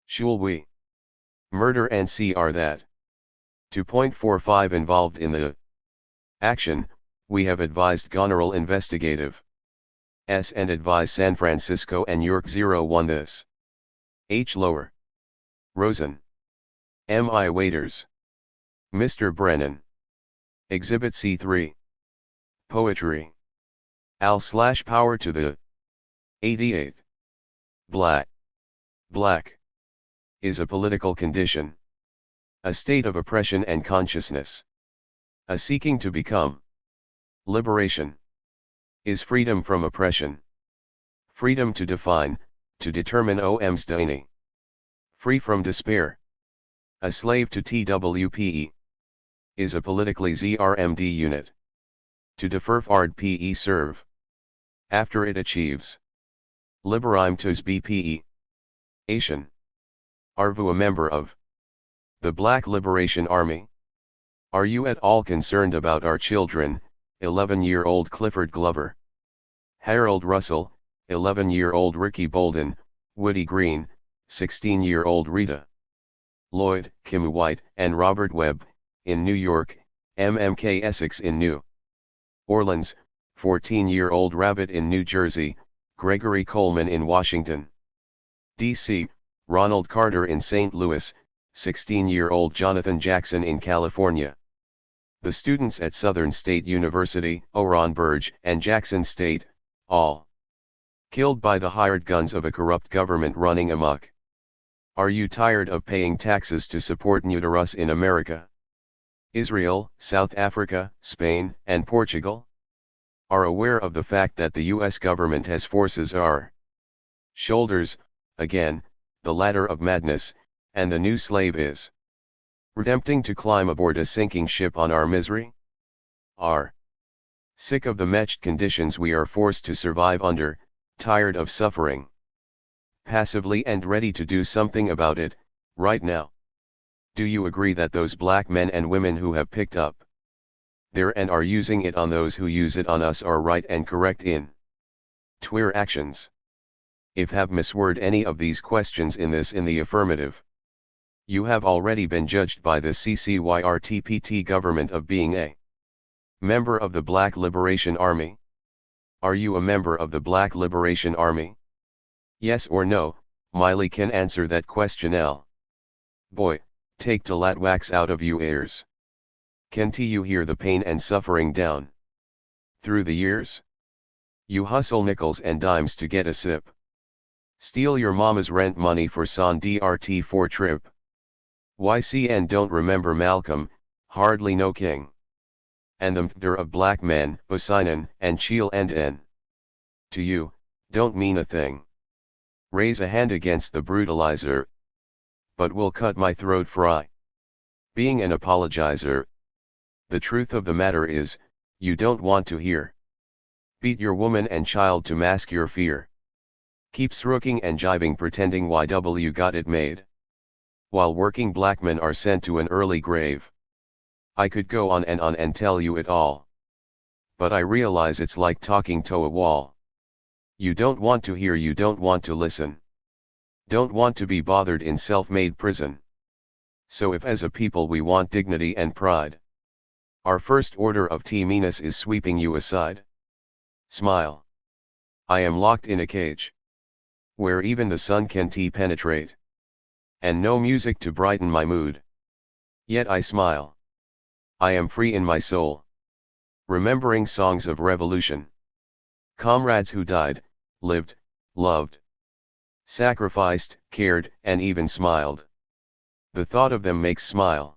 Speaker 1: Shul we. Murder and CR that. 2.45 involved in the action, we have advised Goneril Investigative S and advise San Francisco and York 01 this. H. Lower. Rosen. M.I. Waiters. Mr. Brennan. Exhibit C3. Poetry. Al/power to the 88. Black. Black. Is a political condition. A state of oppression and consciousness. A seeking to become. Liberation. Is freedom from oppression. Freedom to define, to determine omsdani. Free from despair. A slave to TWPE. Is a politically ZRMD unit. To defer fard PE serve. After it achieves. Liberime tos BPE. Asian. Arvu a member of. The Black Liberation Army. Are you at all concerned about our children? 11-year-old Clifford Glover. Harold Russell, 11-year-old Ricky Bolden, Woody Green, 16-year-old Rita Lloyd, Kim White, and Robert Webb, in New York, MMK Essex in New Orleans, 14-year-old Rabbit in New Jersey, Gregory Coleman in Washington, D.C., Ronald Carter in St. Louis, 16-year-old Jonathan Jackson in California. The students at Southern State University, Oran Burge, and Jackson State, all killed by the hired guns of a corrupt government running amok. Are you tired of paying taxes to support Nuterus in America? Israel, South Africa, Spain, and Portugal are aware of the fact that the US government has forces our shoulders, again, the ladder of madness, and the new slave is redempting to climb aboard a sinking ship on our misery? Are sick of the matched conditions we are forced to survive under, tired of suffering passively and ready to do something about it, right now. Do you agree that those black men and women who have picked up there and are using it on those who use it on us are right and correct in their actions? If have misword any of these questions in the affirmative, you have already been judged by the CCYRTPT government of being a member of the Black Liberation Army. Are you a member of the Black Liberation Army? Yes or no? Miley can answer that question. L. Boy, take to lat wax out of you ears. Can't you hear the pain and suffering down through the years? You hustle nickels and dimes to get a sip. Steal your mama's rent money for son DRT4 trip. YCN don't remember Malcolm, hardly no king. And the murder of black men, Bosinan, and Cheel and N. To you, don't mean a thing. Raise a hand against the brutalizer. But will cut my throat fry. Being an apologizer. The truth of the matter is, you don't want to hear. Beat your woman and child to mask your fear. Keep srooking and jiving pretending YW got it made. While working black men are sent to an early grave. I could go on and tell you it all. But I realize it's like talking to a wall. You don't want to hear, you don't want to listen. Don't want to be bothered in self-made prison. So if as a people we want dignity and pride, our first order of T-meanness is sweeping you aside. Smile. I am locked in a cage, where even the sun can penetrate, and no music to brighten my mood. Yet I smile. I am free in my soul, remembering songs of revolution. Comrades who died, lived, loved, sacrificed, cared, and even smiled. The thought of them makes smile.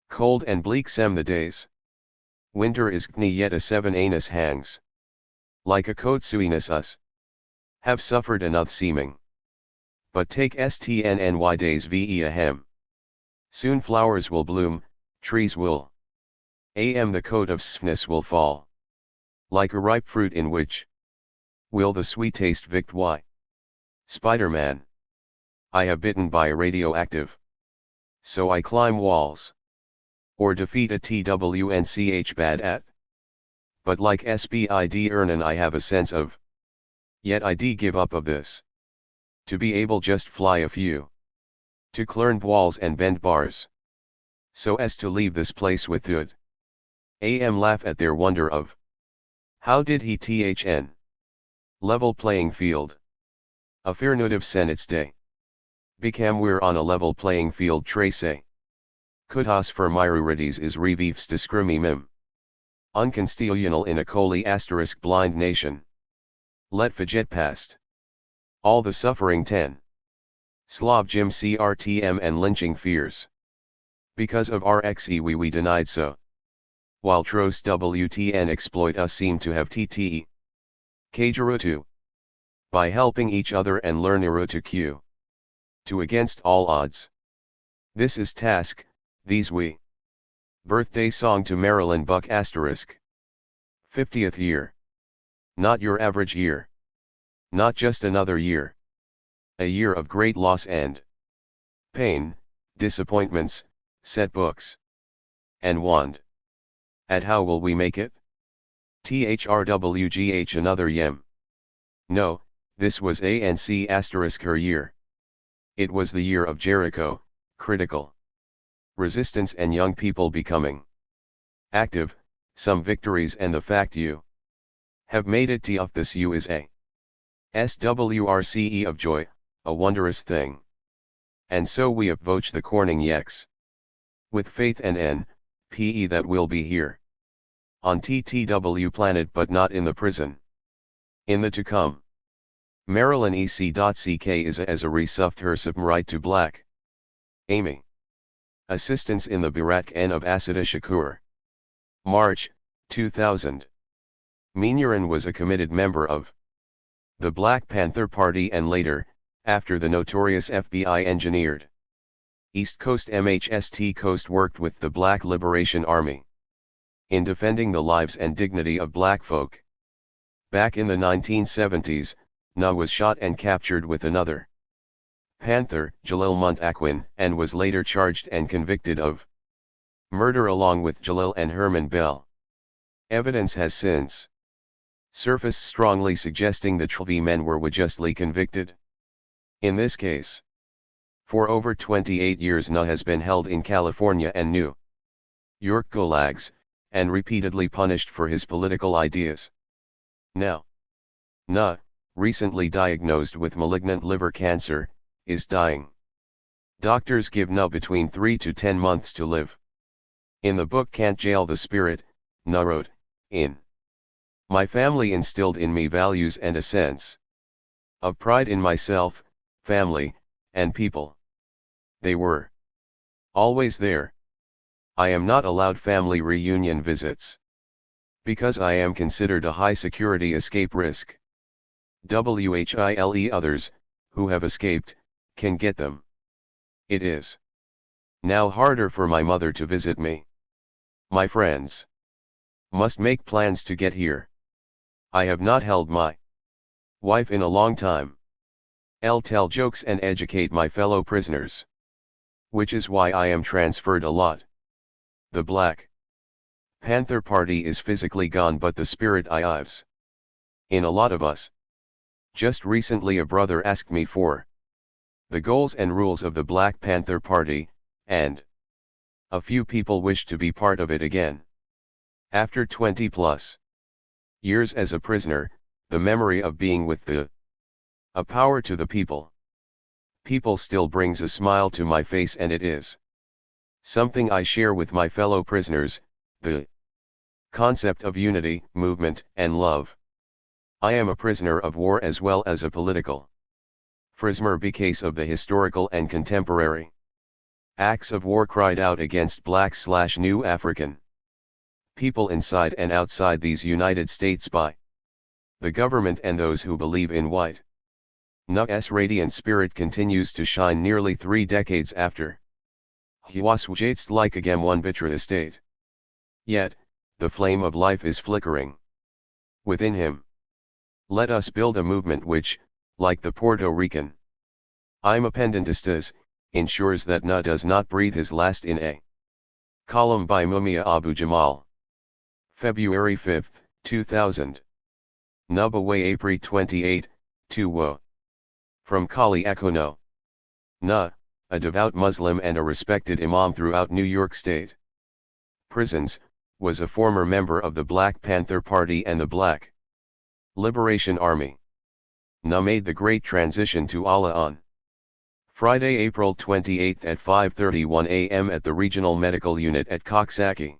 Speaker 1: Cold and bleak sem the days. Winter is gni yet a 7 anus hangs. Like a coat suinus us. Have suffered enough seeming. But take stnny days ve ahem. Soon flowers will bloom, trees will. The coat of sfness will fall. Like a ripe fruit in which will the sweet taste vict y. Spider-Man. I have bitten by a radioactive. So I climb walls. Or defeat a TWNCH bad at. But like SBID earnin I have a sense of. Yet I give up of this. To be able just fly a few. To climb walls and bend bars. So as to leave this place with good. Laugh at their wonder of. How did he thn? Level playing field. Affirmative senate's day. Becam we're on a level playing field trace. Kutas for myrides is revifs discrimimim. Unconstitutional in a coli asterisk blind nation. Let forget past. All the suffering 10. Slav Jim CRTM and lynching fears. Because of RXE we denied so. While Tros WTN exploit us seem to have TTE. Kajarutu. By helping each other and learn Irutu Q. To against all odds. This is task, these we. Birthday song to Marilyn Buck asterisk. 50th year. Not your average year. Not just another year. A year of great loss and pain, disappointments, setbacks, and want. At how will we make it? THRWGH another yem. No, this was ANC asterisk her year. It was the year of Jericho, critical resistance and young people becoming active, some victories and the fact you have made it of this you is a SWRCE of joy, a wondrous thing. And so we approach the Corning Yex. With faith and PE that will be here. On TTW planet but not in the prison. In the to come. Marilyn EC.CK is as a resuffed her right to black. Amy. Assistance in the Birak N of Asada Shakur. March, 2000. Meenyaran was a committed member of the Black Panther Party and later, after the notorious FBI engineered East Coast MHST Coast worked with the Black Liberation Army in defending the lives and dignity of black folk. Back in the 1970s, Na was shot and captured with another Panther, Jalil Muntaquin, and was later charged and convicted of murder along with Jalil and Herman Bell. Evidence has since surfaced strongly suggesting the three men were justly convicted. In this case, for over 28 years Na has been held in California and New York gulags, and repeatedly punished for his political ideas. Now, Na, recently diagnosed with malignant liver cancer, is dying. Doctors give Na between 3 to 10 months to live. In the book Can't Jail the Spirit, Na wrote, "In my family instilled in me values and a sense of pride in myself, family, and people. They were always there. I am not allowed family reunion visits, because I am considered a high security escape risk. While others, who have escaped, can get them. It is now harder for my mother to visit me. My friends must make plans to get here. I have not held my wife in a long time. I'll tell jokes and educate my fellow prisoners. Which is why I am transferred a lot. The Black Panther Party is physically gone, but the spirit lives in a lot of us. Just recently a brother asked me for the goals and rules of the Black Panther Party, and a few people wish to be part of it again. After 20 plus years as a prisoner, the memory of being with a power to the people still brings a smile to my face, and it is something I share with my fellow prisoners, the concept of unity, movement, and love. I am a prisoner of war as well as a political prisoner because of the historical and contemporary acts of war cried out against Black/New African people inside and outside these United States by the government and those who believe in white. Na's radiant spirit continues to shine nearly 3 decades after he was just like a one bitter estate. Yet, the flame of life is flickering within him. Let us build a movement which, like the Puerto Rican independentistas, ensures that Na does not breathe his last in a column by Mumia Abu Jamal. February 5, 2000. Nubaway April 28, 2 From Kali Akono. Na, a devout Muslim and a respected imam throughout New York State prisons, was a former member of the Black Panther Party and the Black Liberation Army. Na made the great transition to Allah on Friday, April 28 at 5:31 a.m. at the Regional Medical Unit at Coxsackie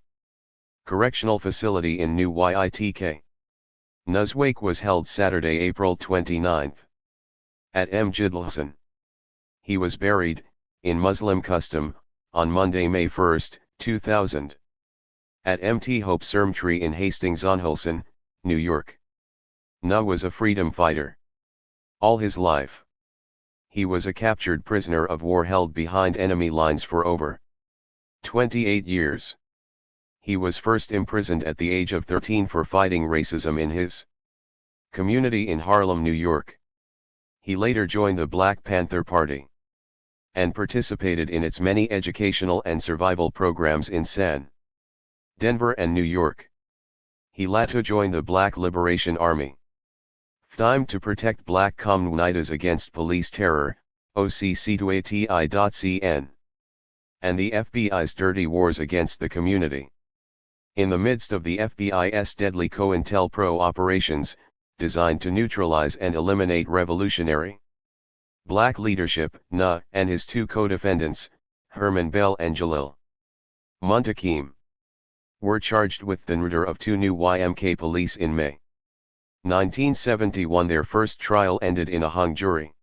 Speaker 1: Correctional Facility in New Yitk. Na's wake was held Saturday, April 29 at Mjidlhasan. He was buried, in Muslim custom, on Monday, May 1, 2000. At Mt. Hope Cemetery in Hastings-on-Hudson, New York. Na was a freedom fighter. All his life, he was a captured prisoner of war held behind enemy lines for over 28 years. He was first imprisoned at the age of 13 for fighting racism in his community in Harlem, New York. He later joined the Black Panther Party and participated in its many educational and survival programs in San Denver and New York. He later joined the Black Liberation Army. Time to protect Black communities against police terror, OCC2ATI.CN. And the FBI's dirty wars against the community. In the midst of the FBI's deadly COINTELPRO operations, designed to neutralize and eliminate revolutionary Black leadership, Na and his 2 co-defendants, Herman Bell and Jalil Muntakim, were charged with the murder of 2 new YMK police in May 1971. Their first trial ended in a hung jury.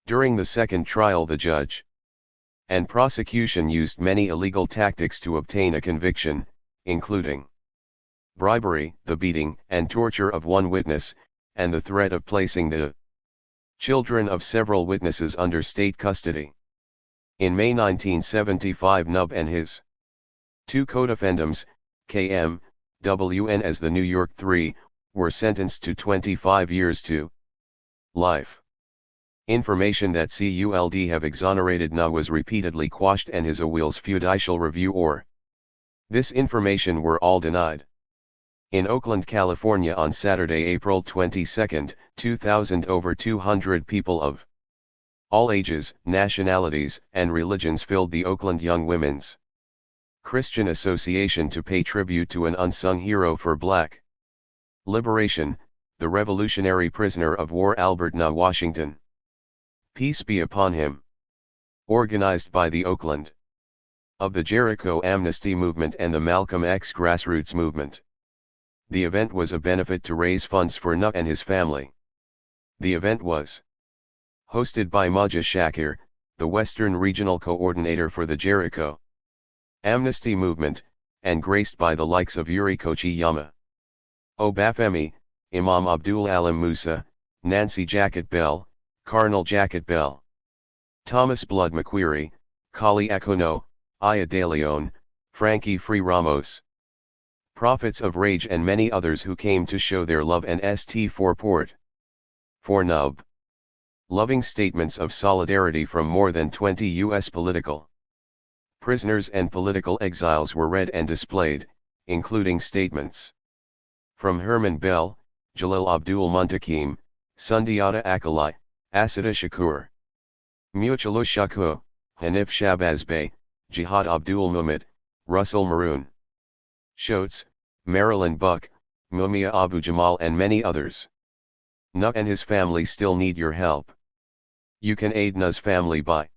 Speaker 1: During the second trial, the judge and prosecution used many illegal tactics to obtain a conviction, including bribery, the beating and torture of one witness, and the threat of placing the children of several witnesses under state custody. In May 1975, Nub and his 2 co-defendants, KM, WN as the New York Three, were sentenced to 25 years to life. Information that CULD have exonerated Na was repeatedly quashed, and his Awil's judicial review or this information were all denied. In Oakland, California on Saturday, April 22, 2000, over 200 people of all ages, nationalities, and religions filled the Oakland Young Women's Christian Association to pay tribute to an unsung hero for Black liberation, the revolutionary prisoner of war Albert Na Washington. Peace be upon him. Organized by the Oakland of the Jericho Amnesty Movement and the Malcolm X Grassroots Movement. The event was a benefit to raise funds for Nuh and his family. The event was hosted by Maja Shakir, the Western Regional Coordinator for the Jericho Amnesty Movement, and graced by the likes of Yuri Kochiyama, Obafemi, Imam Abdul Alim Musa, Nancy Jacket Bell, Carnal Jacket Bell, Thomas Blood McQuarrie, Kali Akono, Aya De Leon, Frankie Free Ramos, Prophets of Rage and many others who came to show their love and support for Nub. Loving statements of solidarity from more than 20 U.S. political prisoners and political exiles were read and displayed, including statements from Herman Bell, Jalil Abdul Muntakim, Sundiata Akalai, Asada Shakur, Muchalo Shaku, Hanif Shabazz Bey, Jihad Abdul Muhammad, Russell Maroon Shotes, Marilyn Buck, Mumia Abu Jamal and many others. Nuh and his family still need your help. You can aid Nuh's family by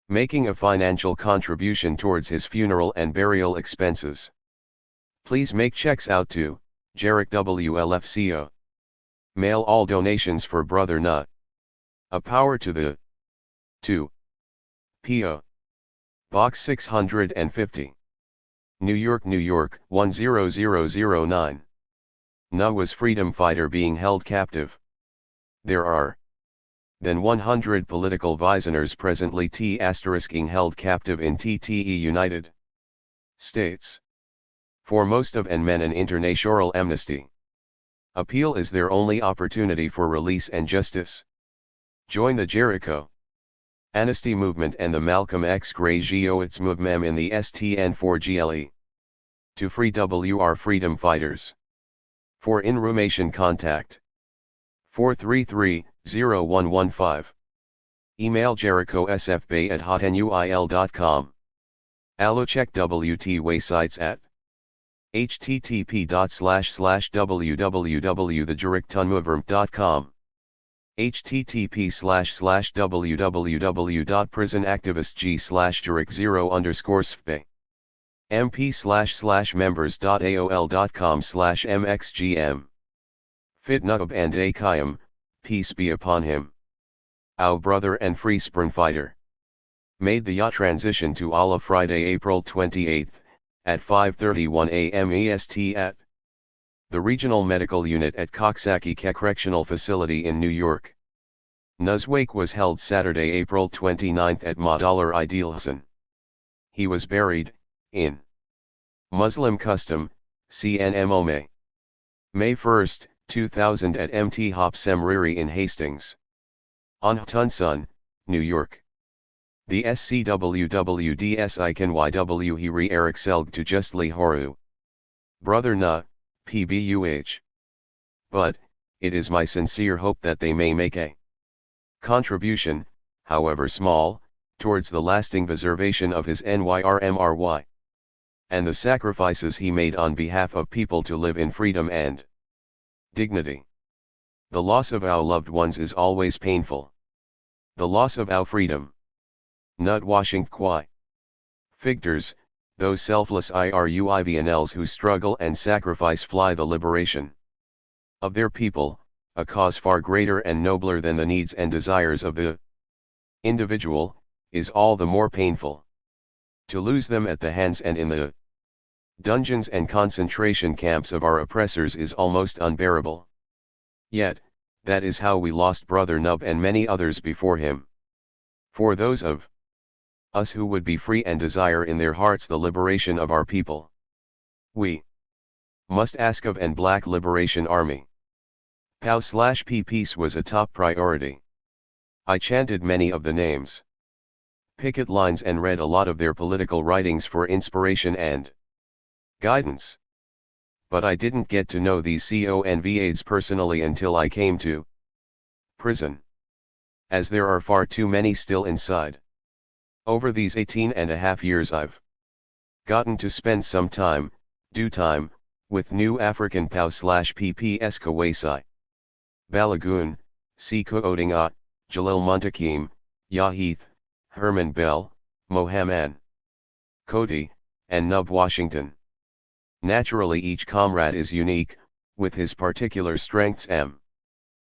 Speaker 1: making a financial contribution towards his funeral and burial expenses. Please make checks out to Jarek WLFCO. Mail all donations for Brother Nuh. A power to the 2. P.O. Box 650. New York, New York, 10009. Nuh was freedom fighter being held captive. There are than 100 political prisoners presently held captive in TTE United States. For most of men an international amnesty appeal is their only opportunity for release and justice. Join the Jericho Amnesty Movement and the Malcolm X Grassroots Movement in the STN4GLE. To free WR freedom fighters. For information contact 433-0115. Email jerichosfbay@hotnuil.com. Allocheck WT websites at http://www.thejerichtonmovement.com http://www.prisonactivistg/jerich0_sfbay mp//members.aol.com/mxgm. Fit Nuh and Akayam, peace be upon him. Our brother and free spring fighter made the yacht transition to Allah Friday, April 28, at 5:31 a.m. EST at the Regional Medical Unit at Coxsackie Correctional Facility in New York. Nuh's wake was held Saturday, April 29 at Madalar Idealhasan. He was buried, in Muslim custom, CNMO May 1, 2000 at Mt. Hop Cemetery in Hastings on Hudson, New York. The SCWWDS Ican YW he re Eric Selg to justly Horu. Brother Nuh, PBUH. But, it is my sincere hope that they may make a contribution, however small, towards the lasting preservation of his NYRMRY. And the sacrifices he made on behalf of people to live in freedom and dignity. The loss of our loved ones is always painful. The loss of our freedom. Nut washing Kwai. Fighters, those selfless IRUIVNLs who struggle and sacrifice fly the liberation of their people, a cause far greater and nobler than the needs and desires of the individual, is all the more painful. To lose them at the hands and in the dungeons and concentration camps of our oppressors is almost unbearable. Yet, that is how we lost Brother Nub and many others before him. For those of us who would be free and desire in their hearts the liberation of our people, we must ask of and Black Liberation Army. POW/P peace was a top priority. I chanted many of the names, picket lines and read a lot of their political writings for inspiration and guidance. But I didn't get to know these CONVAs personally until I came to prison. As there are far too many still inside. Over these 18.5 years I've gotten to spend some time, due time, with new African POW/PPS Kawasai. Balagoon, C. Koodinga, Jalil Muntakim, Yahith, Herman Bell, Mohammed Cody, and Nub Washington. Naturally, each comrade is unique, with his particular strengths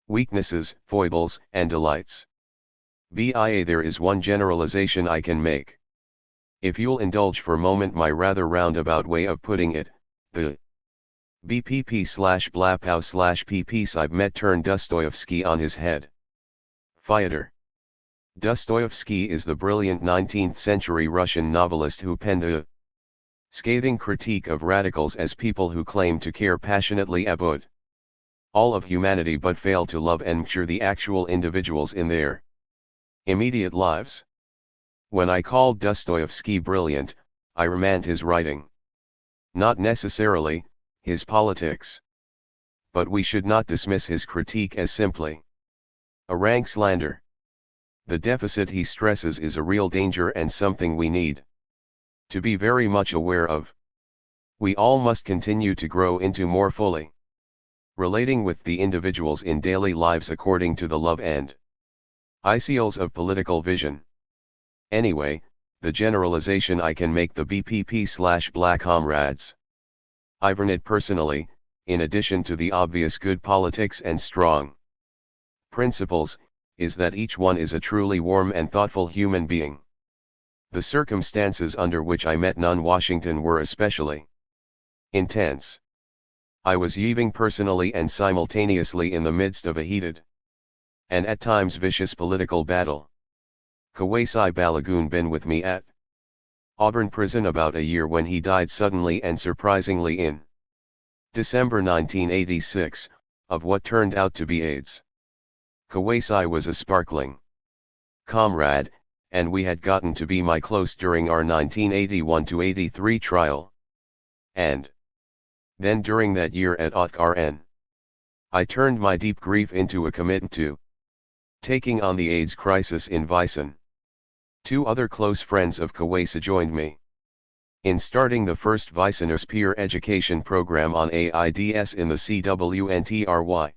Speaker 1: weaknesses, foibles, and delights. There is one generalization I can make. If you'll indulge for a moment my rather roundabout way of putting it, the BPP/Blapow/PP I've met turned Dostoevsky on his head. Fyodor Dostoevsky is the brilliant 19th-century Russian novelist who penned a scathing critique of radicals as people who claim to care passionately about all of humanity but fail to love and nurture the actual individuals in their immediate lives. When I called Dostoevsky brilliant, I meant his writing. Not necessarily his politics. But we should not dismiss his critique as simply a rank slander. The deficit he stresses is a real danger and something we need to be very much aware of. We all must continue to grow into more fully relating with the individuals in daily lives according to the love and ideals of political vision. Anyway, the generalization I can make the BPP/Black comrades I've earned it personally, in addition to the obvious good politics and strong principles, is that each one is a truly warm and thoughtful human being. The circumstances under which I met Nunn Washington were especially intense. I was yielding personally and simultaneously in the midst of a heated and at times vicious political battle. Kawasai Balagoon been with me at Auburn Prison about a year when he died suddenly and surprisingly in December 1986, of what turned out to be AIDS. Kawasai was a sparkling comrade, and we had gotten to be close during our 1981-83 trial. And then during that year at OTRN, I turned my deep grief into a commitment to taking on the AIDS crisis in Bison. Two other close friends of Kawasa joined me in starting the first Bisoners peer education program on AIDS in the CWNTRY.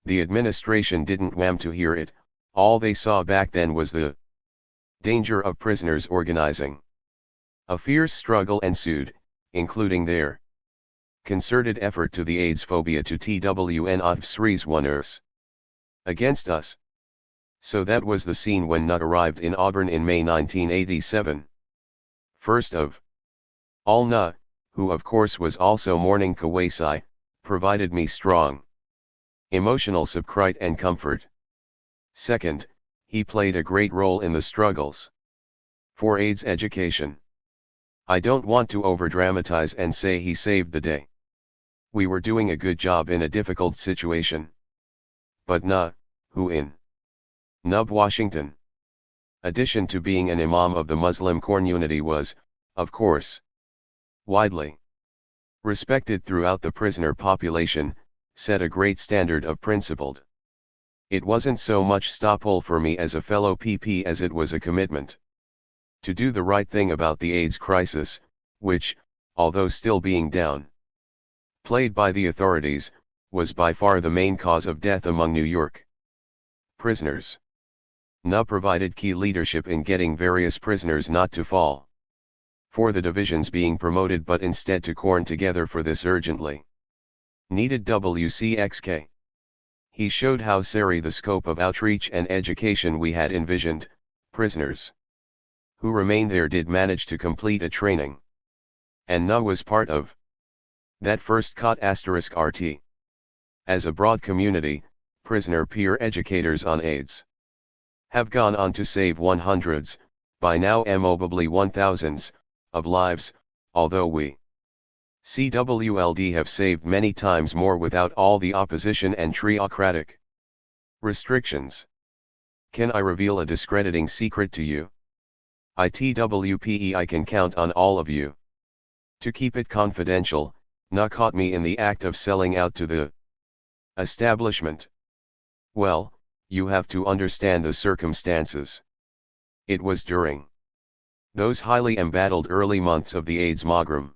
Speaker 1: The administration didn't want to hear it, all they saw back then was the danger of prisoners organizing. A fierce struggle ensued, including their concerted effort to the AIDS phobia to TWN oneers against us. So that was the scene when Nutt arrived in Auburn in May 1987. First of all, Nutt, who of course was also mourning Kawasai, provided me strong emotional support and comfort. Second, he played a great role in the struggles for AIDS education. I don't want to overdramatize and say he saved the day. We were doing a good job in a difficult situation. But Nutt, who in Nub Washington, addition to being an imam of the Muslim community, was, of course, widely respected throughout the prisoner population, set a great standard of principled. It wasn't so much stoppole for me as a fellow PP as it was a commitment to do the right thing about the AIDS crisis, which, although still being downplayed by the authorities, was by far the main cause of death among New York prisoners. Nutt provided key leadership in getting various prisoners not to fall for the divisions being promoted but instead to corn together for this urgently needed WCXK. He showed how sari the scope of outreach and education we had envisioned. Prisoners who remained there did manage to complete a training, and Nutt was part of that first COT*RT. As a broad community, prisoner peer educators on AIDS have gone on to save hundreds, by now probably thousands, of lives, although we CWLD have saved many times more without all the opposition and theocratic restrictions. Can I reveal a discrediting secret to you? I can count on all of you to keep it confidential. Nutt caught me in the act of selling out to the establishment. Well, you have to understand the circumstances. It was during those highly embattled early months of the AIDS mogrum.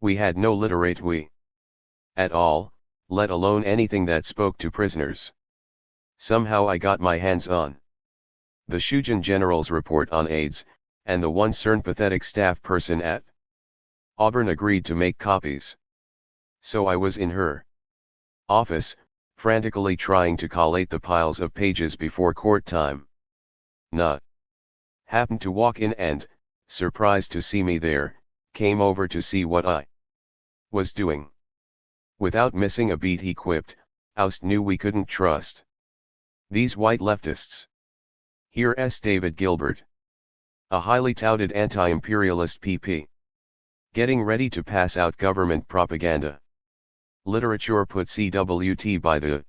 Speaker 1: We had no literature at all, let alone anything that spoke to prisoners. Somehow I got my hands on the Shujin General's report on AIDS, and the one CERN pathetic staff person at Auburn agreed to make copies. So I was in her office, frantically trying to collate the piles of pages before court time. Nut happened to walk in and, surprised to see me there, came over to see what I was doing. Without missing a beat he quipped, "Oust knew we couldn't trust these white leftists." Here's David Gilbert, a highly touted anti-imperialist PP, getting ready to pass out government propaganda literature put CWT by the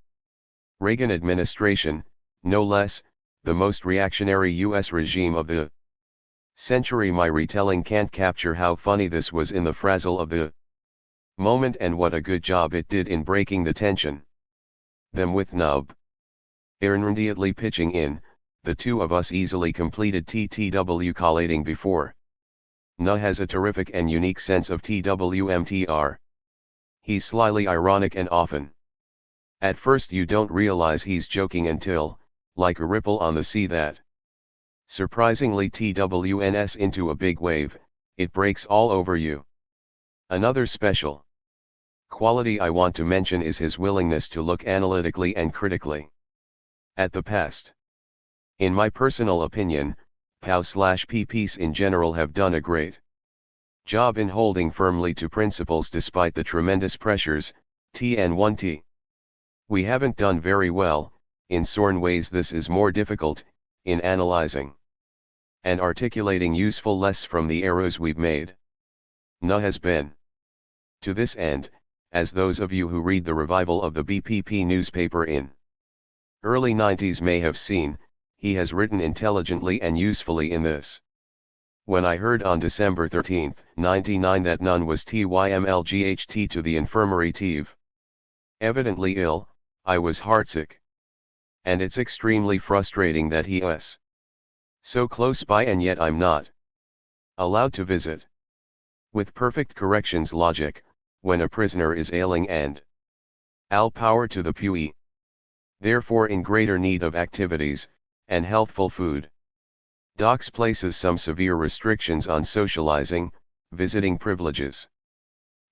Speaker 1: Reagan administration, no less, the most reactionary US regime of the century. My retelling can't capture how funny this was in the frazzle of the moment and what a good job it did in breaking the tension. Them with Nub immediately pitching in, the two of us easily completed TTW collating before. Na has a terrific and unique sense of TWMTR. He's slyly ironic and often. At first you don't realize he's joking until, like a ripple on the sea that surprisingly TWNs into a big wave, it breaks all over you. Another special quality I want to mention is his willingness to look analytically and critically at the past. In my personal opinion, POW/PPs in general have done a great job in holding firmly to principles despite the tremendous pressures, TN1T. We haven't done very well, in certain ways this is more difficult, in analyzing and articulating useful lessons from the errors we've made. Na has been. To this end, as those of you who read the revival of the BPP newspaper in early 90s may have seen, he has written intelligently and usefully in this. When I heard on December 13, 99 that none was TYMLGHT to the infirmary TIV. Evidently ill, I was heartsick. And it's extremely frustrating that he is so close by and yet I'm not allowed to visit. With perfect corrections logic, when a prisoner is ailing and all power to the PUE, therefore in greater need of activities, and healthful food. Docs places some severe restrictions on socializing, visiting privileges,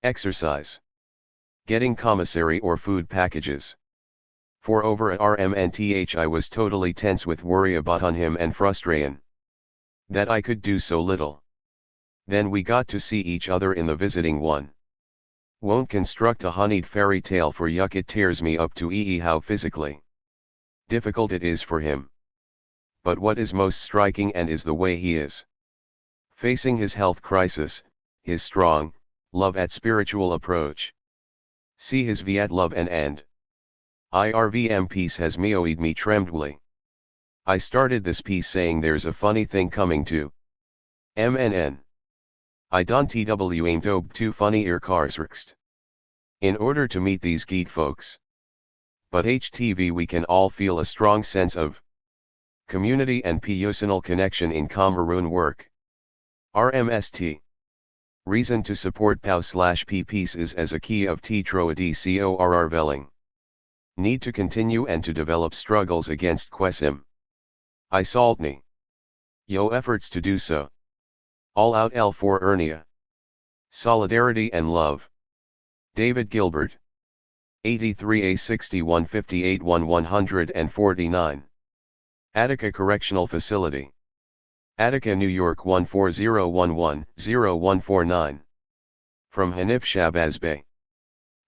Speaker 1: exercise, getting commissary or food packages. For over a RMNTH I was totally tense with worry about on him and frustrating that I could do so little. Then we got to see each other in the visiting one. Won't construct a honeyed fairy tale for yuck, it tears me up to how physically difficult it is for him. But what is most striking and is the way he is facing his health crisis, his strong, love at spiritual approach. See his Viet love and IRVM piece has mioed me trembly. I started this piece saying there's a funny thing coming to MNN. I don't TW aimed ob too funny ear cars rxt. In order to meet these geet folks. But HTV we can all feel a strong sense of community and personal connection in Cameroon work. RMST. Reason to support POW/PPs is as a key of TTROADCORR velling. Need to continue and to develop struggles against Quesim. I saltney. Yo efforts to do so. All out L for Ernia. Solidarity and love. David Gilbert. 83A6158-1149. Attica Correctional Facility. Attica, New York 14011-0149. From Hanif Shabazz Bey.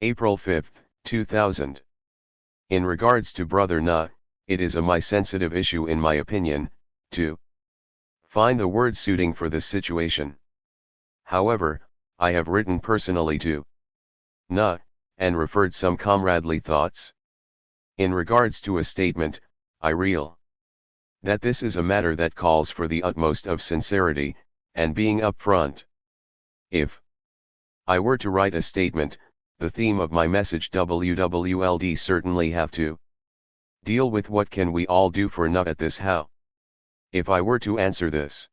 Speaker 1: April 5, 2000. In regards to Brother Na, it is a my sensitive issue in my opinion, to find the word suiting for this situation. However, I have written personally to Na, and referred some comradely thoughts. In regards to a statement, I real that this is a matter that calls for the utmost of sincerity, and being upfront. If I were to write a statement, the theme of my message WWLD certainly have to deal with what can we all do for Na at this how. If I were to answer this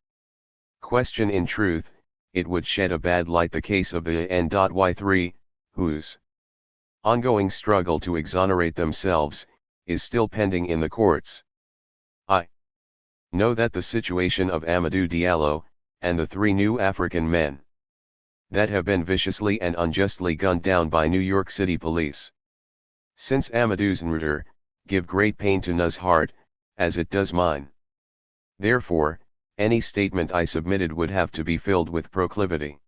Speaker 1: question in truth, it would shed a bad light the case of the N.Y3, whose ongoing struggle to exonerate themselves is still pending in the courts. I Know that the situation of Amadou Diallo, and the 3 new African men that have been viciously and unjustly gunned down by New York City police since Amadou's murder, give great pain to Nuz heart, as it does mine. Therefore, any statement I submitted would have to be filled with proclivity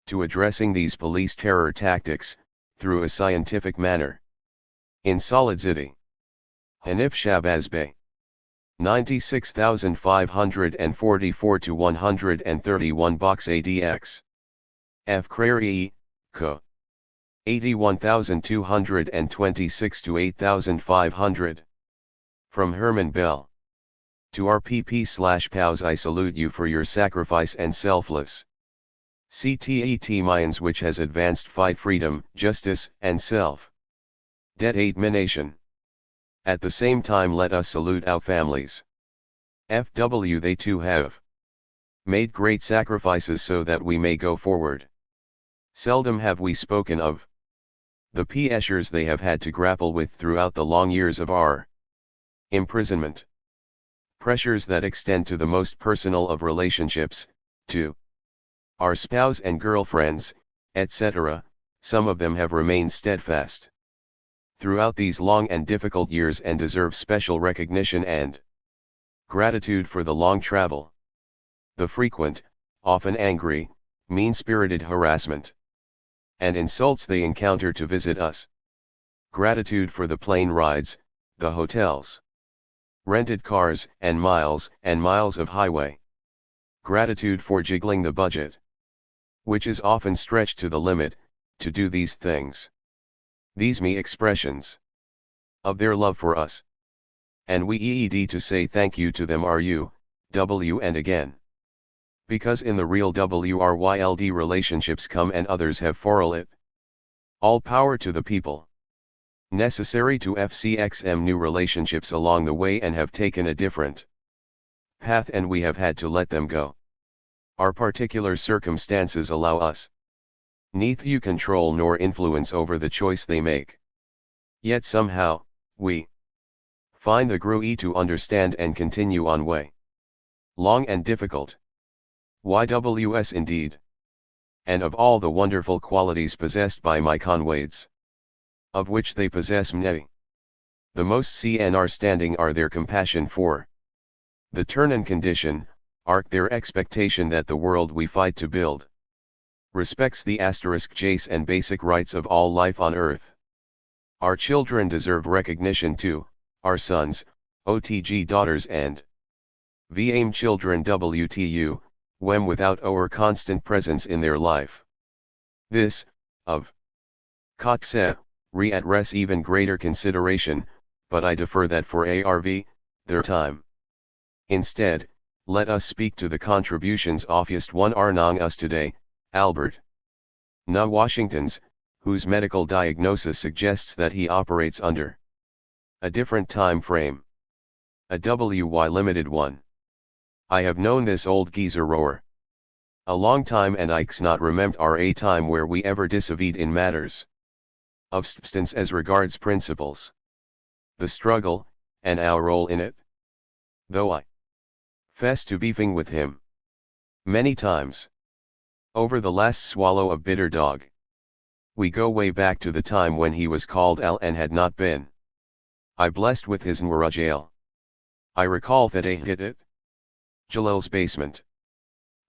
Speaker 1: to addressing these police terror tactics, through a scientific manner. In solidity. Hanif Shabazz Bey. 96,544 to 131 box ADX. F. Crary, Co. 81,226 to 8,500. From Herman Bell. To RPP/POWs, I salute you for your sacrifice and selfless CTET minds, which has advanced fight freedom, justice, and self-determination. At the same time, let us salute our families. FW, they too have made great sacrifices so that we may go forward. Seldom have we spoken of the pressures they have had to grapple with throughout the long years of our imprisonment. Pressures that extend to the most personal of relationships, to our spouse and girlfriends, etc. Some of them have remained steadfast throughout these long and difficult years and deserve special recognition and gratitude for the long travel, the frequent, often angry, mean-spirited harassment and insults they encounter to visit us. Gratitude for the plane rides, the hotels, rented cars, and miles of highway. Gratitude for jiggling the budget, which is often stretched to the limit, to do these things. These me expressions of their love for us. And we EED to say thank you to them are you, W and again. Because in the real WRYLD relationships come and others have forel it. All power to the people. Necessary to FCXM new relationships along the way and have taken a different path and we have had to let them go. Our particular circumstances allow us neither control nor influence over the choice they make. Yet somehow, we find the GRUE to understand and continue on way. Long and difficult. YWS indeed. And of all the wonderful qualities possessed by my Conwades, of which they possess many, the most CNR standing are their compassion for the turn and condition, their expectation that the world we fight to build respects the *Jace and basic rights of all life on earth. Our children deserve recognition too, our sons, OTG daughters and VAIM children WTU, when without our constant presence in their life. This, of Kotse, at res even greater consideration, but I defer that for ARV, their time. Instead, let us speak to the contributions offiest one are nong us today, Albert Na Washington's, whose medical diagnosis suggests that he operates under a different time frame. A WY limited one. I have known this old geezer roar a long time and Ike's not remembered a time where we ever disagreed in matters of substance as regards principles, the struggle, and our role in it. Though I fess to beefing with him many times over the last swallow of bitter dog. We go way back to the time when he was called Al and had not been I blessed with his Nwara jail. I recall that I hit it Jalal's basement.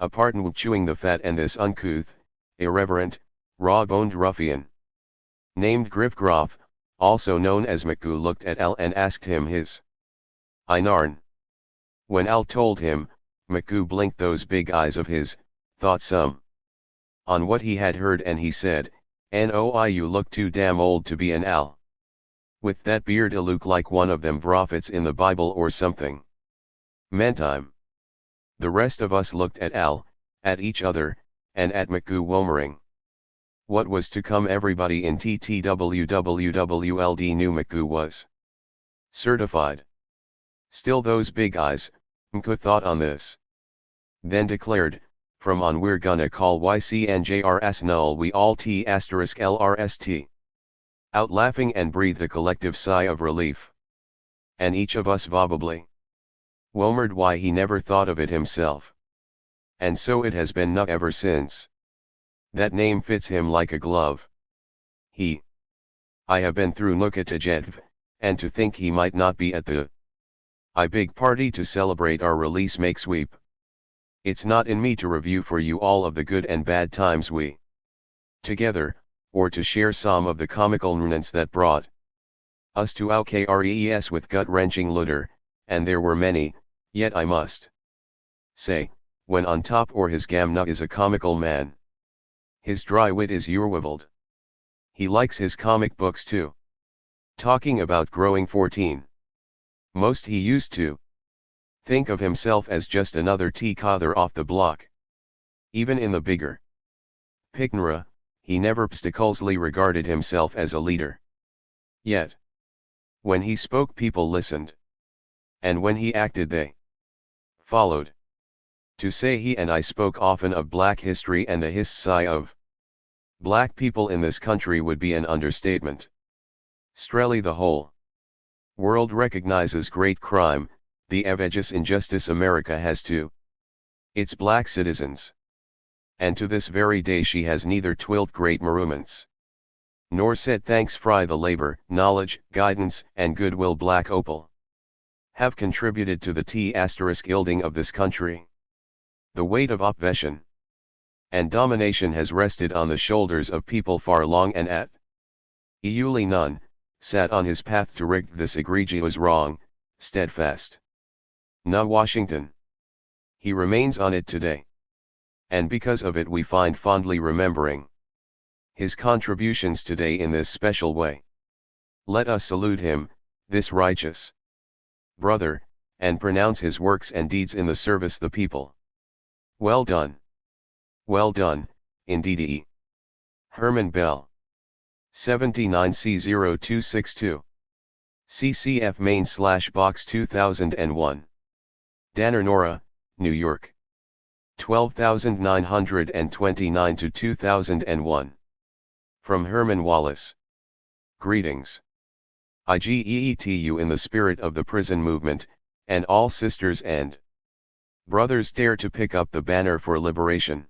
Speaker 1: A partner chewing the fat and this uncouth, irreverent, raw-boned ruffian named Griff Groff, also known as McGoo, looked at Al and asked him his Einarn. When Al told him, McGoo blinked those big eyes of his, thought some on what he had heard and he said, "Noi, you look too damn old to be an Al. With that beard you look like one of them prophets in the Bible or something." Meantime, the rest of us looked at Al, at each other, and at McGoo womering what was to come. Everybody in TTWWWLD knew McGoo was certified. Still those big eyes, Mko thought on this. Then declared, from on we're gonna call YCNJRS null we all T*LRST. Out laughing and breathed a collective sigh of relief. And each of us volubly Womerd why he never thought of it himself. And so it has been Nuh ever since. That name fits him like a glove. I have been through Nukatajevv, and to think he might not be at the big party to celebrate our release makes weep. It's not in me to review for you all of the good and bad times we together, or to share some of the comical nuance that brought us to our KRES with gut-wrenching lutter, and there were many, yet I must say, when on top or his gamna is a comical man. His dry wit is urwivled. He likes his comic books too. Talking about growing 14. Most he used to think of himself as just another teakother off the block. Even in the bigger picnra, he never psticlesly regarded himself as a leader. Yet, when he spoke people listened. And when he acted they followed. To say he and I spoke often of black history and the history of black people in this country would be an understatement. Strelly the whole world recognizes great crime, the evagous injustice America has to its black citizens. And to this very day she has neither twilt great movements, nor said thanks fry the labor, knowledge, guidance, and goodwill black opal have contributed to the **ilding of this country. The weight of oppression and domination has rested on the shoulders of people far long and at euli none, sat on his path to rig this egregious wrong, steadfast. Na Washington. He remains on it today. And because of it we find fondly remembering his contributions today in this special way. Let us salute him, this righteous brother, and pronounce his works and deeds in the service the people. Well done. Well done, indeed. Herman Bell. 79C0262. CCF Main/Box 2001. Danner Nora, New York. 12929 to 2001. From Herman Wallace. Greetings. I greet you in the spirit of the prison movement, and all sisters and brothers dare to pick up the banner for liberation.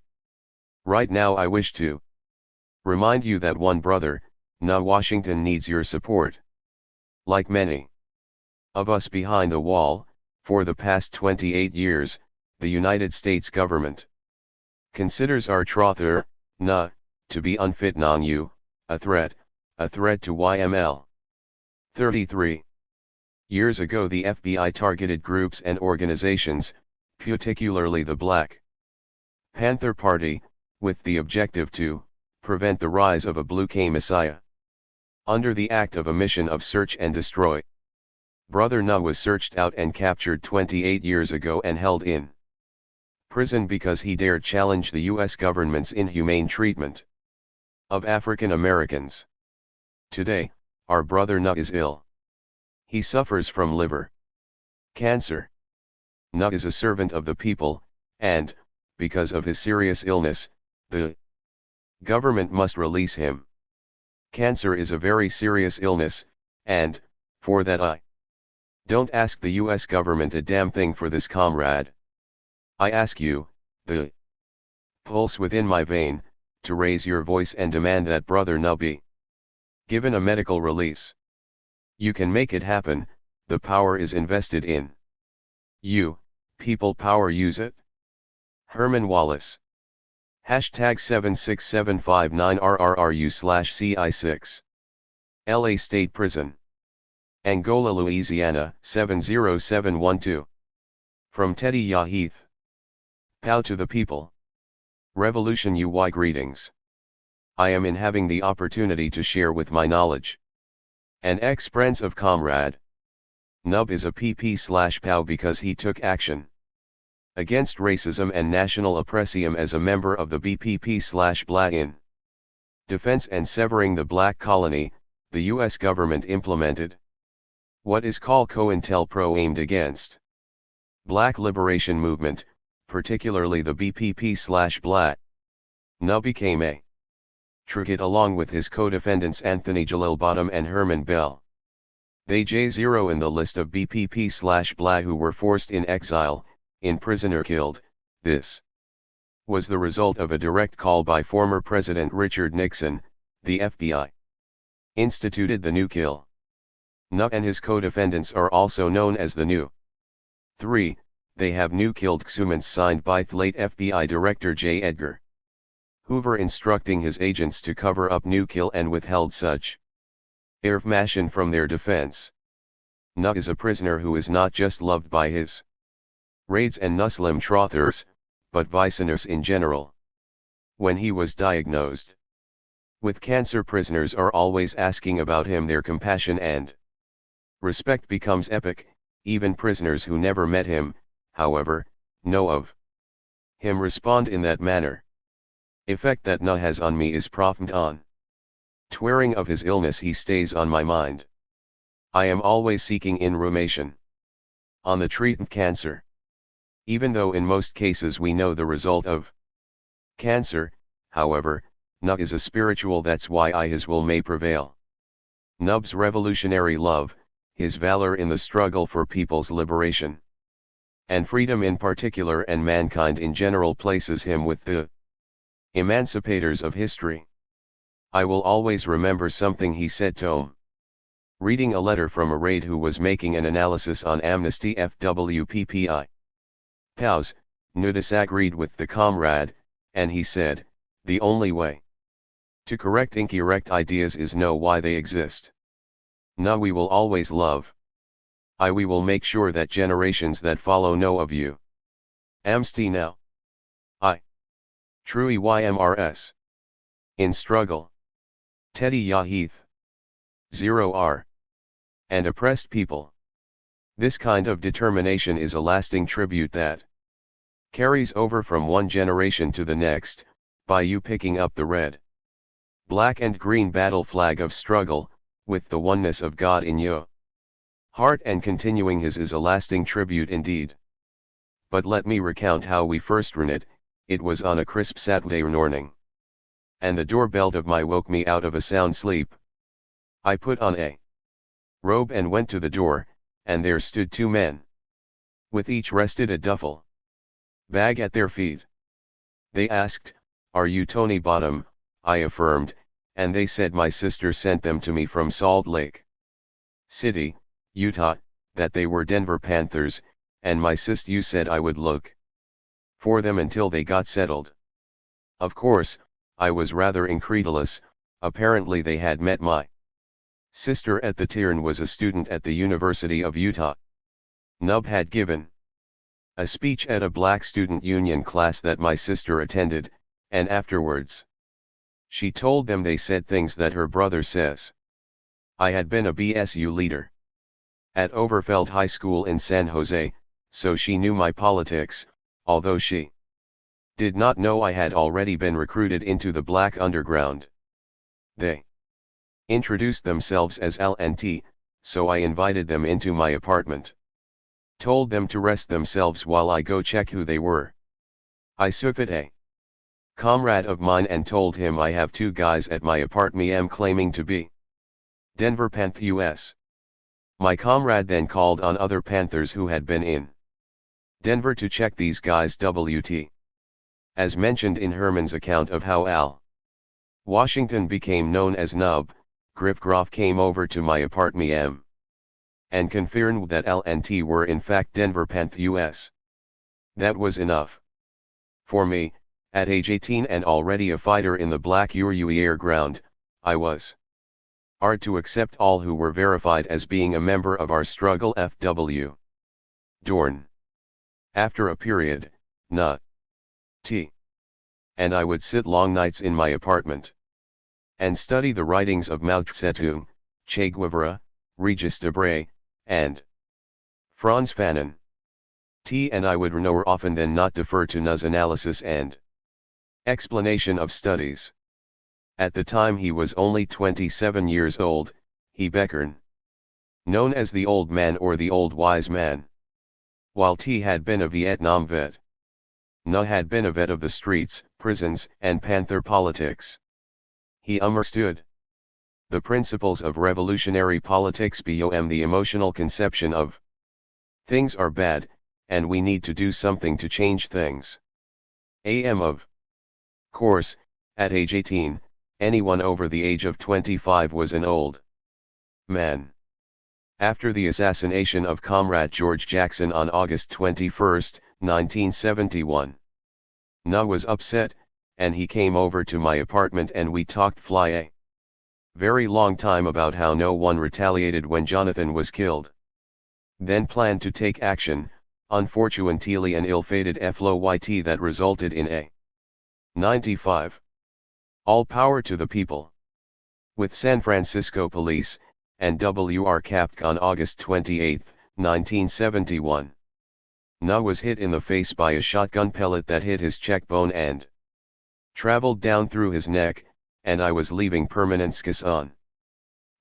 Speaker 1: Right now I wish to remind you that one brother, Na Washington, needs your support. Like many of us behind the wall, for the past 28 years, the United States government considers our trother, Na, to be unfit non-you, a threat to YML. 33 years ago the FBI targeted groups and organizations, particularly the Black Panther Party, with the objective to prevent the rise of a Blue K Messiah. Under the act of a mission of search and destroy, Brother Na was searched out and captured 28 years ago and held in prison because he dared challenge the U.S. government's inhumane treatment of African Americans. Today, our brother Na is ill. He suffers from liver cancer. Na is a servant of the people, and, because of his serious illness, the government must release him. Cancer is a very serious illness, and, for that I don't ask the US government a damn thing for this comrade. I ask you, the pulse within my vein, to raise your voice and demand that Brother Na be given a medical release. You can make it happen, the power is invested in you, people power, use it. Herman Wallace. Hashtag 76759RRRU/CI6. LA State Prison. Angola, Louisiana, 70712. From Teddy Yahith. Pow to the people. Revolution UI greetings. I am in having the opportunity to share with my knowledge. An ex-friends of comrade. Nub is a PP/POW because he took action against racism and national oppressium as a member of the BPP/BLA in defense and severing the black colony. The U.S. government implemented what is called COINTELPRO aimed against black liberation movement, particularly the BPP/BLA. Na became a target along with his co-defendants Anthony Jalil Bottom and Herman Bell. They J0 in the list of BPP/Blah who were forced in exile, in prison or killed. This was the result of a direct call by former President Richard Nixon. The FBI instituted the new kill. Nuh and his co-defendants are also known as the new 3. They have new killed exhumans signed by late FBI Director J. Edgar Hoover instructing his agents to cover up new kill and withheld such information from their defense. Nuh is a prisoner who is not just loved by his raids and Muslim trothers, but Vicenners in general. When he was diagnosed with cancer, prisoners are always asking about him. Their compassion and respect becomes epic. Even prisoners who never met him, however, know of him respond in that manner. Effect that Nuh has on me is profound. On swearing of his illness he stays on my mind. I am always seeking information on the treatment cancer. Even though in most cases we know the result of cancer, however, Nuh is a spiritual, that's why his will may prevail. Nuh's revolutionary love, his valor in the struggle for people's liberation and freedom in particular and mankind in general places him with the emancipators of history. I will always remember something he said to him. Reading a letter from a raid who was making an analysis on amnesty FWPPI. Pause, Nuh disagreed with the comrade, and he said, the only way to correct incorrect ideas is know why they exist. Nuh we will always love. We will make sure that generations that follow know of you. Amnesty now. True EYMRS. In struggle. Teddy Yahith. 0R. And oppressed people. This kind of determination is a lasting tribute that carries over from one generation to the next, by you picking up the red, black and green battle flag of struggle, with the oneness of God in your heart and continuing his is a lasting tribute indeed. But let me recount how we first ran it. It was on a crisp Saturday morning. And the doorbell of my woke me out of a sound sleep. I put on a robe and went to the door, and there stood two men. With each rested a duffel bag at their feet. They asked, "Are you Tony Bottom?" I affirmed, and they said my sister sent them to me from Salt Lake City, Utah, that they were Denver Panthers, and my sister said I would look for them until they got settled. Of course, I was rather incredulous. Apparently they had met my sister at the Tiern was a student at the University of Utah. Nuh had given a speech at a black student union class that my sister attended, and afterwards she told them they said things that her brother says. I had been a BSU leader at Overfeld High School in San Jose, so she knew my politics, although she did not know I had already been recruited into the black underground. They introduced themselves as L and T, so I invited them into my apartment. Told them to rest themselves while I go check who they were. I souped a comrade of mine and told him I have two guys at my apartment claiming to be Denver Panthers. My comrade then called on other Panthers who had been in Denver to check these guys WT. As mentioned in Herman's account of how Al Washington became known as Nub, Griff Groff came over to my apartment and confirmed that L and T were in fact Denver Panthers. That was enough for me. At age 18 and already a fighter in the Black Air Ground, I was hard to accept all who were verified as being a member of our struggle FW. Dorn. After a period, Nuh T. and I would sit long nights in my apartment and study the writings of Mao Zedong, Che Guevara, Regis Debray, and Franz Fanon. T and I would more often than not defer to Nuh's analysis and explanation of studies. At the time he was only 27 years old, he became known as the Old Man or the Old Wise Man. While T had been a Vietnam vet, Nuh had been a vet of the streets, prisons, and Panther politics. He understood The principles of revolutionary politics BOM the emotional conception of things are bad, and we need to do something to change things. AM of course, at age 18, anyone over the age of 25 was an old man. After the assassination of Comrade George Jackson on August 21, 1971. Na was upset, and he came over to my apartment and we talked fly a very long time about how no one retaliated when Jonathan was killed. Then planned to take action, unfortunately an ill-fated FLOYT that resulted in a 95. All power to the people. With San Francisco Police, and WR capped on August 28, 1971. Na was hit in the face by a shotgun pellet that hit his cheekbone and traveled down through his neck, and I was leaving permanent scars on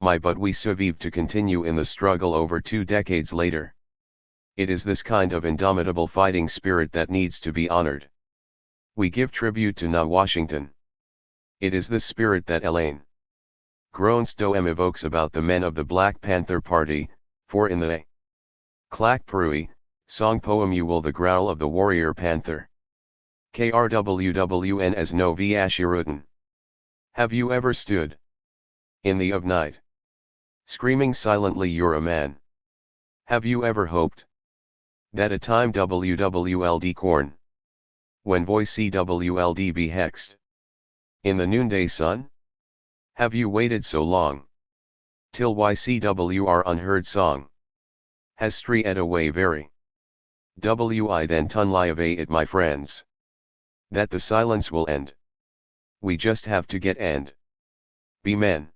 Speaker 1: my butt. We survived to continue in the struggle over 2 decades later. It is this kind of indomitable fighting spirit that needs to be honored. We give tribute to Na Washington. It is this spirit that Elaine Gronstoem evokes about the men of the Black Panther Party, for in the Clack Perui song poem you will the growl of the warrior panther. KRWWN as no Viashirutan. Have you ever stood in the of night, screaming silently you're a man? Have you ever hoped that a time WWLD corn, when voice CWLD be hexed in the noonday sun? Have you waited so long till YCWR unheard song has streed away very WI then tunliave it my friends, that the silence will end. We just have to get and be men.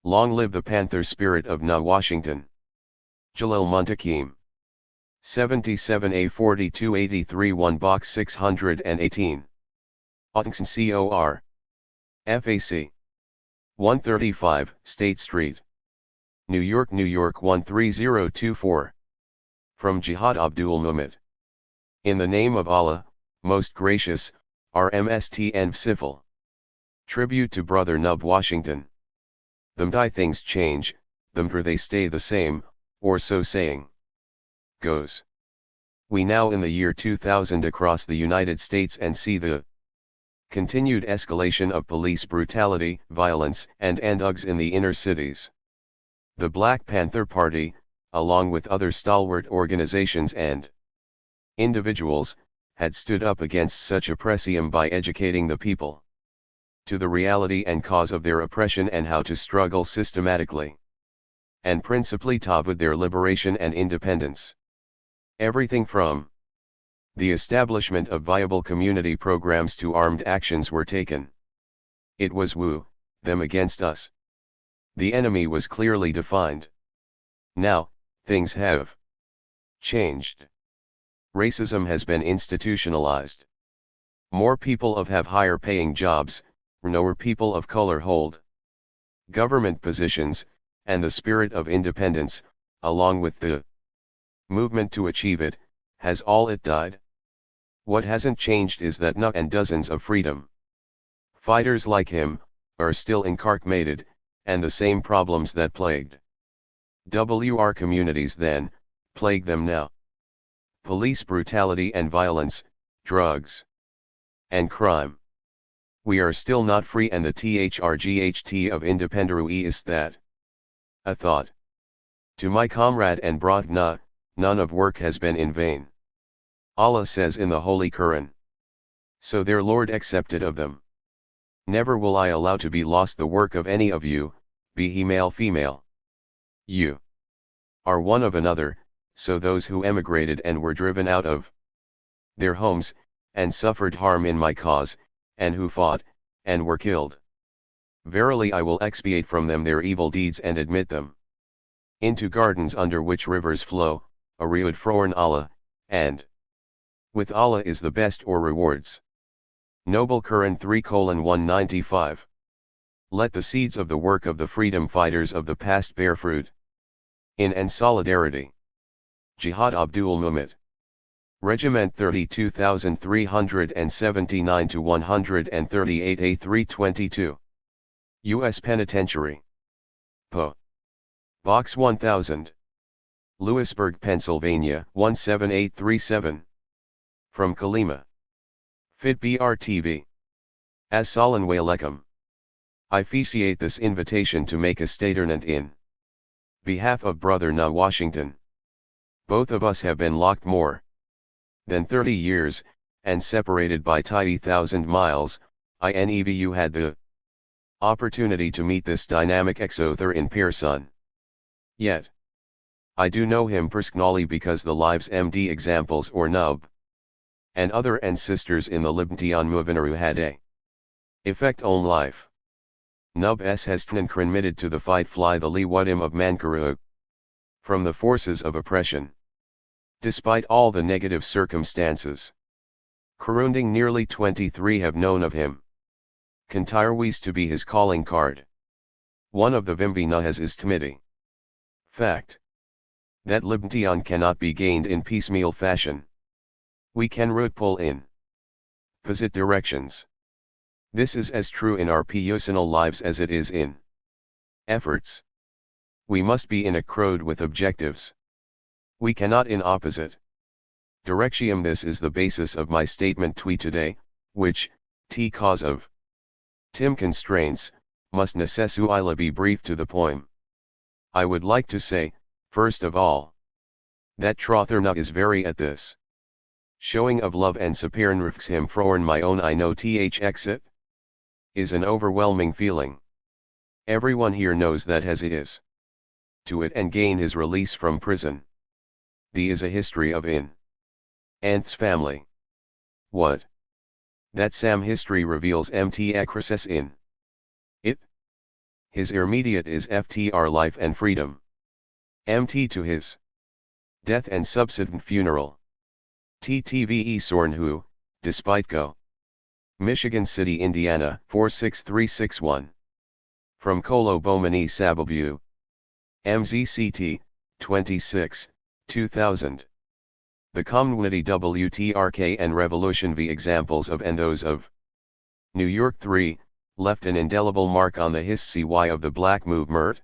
Speaker 1: Long live the Panther spirit of Na Washington. Jalil Muntakim. 77A 4283 1 Box 618. Ottingson COR. FAC. 135 State Street. New York 13024. From Jihad Abdul Muhammad. In the name of Allah, most gracious, RMST and Vsifal. Tribute to Brother Nub Washington. Them die things change, them they stay the same, or so saying goes. We now in the year 2000 across the United States and see the continued escalation of police brutality, violence and andugs in the inner cities. The Black Panther Party, along with other stalwart organizations and individuals, had stood up against such oppressium by educating the people to the reality and cause of their oppression and how to struggle systematically and principally toward their liberation and independence. Everything from the establishment of viable community programs to armed actions were taken. It was them against us. The enemy was clearly defined. Now, things have changed. Racism has been institutionalized. More people have higher paying jobs, more people of color hold government positions, and the spirit of independence, along with the movement to achieve it, has all it died. What hasn't changed is that Na and dozens of freedom fighters like him are still incarcerated, and the same problems that plagued WR communities then, plague them now. Police brutality and violence, drugs and crime. We are still not free, and the THRGHT of Independerui is that a thought. To my comrade and brought Na, none of work has been in vain. Allah says in the Holy Quran. So their Lord accepted of them. Never will I allow to be lost the work of any of you, be he male female. You are one of another, so those who emigrated and were driven out of their homes, and suffered harm in my cause, and who fought, and were killed. Verily I will expiate from them their evil deeds and admit them into gardens under which rivers flow, Ariud Froern Allah, and with Allah is the best or rewards. Noble Quran 3:195. Let the seeds of the work of the freedom fighters of the past bear fruit in and solidarity. Jihad Abdul Muhammad. Regiment 32,379 to 138 A322. U.S. Penitentiary. Po. Box 1000. Lewisburg, Pennsylvania, 17837. From Kalima. Fit BRTV. Assalamu alaikum. I appreciate this invitation to make a statement in behalf of Brother Na Washington. Both of us have been locked more than 30 years, and separated by 30,000 miles. INEVU had the opportunity to meet this dynamic exother in person. Yet, I do know him personally because the lives MD examples or Nub and other ancestors in the Libntion Movinaru had a effect on life. Nub S has transmitted to the fight fly the Liwadim of Mankaru from the forces of oppression. Despite all the negative circumstances, Kurunding nearly 23 have known of him. Kantirwis to be his calling card. One of the Vimbi Nahas is Tmidi. Fact. That Libntion cannot be gained in piecemeal fashion. We can root pull in opposite directions. This is as true in our personal lives as it is in efforts. We must be in accord with objectives. We cannot in opposite direction. This is the basis of my statement today, which, cause of Tim constraints, must necessarily be brief to the point. I would like to say, first of all, that Trotherna is very at this showing of love and superiorness him froen my own I know exit is an overwhelming feeling. Everyone here knows that as it is to it and gain his release from prison. The is a history of in Anth's family. What? That Sam history reveals MT access in it. His immediate is FTR life and freedom. MT to his death and subsequent funeral. TTVE Sorn who, despite go. Michigan City, Indiana, 46361. From Kolo Bomani Sababu. MZCT, 26, 2000. The community WTRK and Revolution V examples of and those of New York 3, left an indelible mark on the history of the black movement.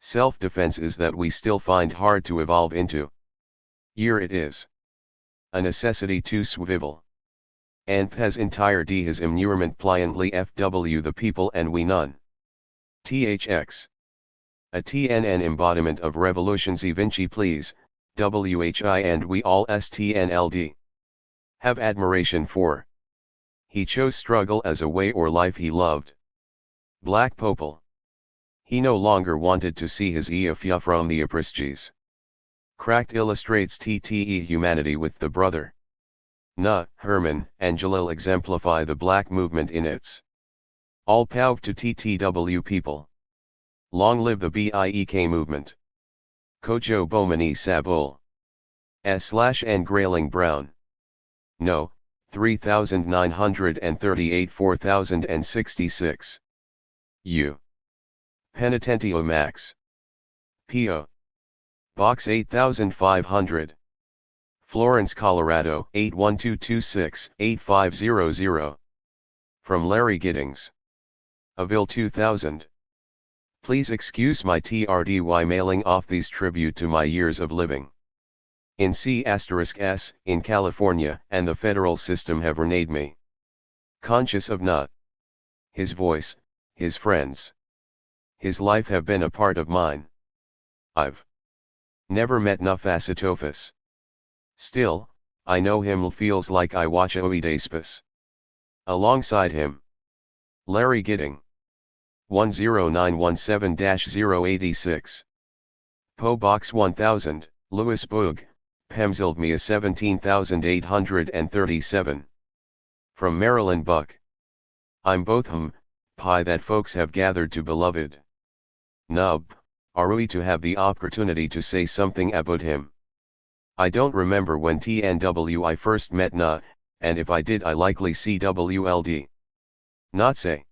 Speaker 1: Self-defense is that we still find hard to evolve into. Year it is a necessity to swivel. Anth has entire D his immurement pliantly FW the people and we none. THX. A TNN embodiment of revolutions Vinci please, WHI and we all STNLD. Have admiration for. He chose struggle as a way or life he loved. Black Popel. He no longer wanted to see his Eafya from the Apristes. Cracked illustrates TTE humanity with the brother. Na, Herman, and Jalil exemplify the black movement in its all power to TTW people. Long live the BIEK movement. Kojo Bomani Sabul. S/N Grayling Brown. No, 3938 4066. U. Penitentio Max. P.O. Box 8500. Florence, Colorado, 81226-8500. From Larry Giddings. Avil 2000. Please excuse my TRDY mailing off these tribute to my years of living in C*S in California, and the federal system have reneged me. Conscious of not his voice, his friends, his life have been a part of mine. I've never met Nufacitophus. Still, I know him feels like I watch Oedipus. Alongside him. Larry Gidding. 10917-086. Po Box 1000, Lewisburg, Pennsylvania 17837. From Marilyn Buck. I'm both pie that folks have gathered to beloved Nub, Arui to have the opportunity to say something about him. I don't remember when TNW I first met Na, and if I did I likely CWLD. Not say.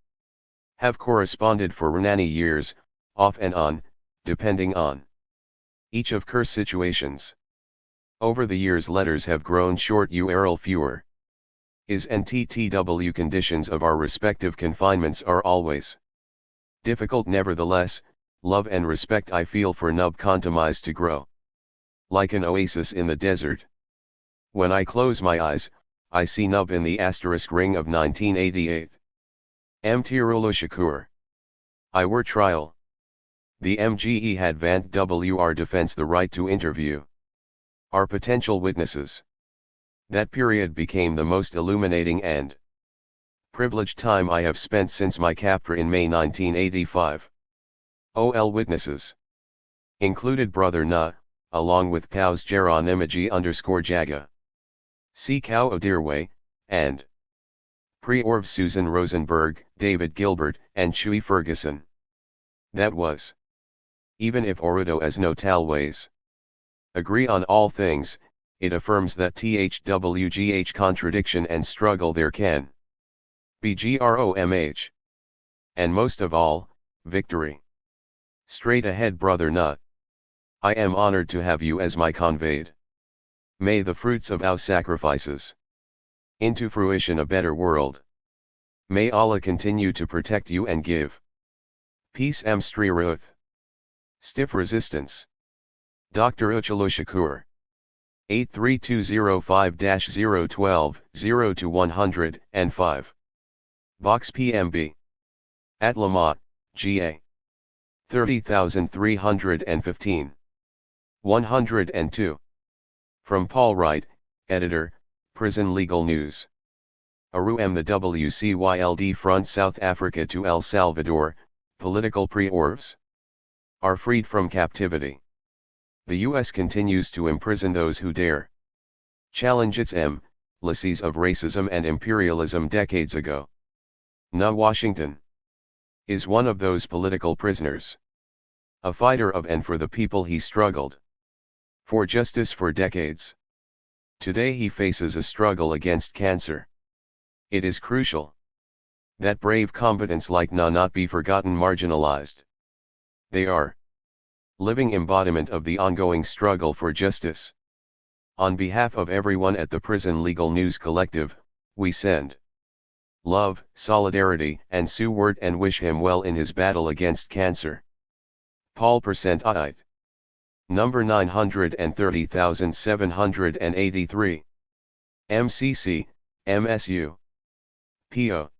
Speaker 1: Have corresponded for many years, off and on, depending on each of curse situations. Over the years letters have grown short URL fewer. Is and TTW conditions of our respective confinements are always difficult nevertheless, love and respect I feel for Nub continues to grow. Like an oasis in the desert. When I close my eyes, I see Nub in the asterisk ring of 1988. Mtirullah Shakur. I were trial. The MGE had Vant WR defense the right to interview our potential witnesses. That period became the most illuminating and privileged time I have spent since my capture in May 1985. OL witnesses included Brother Na, along with Paus Geronimagi_Jaga, C. Cow Odirwe, and Pre-Orv Susan Rosenberg, David Gilbert, and Chewy Ferguson. That was. Even if Orudo as no talways agree on all things, it affirms that THWGH contradiction and struggle there can be GROMH. And most of all, victory. Straight ahead Brother Nut. I am honored to have you as my conveyed. May the fruits of our sacrifices into fruition a better world. May Allah continue to protect you and give peace Mstri Ruth. Stiff resistance. Dr. Uchalo Shakur. 83205-012-0-100, Box PMB. At Lamont, GA. 30315. 102. From Paul Wright, Editor, Prison Legal News. Aru M. The WCYLD Front South Africa to El Salvador, political pre-orvs are freed from captivity. The U.S. continues to imprison those who dare challenge its legacies of racism and imperialism decades ago. Na Washington is one of those political prisoners. A fighter of and for the people he struggled for justice for decades. Today he faces a struggle against cancer. It is crucial that brave combatants like Na not be forgotten, marginalized. They are living embodiment of the ongoing struggle for justice. On behalf of everyone at the Prison Legal News Collective, we send love, solidarity, and support and wish him well in his battle against cancer. Paul Percent Ait. Number 930783. MCC, MSU. P.O.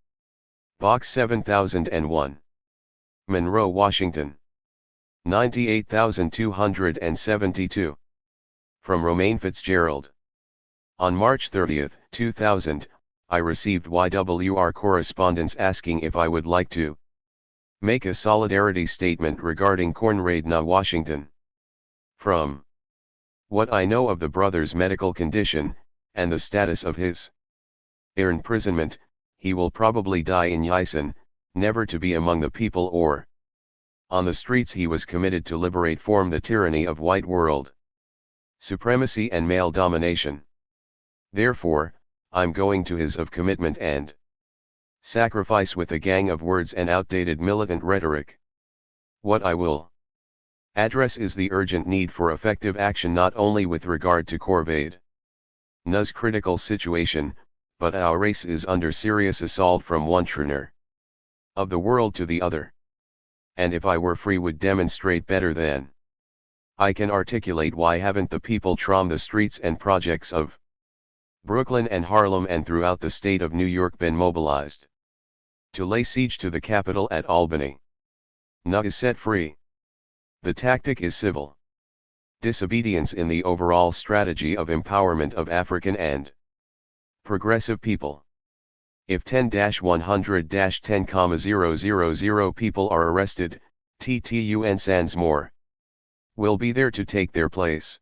Speaker 1: Box 7001. Monroe, Washington. 98272. From Romaine Fitzgerald. On March 30, 2000, I received YWR correspondence asking if I would like to make a solidarity statement regarding corn raid na Washington. From what I know of the brother's medical condition, and the status of his imprisonment, he will probably die in Yison, never to be among the people or on the streets. He was committed to liberate from the tyranny of white world supremacy and male domination. Therefore, I'm going to his of commitment and sacrifice with a gang of words and outdated militant rhetoric. What I will address is the urgent need for effective action, not only with regard to Corvade Na's critical situation, but our race is under serious assault from one corner of the world to the other. And if I were free would demonstrate better than I can articulate why haven't the people trom the streets and projects of Brooklyn and Harlem and throughout the state of New York been mobilized to lay siege to the Capitol at Albany. Na is set free. The tactic is civil disobedience in the overall strategy of empowerment of African and progressive people. If 10-100-10,000 people are arrested, TTUN sans more will be there to take their place.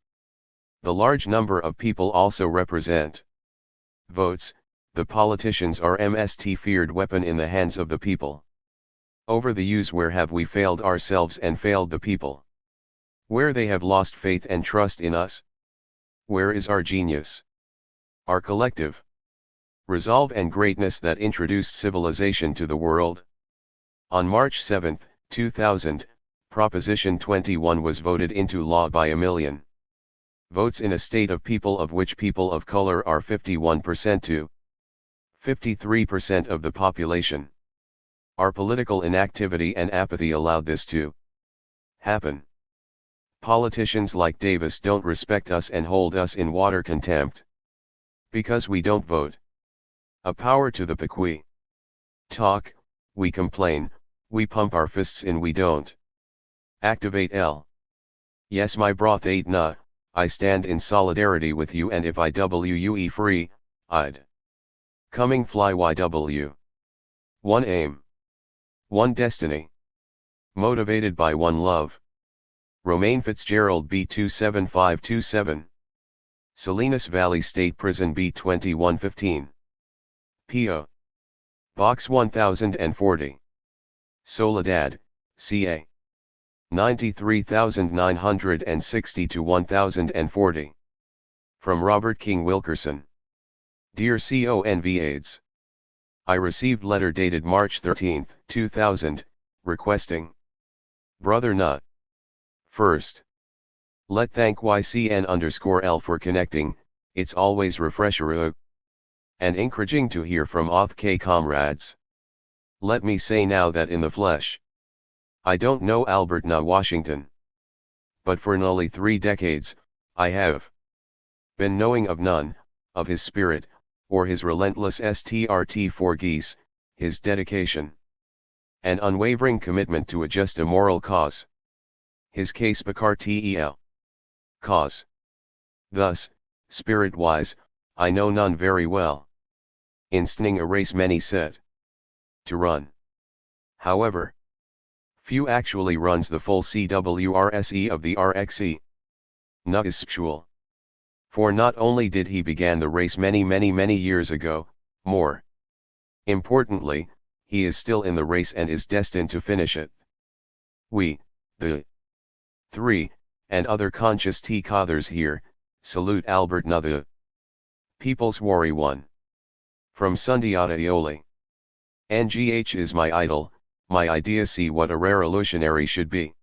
Speaker 1: The large number of people also represent votes. The politicians are MST feared weapon in the hands of the people. Over the years, where have we failed ourselves and failed the people? Where they have lost faith and trust in us? Where is our genius? Our collective resolve and greatness that introduced civilization to the world? On March 7, 2000, Proposition 21 was voted into law by 1 million votes in a state of people of which people of color are 51% to 53% of the population. Our political inactivity and apathy allowed this to happen. Politicians like Davis don't respect us and hold us in water contempt. Because we don't vote. A power to the Pequi. Talk, we complain, we pump our fists in, we don't. Activate L. Yes, my broth ate na, I stand in solidarity with you, and if IWUE free, I'd. Coming fly YW. One aim. One destiny. Motivated by one love. Romaine Fitzgerald B27527. Salinas Valley State Prison B2115. P.O. Box 1040. Soledad, CA. 93,960 to 1040. From Robert King Wilkerson. Dear CONV-AIDS. I received letter dated March 13, 2000, requesting Brother Nut. First, let thank YCN_L for connecting, it's always refresher and encouraging to hear from Auth K comrades. Let me say now that in the flesh, I don't know Albert Na Washington. But for nearly 3 decades, I have been knowing of none, of his spirit, or his relentless STRT for geese, his dedication and unwavering commitment to a just a moral cause. His case Bakar Tel. Cause. Thus, spirit-wise, I know none very well. Instinct a race many said to run. However, few actually runs the full CWRSE of the RXE. Na is sexual. For not only did he began the race many years ago, more importantly, he is still in the race and is destined to finish it. We, the 3, and other conscious T-Cothers here, salute Albert Na the People's Warrior One. From Sundiata Ioli. NGH is my idol, my idea, see what a revolutionary should be.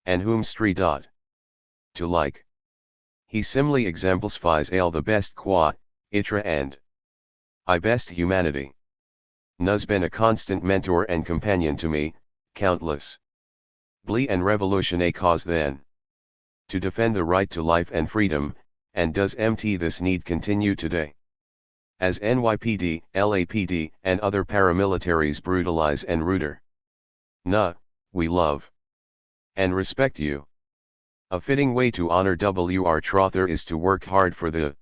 Speaker 1: And whom street to like. He similarly exemplifies ale the best qua, itra and I best humanity. Na's been a constant mentor and companion to me, countless blee and revolution a cause then. To defend the right to life and freedom, and does MT this need continue today? As NYPD, LAPD, and other paramilitaries brutalize and ruder. Na, we love and respect you. A fitting way to honor WR Trother is to work hard for the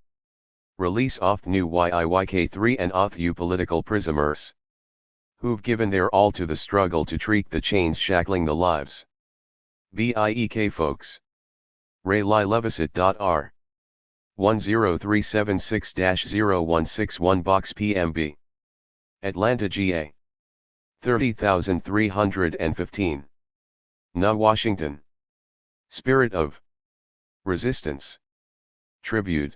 Speaker 1: release of new YIYK3 and OTHU political prisoners, who've given their all to the struggle to treat the chains shackling the lives. BIEK folks. Ray Levisit.R. 10376-0161 Box PMB. Atlanta GA. 30,315. Na Washington. Spirit of resistance. Tribute.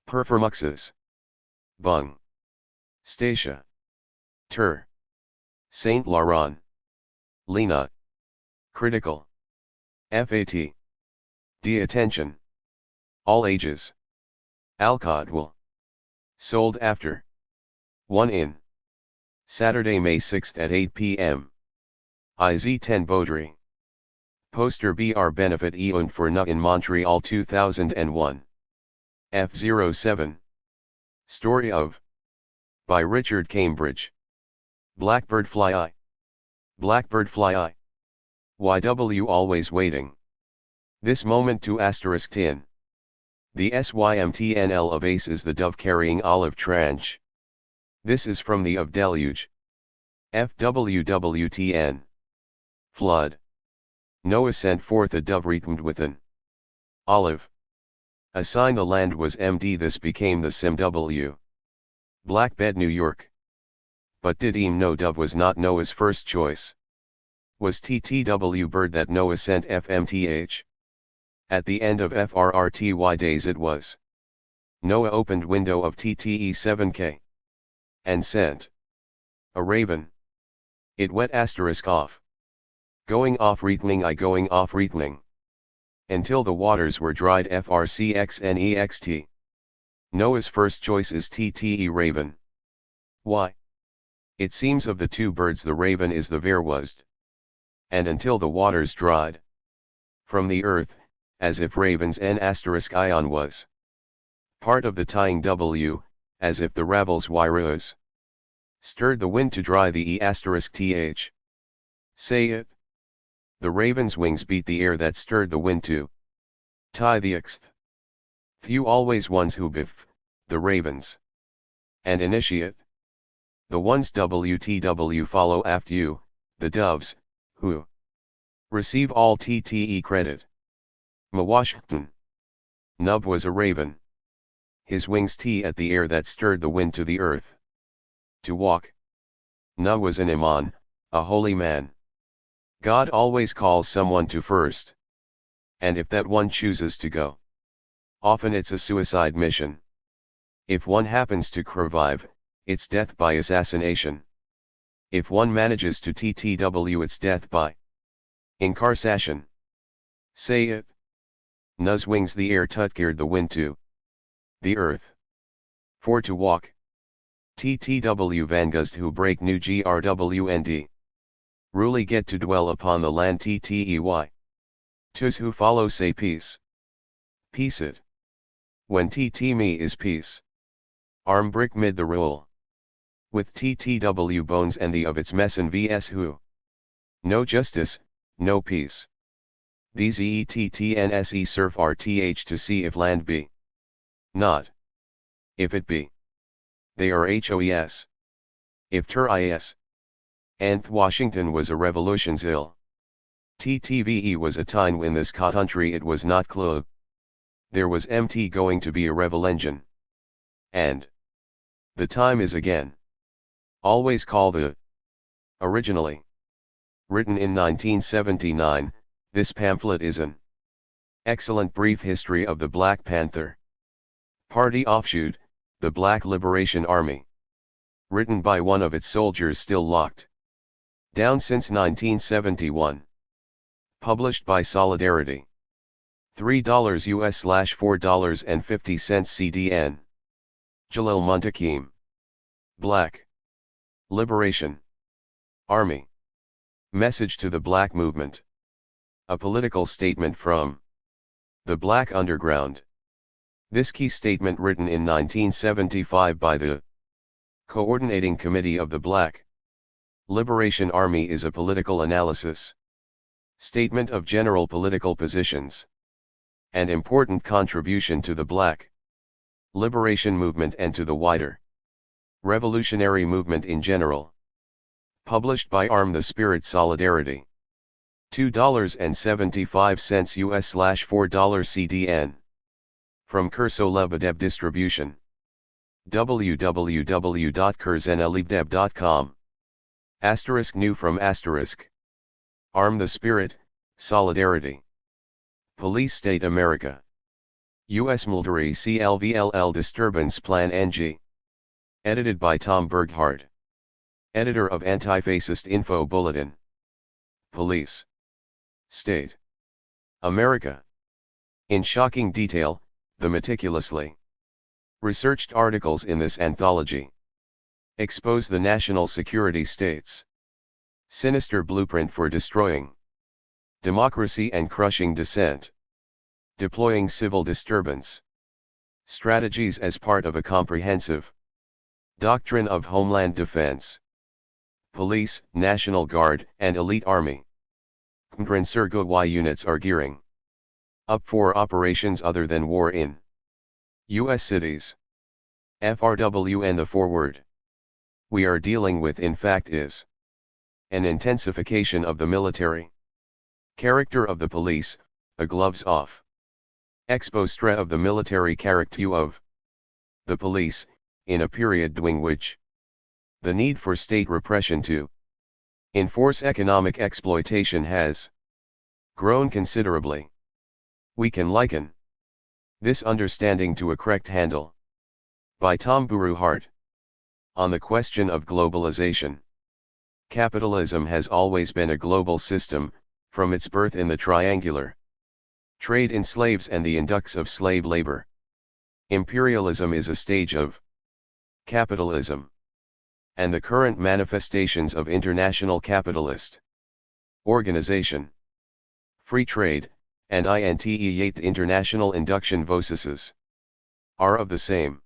Speaker 1: Performuxes. Bung. Statia. Tur. Saint Laurent. Lena. Critical. FAT. D. Attention. All ages. Alcodwell. Sold after 1 in. Saturday, May 6 at 8 p.m. IZ10 Baudry. Poster BR Benefit Eon for Na in Montreal 2001. F07. Story of. By Richard Cambridge. Blackbird Fly Eye. Blackbird Fly Eye. YW always waiting. This moment to asterisk tin. The SYMTNL of Ace is the dove carrying olive tranche. This is from the of deluge. FWWTN. Flood. Noah sent forth a dove ritmed with an olive. A sign the land was MD, this became the SIMW. Black Bed, New York. But did know dove was not Noah's first choice? Was TTW bird that Noah sent FMTH? At the end of FRRTY days it was. Noah opened window of TTE7K. And sent. A raven. It wet asterisk off. Going off retning I going off retning. Until the waters were dried FRCXNEXT. Noah's first choice is TTE raven. Why? It seems of the two birds the raven is the verwust. And until the waters dried. from the earth, as if ravens n asterisk ion was part of the tying W, as if the ravels y rose stirred the wind to dry the e asterisk th. Say it. The raven's wings beat the air that stirred the wind to tie the xth. Few always ones who biff, the ravens. And initiate. The ones WTW follow after you, the doves, who receive all TTE credit. Mawashington. Nub was a raven. His wings tee at the air that stirred the wind to the earth. To walk. Nub was an imam, a holy man. God always calls someone to first. And if that one chooses to go, often it's a suicide mission. If one happens to survive, it's death by assassination. If one manages to TTW, it's death by incarceration. Say it. Nuz wings the air tutgeared the wind to the earth. For to walk. TTW vangust who break new GRWND. Ruly get to dwell upon the land TTEY. Tus who follow say peace. Peace it. When TT me is peace. Arm brick mid the rule. With TTW bones and the of its messin vs who. No justice, no peace. These EETTNSE surf RTH to see if land be. Not. If it be. They are HOES. If ter is. Anth Washington was a revolution's ill. TTVE was a time when this country it was not club. There was MT going to be a revel engine. And. The time is again. Always call the. Originally. Written in 1979, this pamphlet is an excellent brief history of the Black Panther Party offshoot, the Black Liberation Army. Written by one of its soldiers still locked down since 1971. Published by Solidarity. $3 US/$4.50 CDN. Jalil Muntakim. Black Liberation Army. Message to the Black Movement. A political statement from the Black Underground. This key statement, written in 1975 by the Coordinating Committee of the Black Liberation Army, is a political analysis, statement of general political positions, and important contribution to the Black Liberation Movement and to the wider revolutionary movement in general. Published by Arm the Spirit Solidarity. $2.75 US/$4 CDN. From Curso Lebedeb Distribution. www.kurzenelibdeb.com. Asterisk new from asterisk. Arm the Spirit, Solidarity. Police State America. U.S. Military CLVLL Disturbance Plan NG. Edited by Tom Berghard. Editor of Anti-Fascist Info Bulletin. Police State America. In shocking detail, the meticulously researched articles in this anthology expose the national security state's sinister blueprint for destroying democracy and crushing dissent, deploying civil disturbance strategies as part of a comprehensive doctrine of homeland defense. Police, National Guard, and Elite Army Y units are gearing up for operations other than war in U.S. cities. FRWN. The forward we are dealing with, in fact, is an intensification of the military character of the police, a gloves-off expostre of the military character of the police, in a period during which the need for state repression to enforce economic exploitation has grown considerably. We can liken this understanding to a correct handle by Tom Berghard on the question of globalization. Capitalism has always been a global system, from its birth in the triangular trade in slaves and the indux of slave labor. Imperialism is a stage of capitalism, and the current manifestations of international capitalist organization, free trade, and INTE8 international induction vocases are of the same.